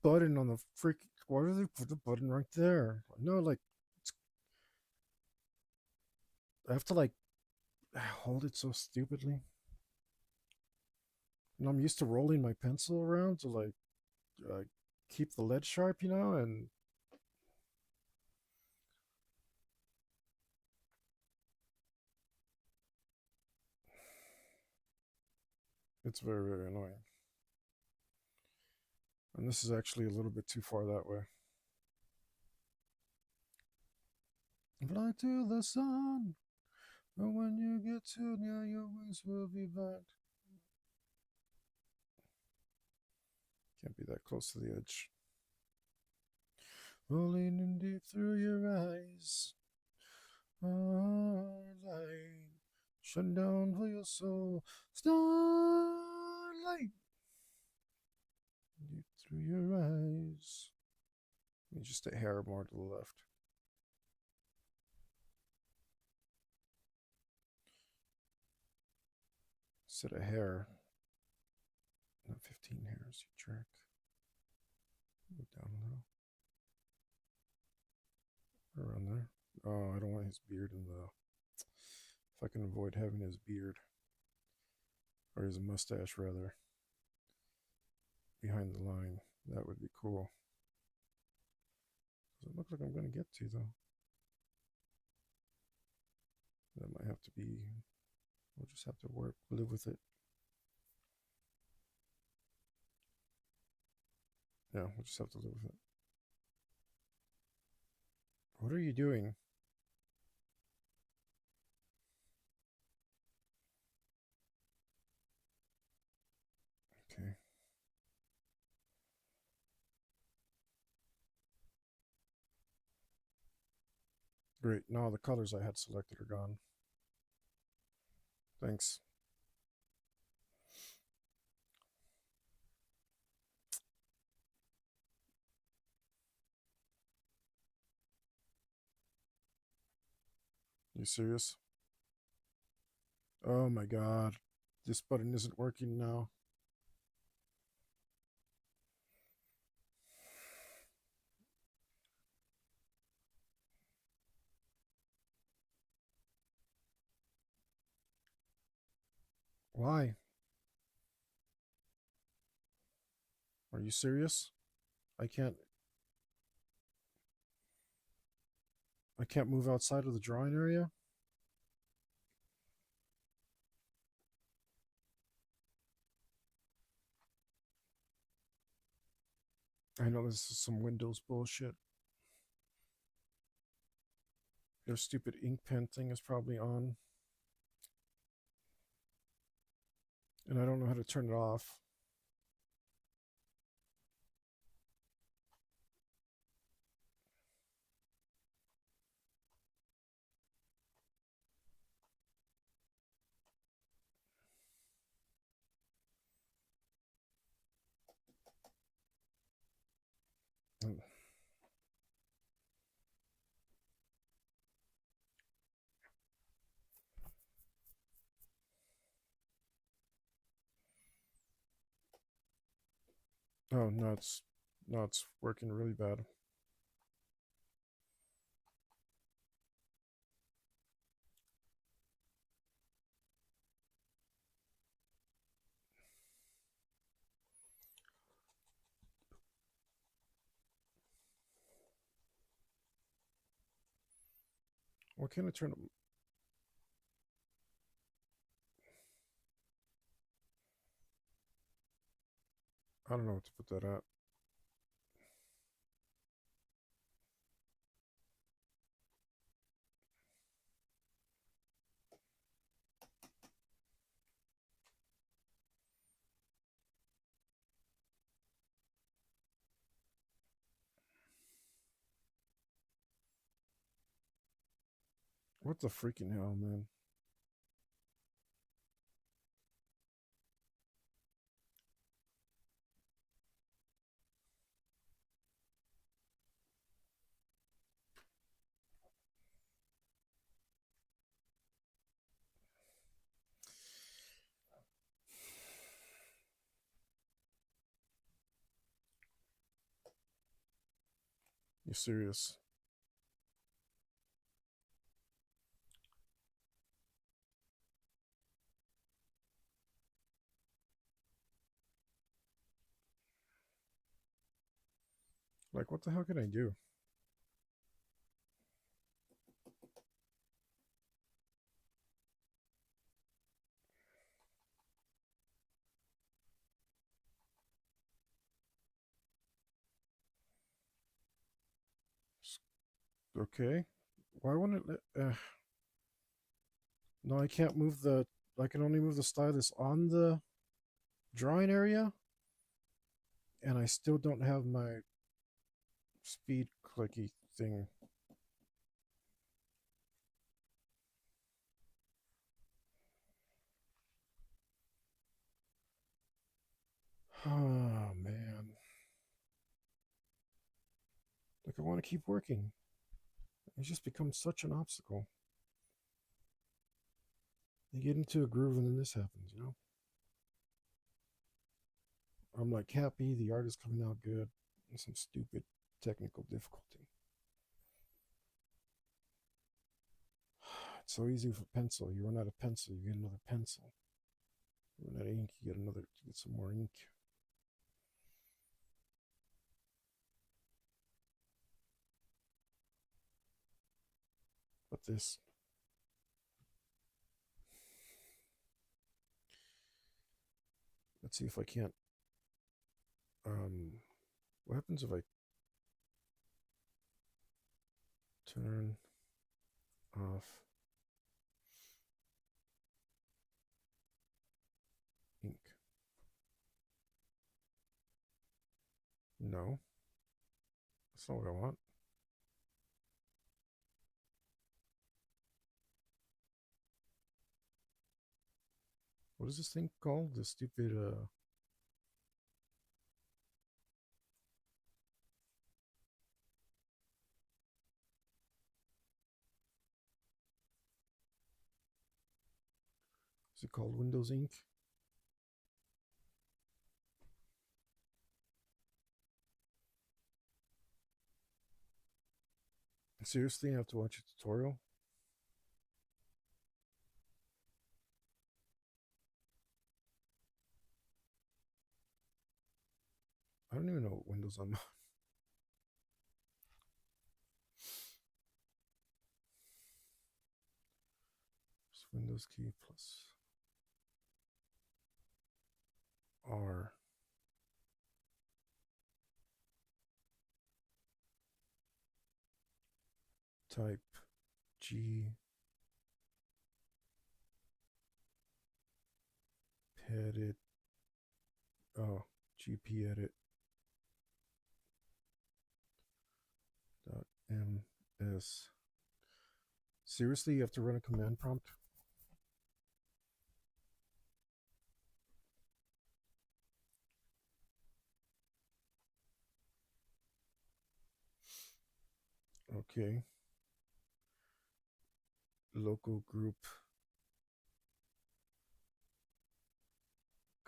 button on the freaking. Why do they put the button right there? No, like, I have to, like, hold it so stupidly. And I'm used to rolling my pencil around to, like, uh, keep the lead sharp, and it's very, very annoying. And this is actually a little bit too far that way. Fly to the sun, but when you get too near, your wings will be bent. Can't be that close to the edge. Rolling in deep through your eyes. Starlight, shut down for your soul. Starlight, deep through your eyes. Maybe just a hair more to the left. Set a hair, not 15 hairs, you jerk. Move down a little. Around there. Oh, I don't want his beard in the. If I can avoid having his beard, or his mustache rather, behind the line, that would be cool. Doesn't look like I'm going to get to, though. That might have to be. We'll just have to live with it. Yeah, we'll just have to live with it. What are you doing? Okay. Great. Now the colors I had selected are gone. Thanks. You serious? Oh my god. This button isn't working now. Why? Are you serious? I can't I can't move outside of the drawing area? I know this is some Windows bullshit. Their stupid ink pen thing is probably on. And I don't know how to turn it off. Oh, no, it's working really bad. Why can't I turn? I don't know what to put that at. What the freaking hell, man? You serious? Like, what the hell can I do? Okay. Why won't it let? No, I can't move the. I can only move the stylus on the drawing area, and I still don't have my speed clicky thing. Oh man. Like I want to keep working. It's just become such an obstacle. You get into a groove and then this happens, you know? I'm like happy, the art is coming out good, and some stupid technical difficulty. It's so easy with a pencil. You run out of pencil, you get another pencil. You run out of ink, you get some more ink. But this, let's see if I can't. What happens if I turn off ink? No, that's not what I want. What is this thing called? The stupid is it called Windows Ink? Seriously, I have to watch a tutorial? I don't even know what Windows I'm on. Just Windows key plus R. Type G edit. Oh, GP edit dot ms. Seriously, you have to run a command prompt? Okay. Local group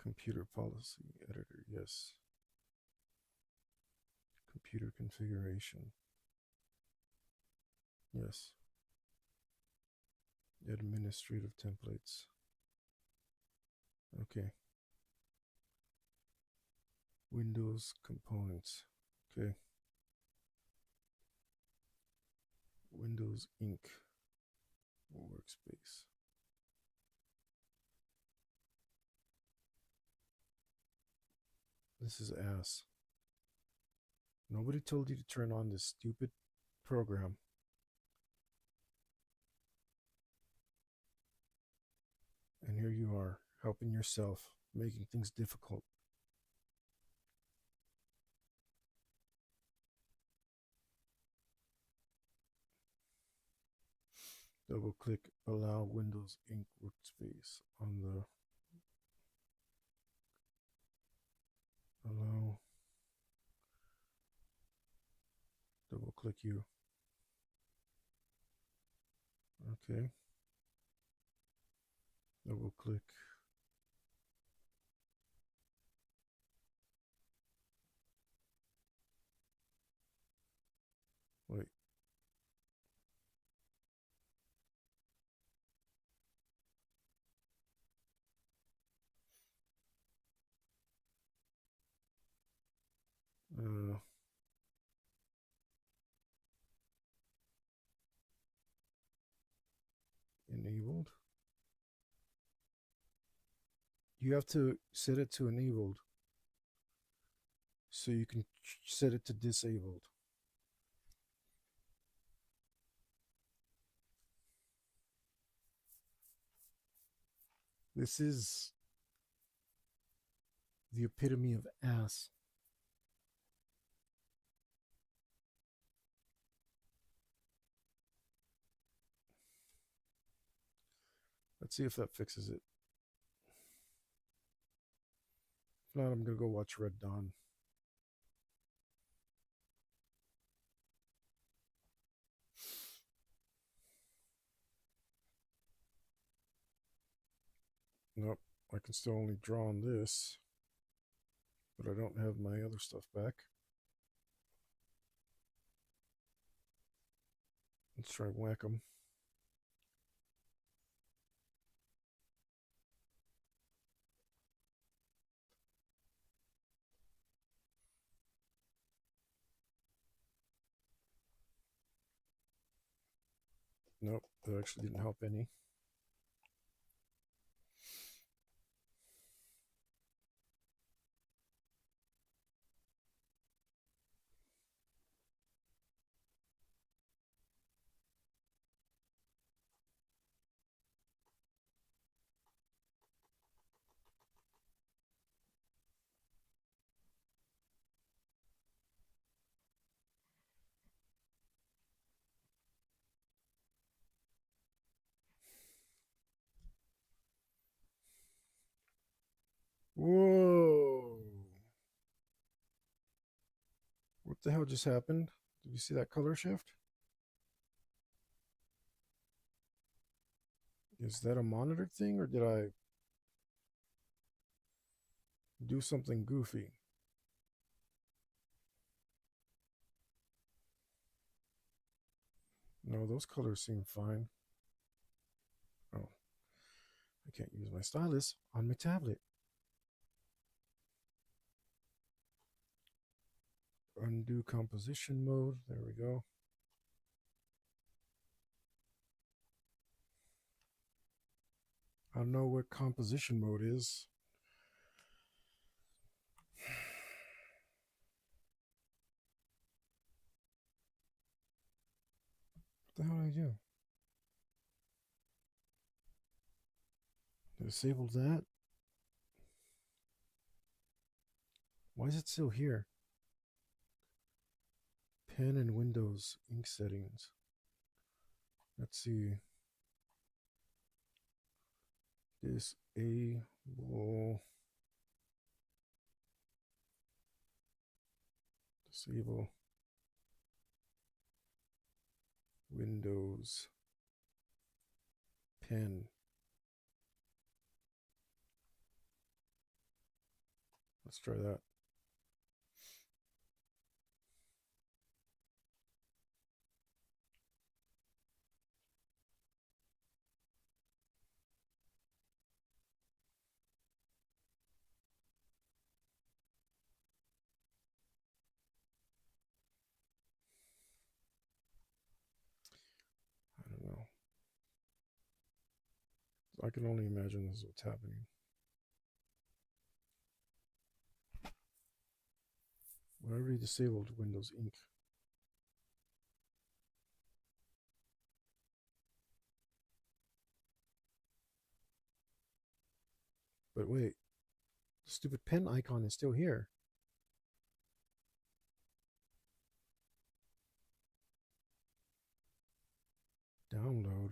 computer policy editor. Yes. computer configuration. Yes. Administrative templates. Okay. Windows components. Okay. Windows Inc. Workspace. This is ass. Nobody told you to turn on this stupid program. And here you are, helping yourself, making things difficult. Double click Allow Windows Inc. Workspace on the Allow. Double click you. Okay. Double click. Wait. Enabled. You have to set it to enabled so you can set it to disabled. This is the epitome of ass. Let's see if that fixes it. If not, I'm going to go watch Red Dawn. Nope, I can still only draw on this, but I don't have my other stuff back. Let's try whack 'em. Nope, that actually didn't help any. Whoa! What the hell just happened? Did you see that color shift? Is that a monitor thing, or did I do something goofy? No, those colors seem fine. Oh, I can't use my stylus on my tablet. Undo composition mode. There we go. I don't know what composition mode is. What the hell did I do? Disable that. Why is it still here? Pen and Windows ink settings. Let's see. Disable. Disable. Windows. Pen. Let's try that. I can only imagine this is what's happening. I already disabled Windows Ink. But wait, the stupid pen icon is still here. Download.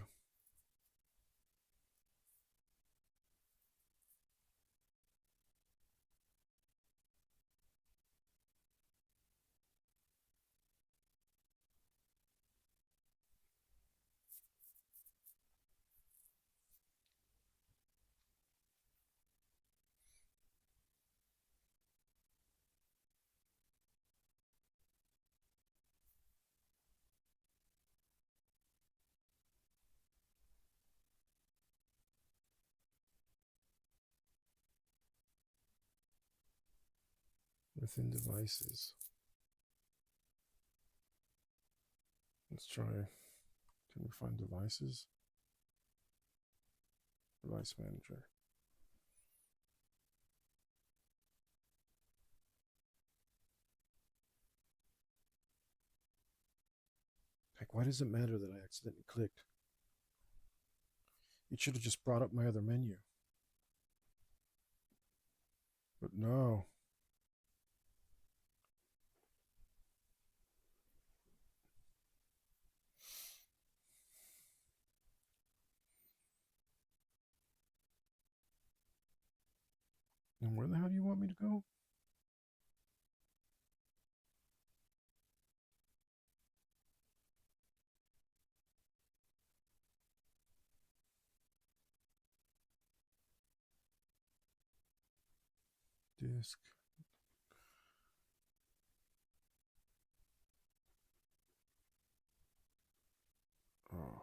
Within devices. Let's try. Can we find devices? Device manager. Heck, why does it matter that I accidentally clicked? It should have just brought up my other menu. But no. And where the hell do you want me to go? Disk. Oh.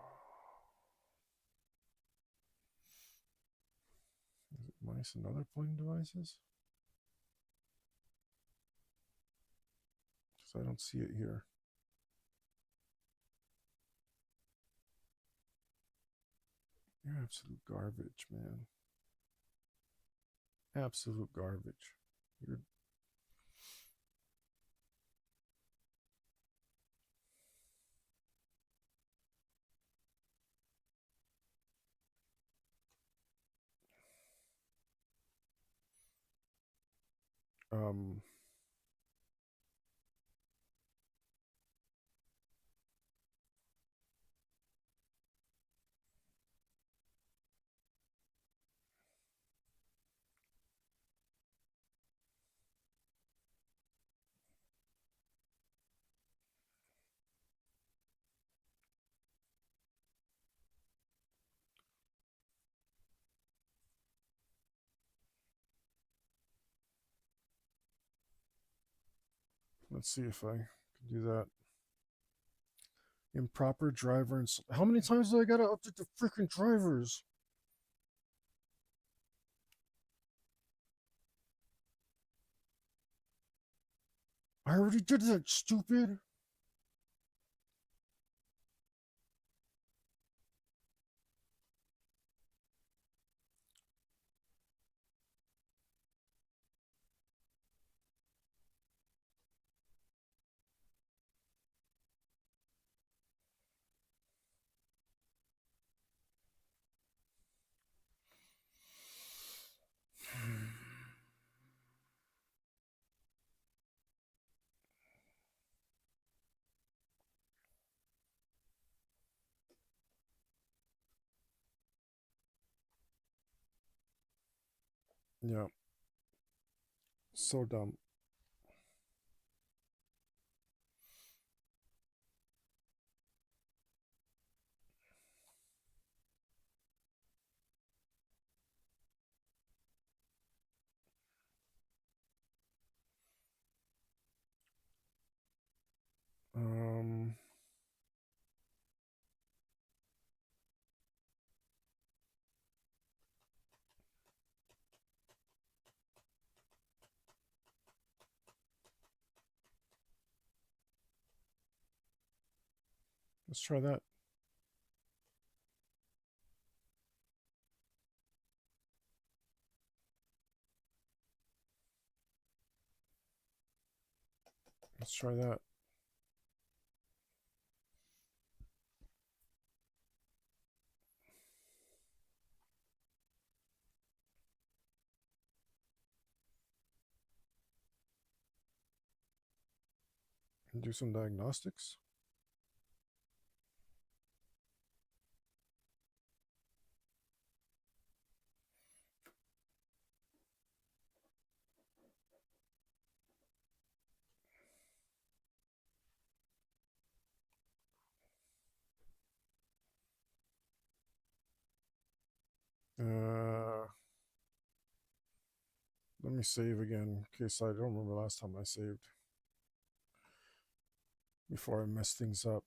Is it mice and other pointing devices? Because I don't see it here. You're absolute garbage, man. Absolute garbage. You're um let's see if I can do that. Improper driver and how many times do I gotta update the freaking drivers? I already did that, stupid. Yeah. So dumb. Um let's try that. Let's try that. And do some diagnostics. Let me save again in case I don't remember last time I saved before I mess things up.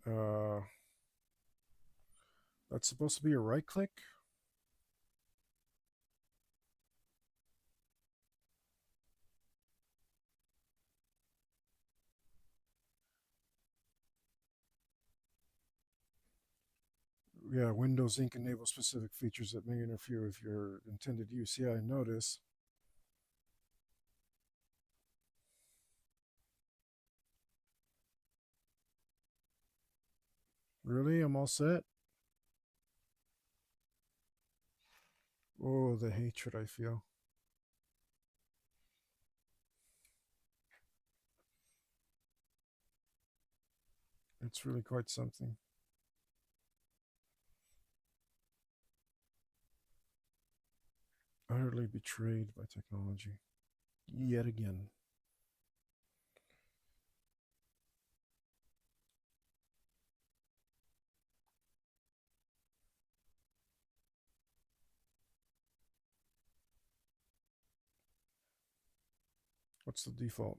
Uh, that's supposed to be a right click. Yeah, Windows Ink enables specific features that may interfere with your intended use. Yeah, I notice. Really? I'm all set? Oh, the hatred I feel. It's really quite something. Utterly betrayed by technology. Yet again. What's the default?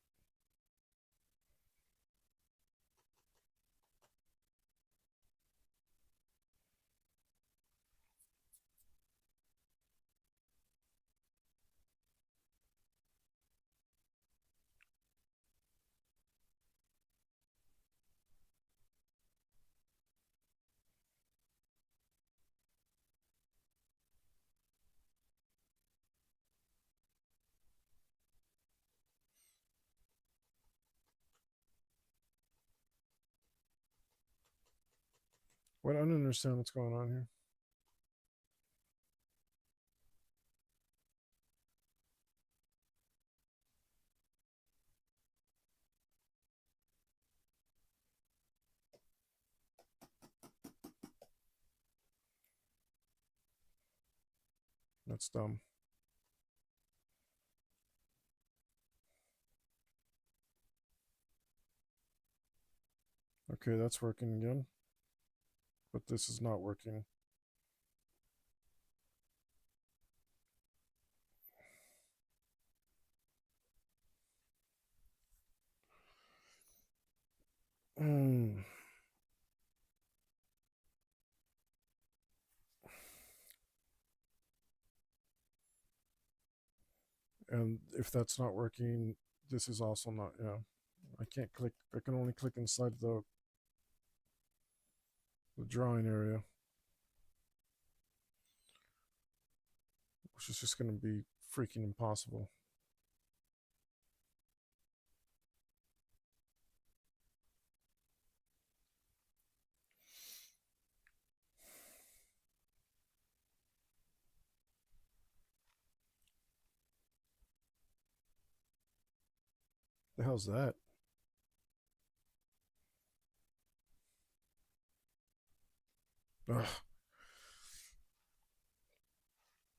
What? I don't understand what's going on here. That's dumb. Okay, that's working again. But this is not working. Mm. And if that's not working, this is also not, yeah. I can't click, I can only click inside the drawing area, which is just going to be freaking impossible. The hell's that? Ugh.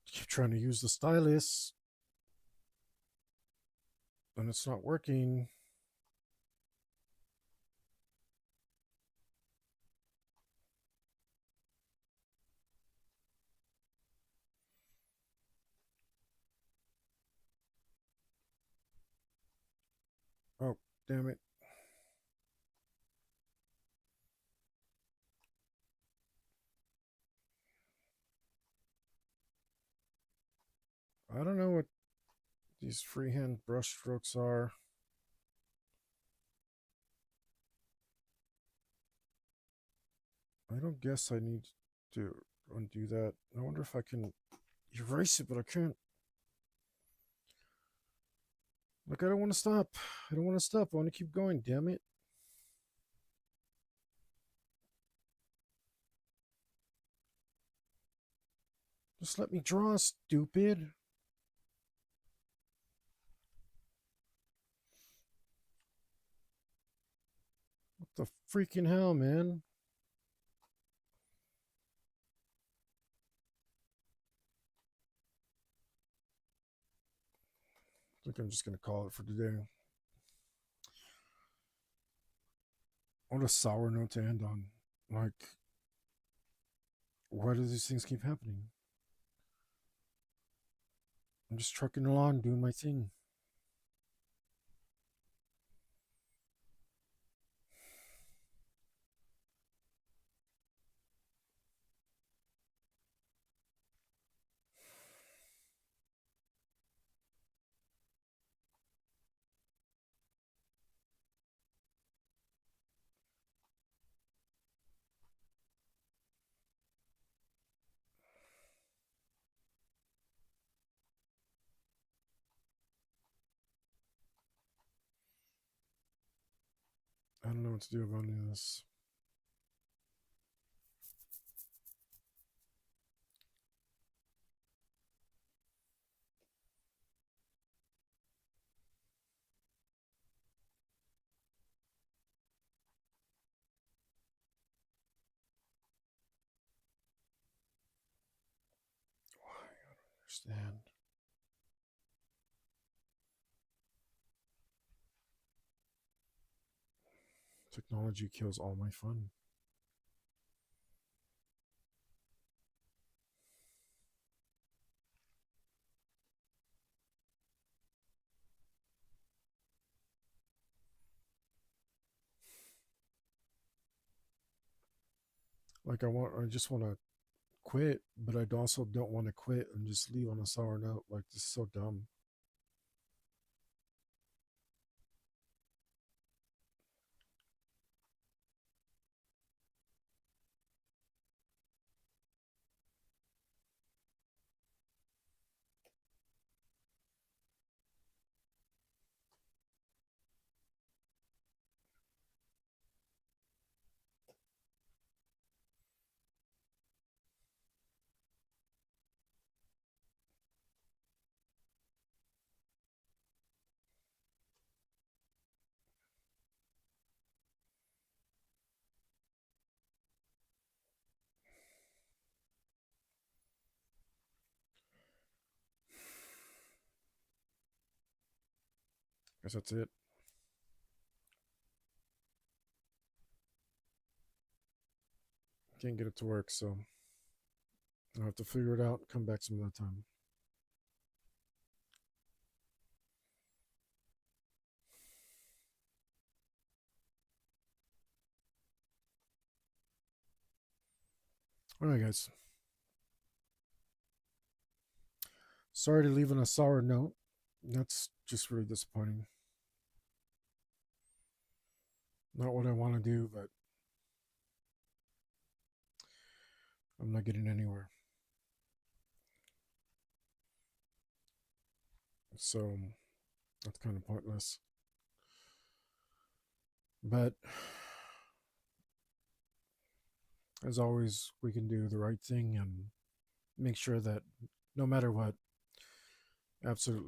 Keep trying to use the stylus, and it's not working. Oh, damn it. I don't know what these freehand brush strokes are. I don't guess I need to undo that. I wonder if I can erase it, but I can't. Like, I don't want to stop. I don't want to stop. I want to keep going, damn it. Just let me draw, stupid. What the freaking hell, man? I think I'm just going to call it for today. What a sour note to end on. Like, why do these things keep happening? I'm just trucking along, doing my thing. I don't know what to do about any of this. Why? I don't understand. Technology kills all my fun. Like, I just want to quit, but I also don't want to quit and just leave on a sour note. Like, this is so dumb. Guess that's it. Can't get it to work, so I'll have to figure it out and come back some other time. All right, guys. Sorry to leave on a sour note. That's just really disappointing. Not what I want to do, but I'm not getting anywhere. So that's kind of pointless. But as always, we can do the right thing and make sure that no matter what, absolutely